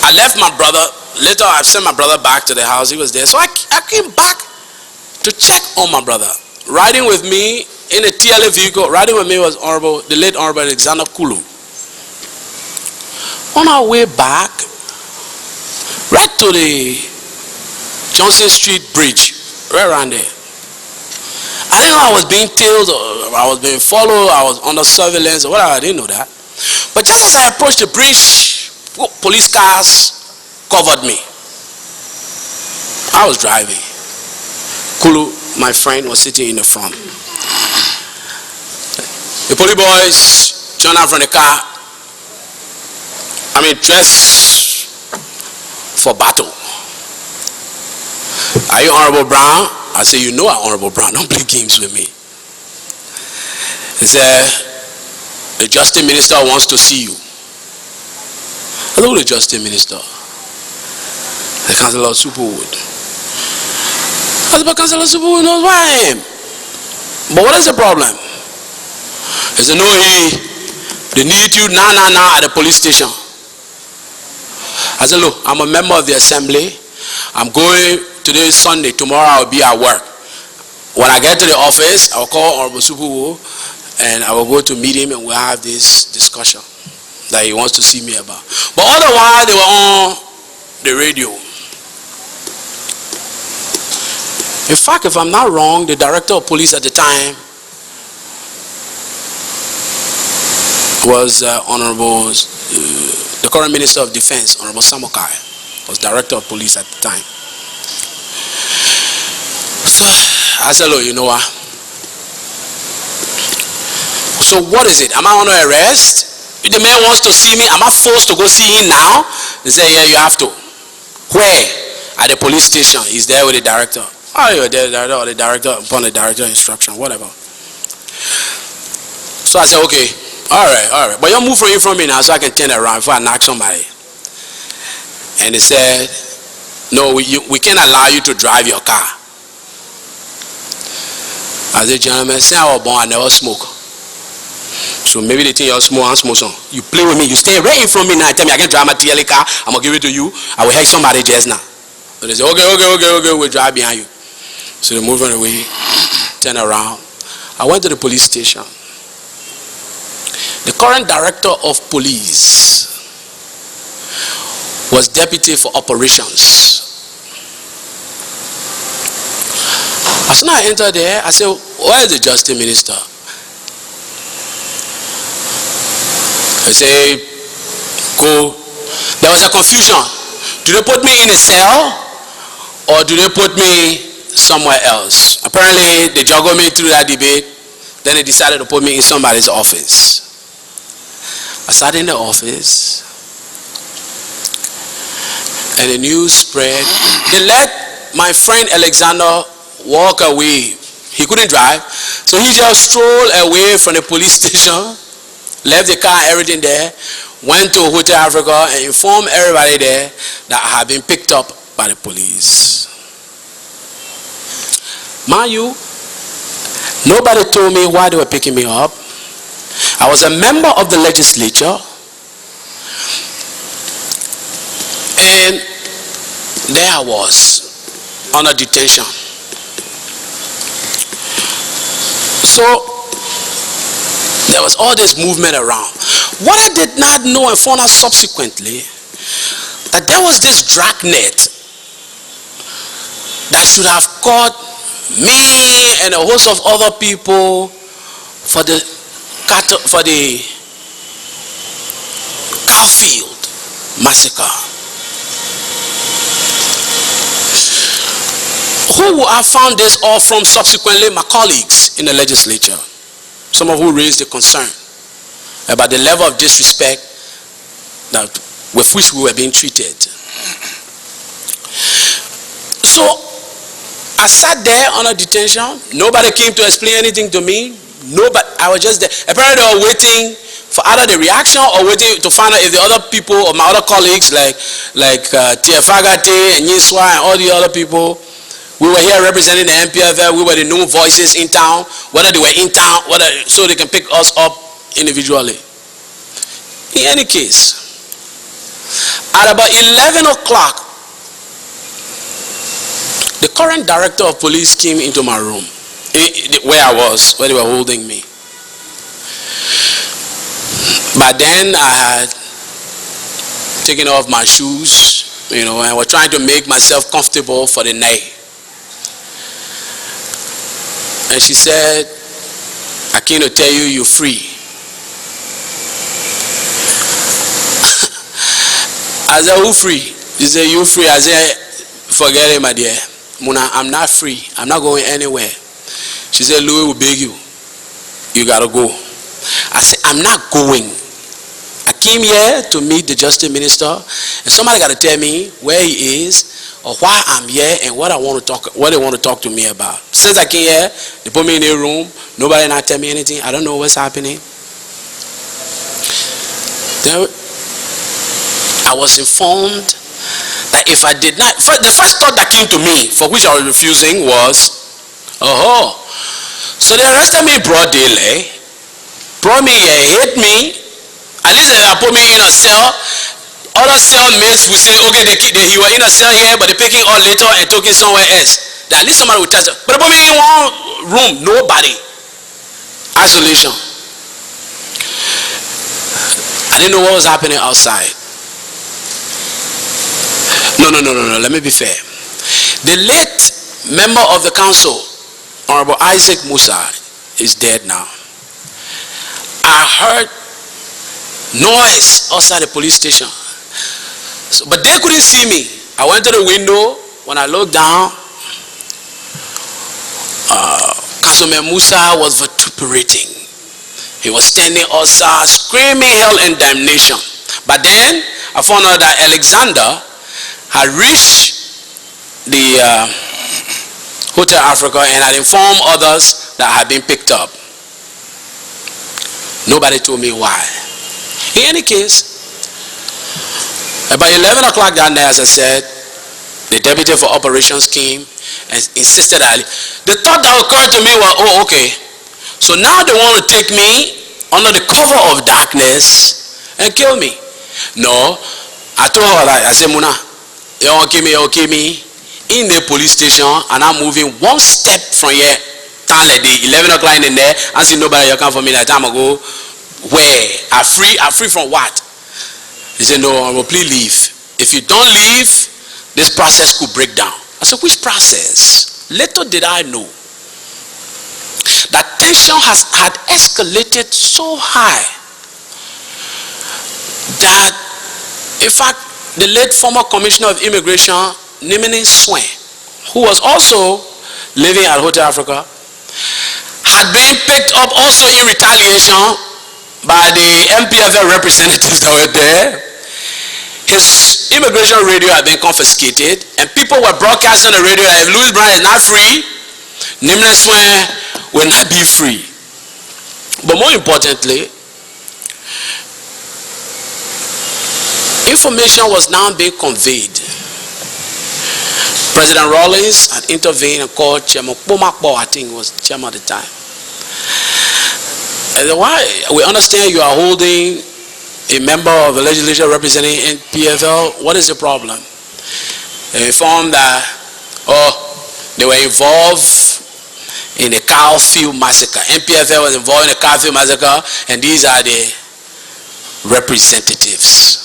I left my brother. Later, I sent my brother back to the house. He was there. So I came back to check on my brother. Riding with me in a TLA vehicle, riding with me was the late Honorable Alexander Kulu. On our way back, right to the Johnson Street Bridge, right around there. I didn't know I was being tailed, or I was being followed, I was under surveillance, or whatever, I didn't know that. But just as I approached the bridge, police cars covered me. I was driving. Kulu, my friend, was sitting in the front. The police boys jumped out from the car. Dressed for battle. Are you Honorable Brown? I said, you know I'm Honorable Brown. Don't play games with me. He said, the Justice Minister wants to see you. I said, who the Justice Minister? The Councillor Superwood. I said, but Councillor Superwood knows who I am. But what is the problem? He said, no, they need you now at the police station. I said, look, I'm a member of the assembly. I'm going, today is Sunday, tomorrow I'll be at work. When I get to the office, I'll call Honorable Superwood and I will go to meet him and we'll have this discussion that he wants to see me about. But all the while, they were on the radio. In fact, if I'm not wrong, the director of police at the time was the current Minister of Defense, Honorable Samokai, was director of police at the time. So I said, look, you know what? So what is it? Am I under arrest? If the man wants to see me, am I forced to go see him now? They said, yeah, you have to. Where? At the police station. He's there with the director. Oh, you're there, or the director, upon the director instruction, whatever. So I said, okay. All right. But you move from me now so I can turn around before I knock somebody. And they said, no, we can't allow you to drive your car. I said, gentlemen, since I was born, I never smoke. So maybe they think you're smoke and smoke some. You play with me, you stay right in front of me now and tell me I can drive my TLA car, I'm going to give it to you. I will help somebody just now. So they say, okay, we'll drive behind you. So they moved on the way, turn around. I went to the police station. The current director of police was deputy for operations. As soon as I entered there, I said, where is the Justice Minister? He said, go. There was a confusion. Do they put me in a cell or do they put me somewhere else? Apparently, they juggled me through that debate. Then they decided to put me in somebody's office. I sat in the office and the news spread. They let my friend Alexander walk away. He couldn't drive, so he just strolled away from the police station, left the car, everything there, went to Hotel Africa and informed everybody there that I had been picked up by the police. Mind you, nobody told me why they were picking me up. I was a member of the legislature, and there I was under detention. So there was all this movement around. What I did not know and found out subsequently, that there was this dragnet that should have caught me and a host of other people for the Garfield massacre. Who I found this all from subsequently? My colleagues in the legislature, some of who raised the concern about the level of disrespect that with which we were being treated. So I sat there under detention. Nobody came to explain anything to me. Nobody. I was just there. Apparently they were waiting for either the reaction or waiting to find out if the other people or my other colleagues like Tiefagate and Yinswa and all the other people, we were here representing the Npfl. We were the known voices in town, whether they were in town, so they can pick us up individually. In any case, at about 11 o'clock, The current director of police came into my room, where I was, where they were holding me. By then, I had taken off my shoes, and I was trying to make myself comfortable for the night. And she said, I came to tell you you're free. I said, who free? She said, you free. I said, forget it, my dear. Muna, I'm not free. I'm not going anywhere. She said, Louis will beg you. You gotta go. I said, I'm not going. I came here to meet the Justice Minister, and somebody got to tell me where he is, or why I'm here, and what they want to talk to me about. Since I came here, they put me in a room. Nobody not tell me anything. I don't know what's happening. Then I was informed that if I did not, the first thought that came to me, for which I was refusing, was, so they arrested me broad daylight, brought me here, hit me. At least they put me in a cell. Other cellmates will say, okay, he was in a cell here, but they pick him up later and took him somewhere else. Then at least somebody will test it. But they put me in one room, nobody. Isolation. I didn't know what was happening outside. No, let me be fair. The late member of the council, Honorable Isaac Musa, is dead now. I heard noise outside the police station. But they couldn't see me. I went to the window. When I looked down, Councilman Musa was vituperating. He was standing outside screaming hell and damnation. But then I found out that Alexander had reached the Hotel Africa and had informed others that had been picked up. Nobody told me why. In any case, about 11 o'clock that night, as I said, the deputy for operations came and insisted that the thought that occurred to me was, oh, okay, so now they want to take me under the cover of darkness and kill me. No, I told her that, I said, Muna, you okay me in the police station, and I'm moving one step from here, time like the 11 o'clock in there, I see nobody you come for me that time ago. Where? I'm free from what? He said, no, I will please leave. If you don't leave, this process could break down. I said, which process? Little did I know that tension had escalated so high that, in fact, the late former Commissioner of Immigration, Nimini Swen, who was also living at Hotel Africa, had been picked up also in retaliation by the Npfl representatives that were there. His immigration radio had been confiscated, and people were broadcasting on the radio that if Louis Brown is not free, Nimini Swen will not be free. But more importantly, information was now being conveyed. President Rawlings had intervened and called Chairman Pomakbo, I think was chairman at the time. And why? We understand you are holding a member of the legislature representing Npfl. What is the problem? They informed that, they were involved in a cow field massacre. Npfl was involved in a cow field massacre, and these are the representatives.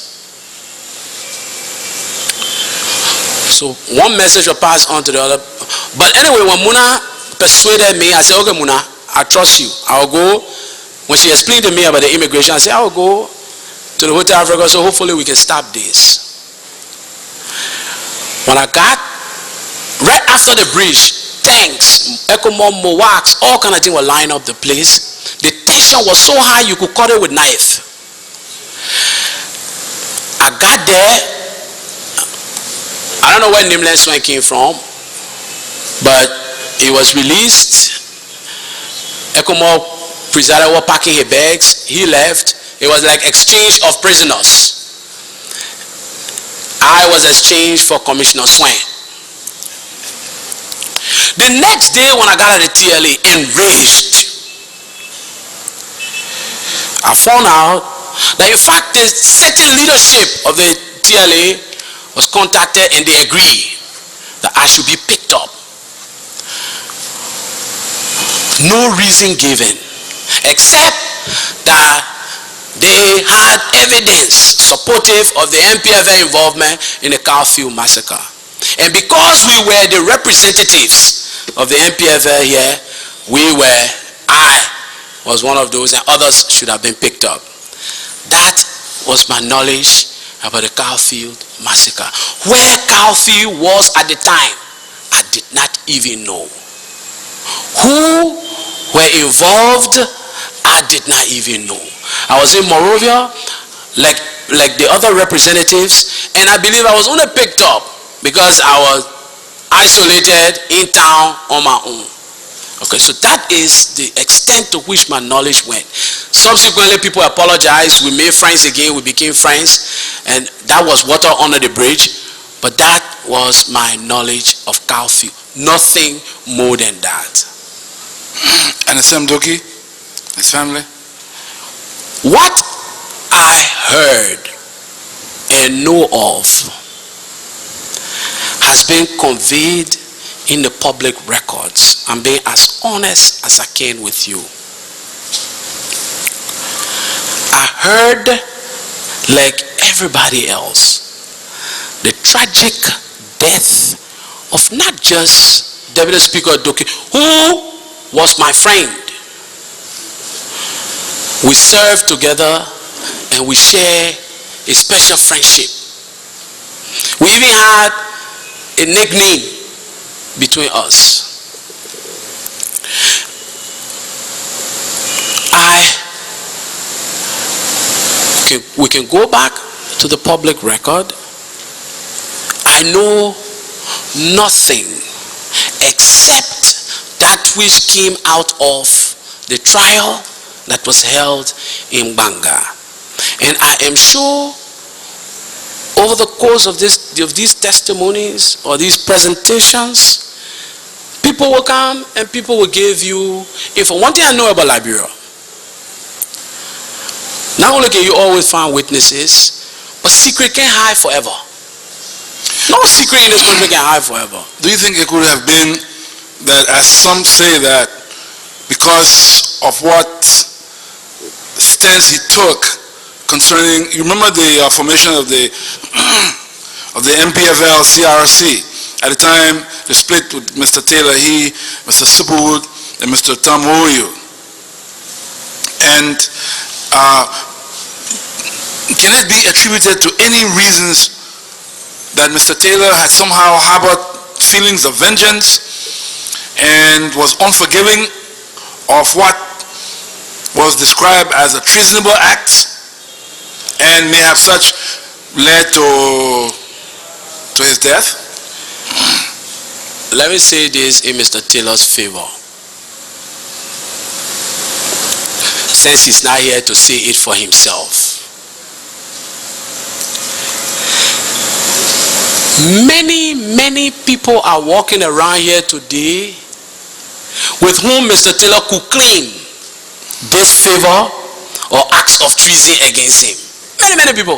So one message will pass on to the other. But anyway, when Muna persuaded me, I said, okay, Muna, I trust you. I'll go. When she explained to me about the immigration, I said, I'll go to the Hotel Africa, so hopefully we can stop this. When I got right after the bridge, tanks, ECOWAS, MOWACs, all kind of things were lined up the place. The tension was so high you could cut it with knife. I got there. I don't know where Nimini Swen came from, but he was released. ECOWAS presided over packing his bags. He left. It was like exchange of prisoners. I was exchanged for Commissioner Swen. The next day when I got out of the TLA, enraged, I found out that in fact the certain leadership of the TLA was contacted and they agreed that I should be picked up. No reason given, except that they had evidence supportive of the Npfl involvement in the Cowfield massacre. And because we were the representatives of the Npfl here, I was one of those, and others should have been picked up. That was my knowledge about the Cowfield massacre. Where Cowfield was at the time, I did not even know. Who were involved, I did not even know. I was in Monrovia, like the other representatives, and I believe I was only picked up because I was isolated in town on my own. Okay, so that is the extent to which my knowledge went. Subsequently, people apologized. We made friends again. We became friends, and that was water under the bridge. But that was my knowledge of Cowfield. Nothing more than that. And Sam Doki, his family? What I heard and know of has been conveyed in the public records. I'm being as honest as I can with you. I heard, like everybody else, the tragic death of not just Deputy Speaker Doki, who was my friend. We served together and we share a special friendship. We even had a nickname between us. We can go back to the public record. I know nothing except that which came out of the trial that was held in Banga. And I am sure over the course of these testimonies or these presentations, people will come and people will give you info. One thing I know about Liberia, not only can you always find witnesses, but secret can't hide forever. No secret in this country can hide forever. Do you think it could have been that, as some say, that because of what stance he took concerning, you remember the formation of the of the Npfl TRC at the time, the split with Mr. Taylor, Mr. Superwood, and Mr. Tom Oyo. And can it be attributed to any reasons that Mr. Taylor had somehow harbored feelings of vengeance and was unforgiving of what was described as a treasonable act, and may have such led to his death? Let me say this in Mr. Taylor's favor, since he's not here to say it for himself. Many people are walking around here today with whom Mr. Taylor could claim disfavor or acts of treason against him. Many people.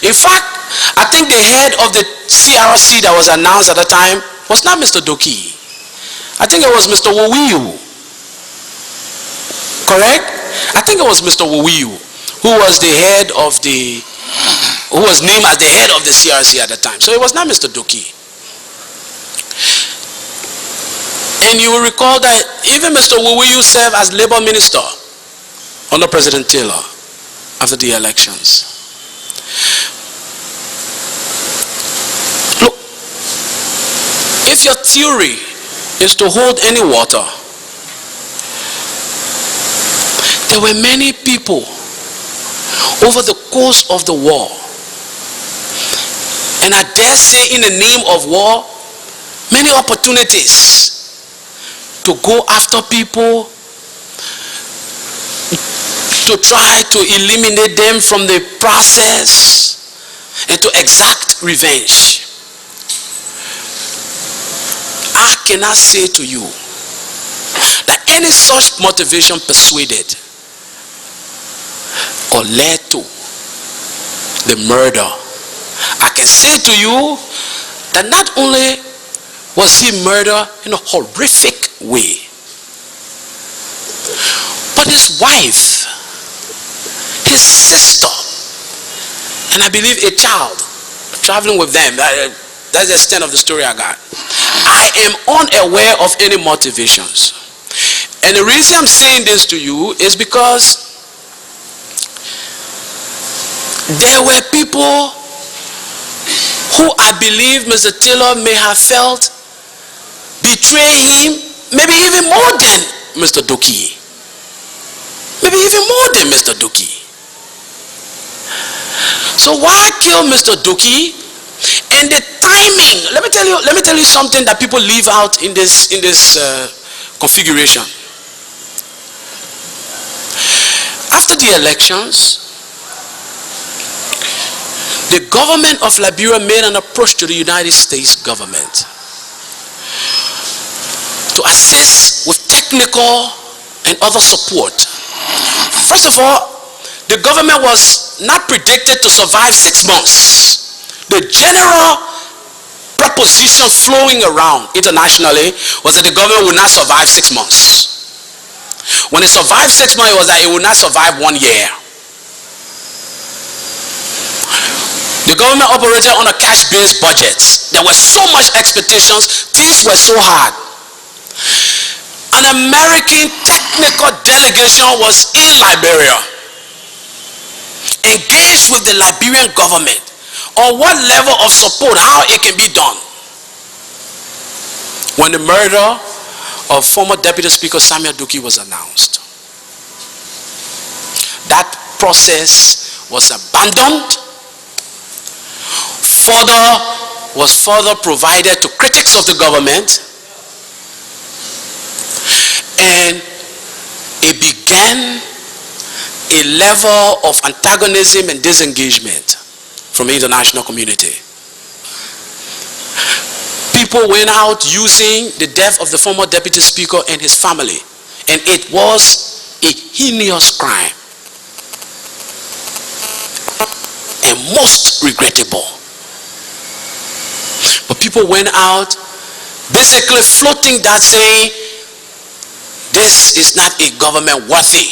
In fact, I think the head of the TRC that was announced at the time was not Mr. Doki. I think it was Mr. Wowiu. Correct? I think it was Mr. Wowiu who was the head of who was named as the head of the CRC at the time. So it was not Mr. Doki. And you will recall that even Mr. Wowiu served as Labor Minister under President Taylor after the elections. Look, if your theory is to hold any water, there were many people over the course of the war, and I dare say in the name of war, many opportunities to go after people, to try to eliminate them from the process, and to exact revenge. I cannot say to you that any such motivation persuaded or led to the murder. I can say to you that not only was he murdered in a horrific way, but his wife, his sister, and I believe a child traveling with them. That's the extent of the story I got. I am unaware of any motivations. And the reason I'm saying this to you is because there were people who I believe Mr. Taylor may have felt betray him, maybe even more than Mr. Doki. Maybe even more than Mr. Doki. So why kill Mr. Doki? And the timing, let me tell you something that people leave out in this configuration. After the elections, the government of Liberia made an approach to the United States government to assist with technical and other support. First of all, the government was not predicted to survive 6 months. The general proposition flowing around internationally was that the government would not survive 6 months. When it survived 6 months, it was that it would not survive 1 year. The government operated on a cash-based budget. There were so much expectations, things were so hard. An American technical delegation was in Liberia, engaged with the Liberian government on what level of support, how it can be done. When the murder of former Deputy Speaker Samuel Doki was announced, that process was abandoned. Further provided to critics of the government, and it began a level of antagonism and disengagement from the international community. People went out using the death of the former Deputy Speaker and his family, and it was a heinous crime and most regrettable. But people went out basically floating that, saying this is not a government worthy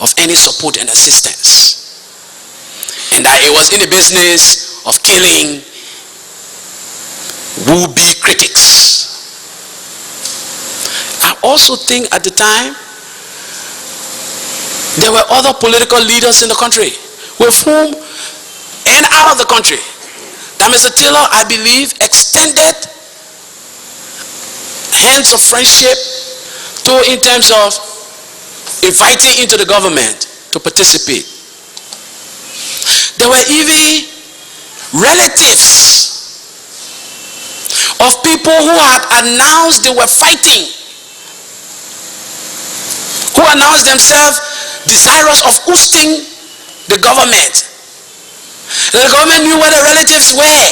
of any support and assistance, and that it was in the business of killing would-be critics. I also think at the time there were other political leaders in the country with whom and out of the country that Mr. Taylor, I believe, extended hands of friendship to, in terms of inviting into the government to participate. There were even relatives of people who had announced they were fighting, who announced themselves desirous of ousting the government. The government knew where the relatives were,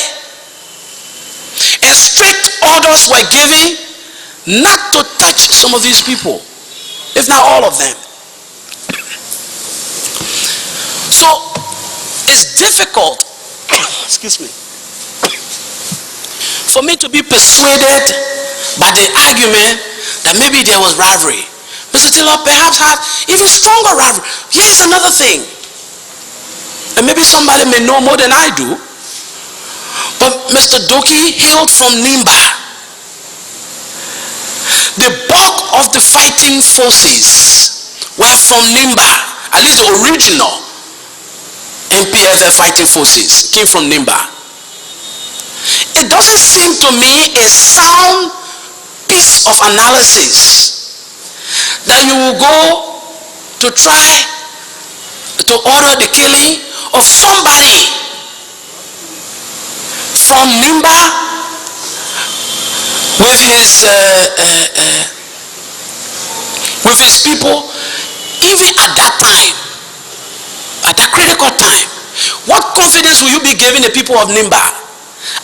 and strict orders were given not to touch some of these people, if not all of them. So it's difficult, excuse me, for me to be persuaded by the argument that maybe there was rivalry. Mr. Taylor perhaps had even stronger rivalry. Here's another thing, and maybe somebody may know more than I do, but Mr. Doki hailed from Nimba. The bulk of the fighting forces were from Nimba. At least the original Npfl fighting forces came from Nimba. It doesn't seem to me a sound piece of analysis that you will go to try to order the killing of somebody from Nimba with his people, even at that time, at that critical time. What confidence will you be giving the people of Nimba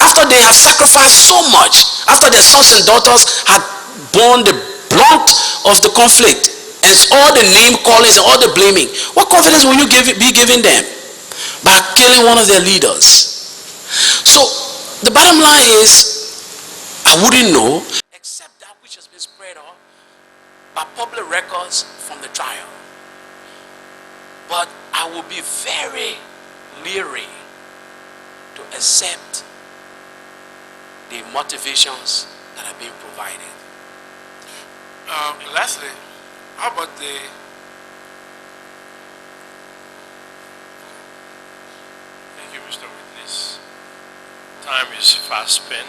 after they have sacrificed so much, after their sons and daughters had borne the brunt of the conflict and all the name callings and all the blaming? What confidence will you be giving them by killing one of their leaders? So the bottom line is, I wouldn't know except that which has been spread on by public records from the trial. But I will be very leery to accept the motivations that are being provided. Lastly, how about the Thank you, Mr. Witness. Time is fast spent.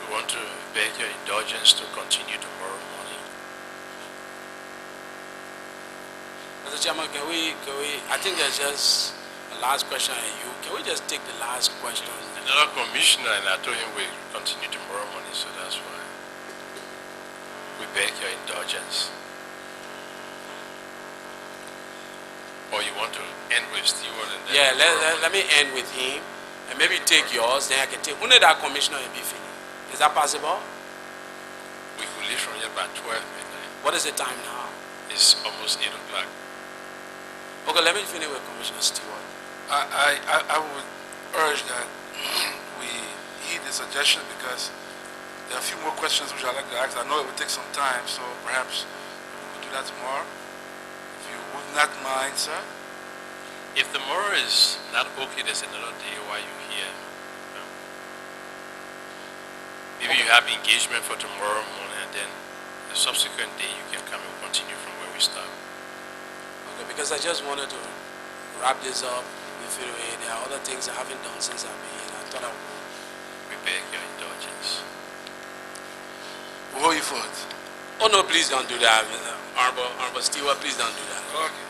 We want to beg your indulgence to continue tomorrow morning. Mr. Chairman, can we, I think there's just a last question at you. Can we just take the last question? Another commissioner, and I told him we continue tomorrow morning, so that's why we beg your indulgence. Or you want to end with Stewart and then... Yeah, let me end with him, and maybe take yours, then I can take only that commissioner and be finished. Is that possible? We could leave from here by 12 midnight. What is the time now? It's almost 8 o'clock. Okay, let me finish with Commissioner Stewart. I would urge that we heed the suggestion, because there are a few more questions which I'd like to ask. I know it would take some time, so perhaps we could do that tomorrow. If you would not mind, sir. If tomorrow is not okay, there's another day while you're here. Maybe you have engagement for tomorrow morning, and then the subsequent day you can come and continue from where we start. Okay, because I just wanted to wrap this up. There are other things I haven't done since I've been here. I thought I would. We beg your indulgence. We'll hold you for it. Oh no, please don't do that. Honorable Stewart, please don't do that. Okay.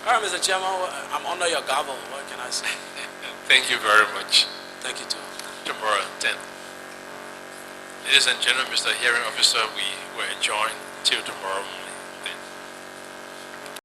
All right, Mr. Chairman, I'm under your gavel. What can I say? Thank you very much. Thank you, too. Tomorrow, 10. Ladies and gentlemen, Mr. Hearing Officer, we will adjourn till tomorrow morning.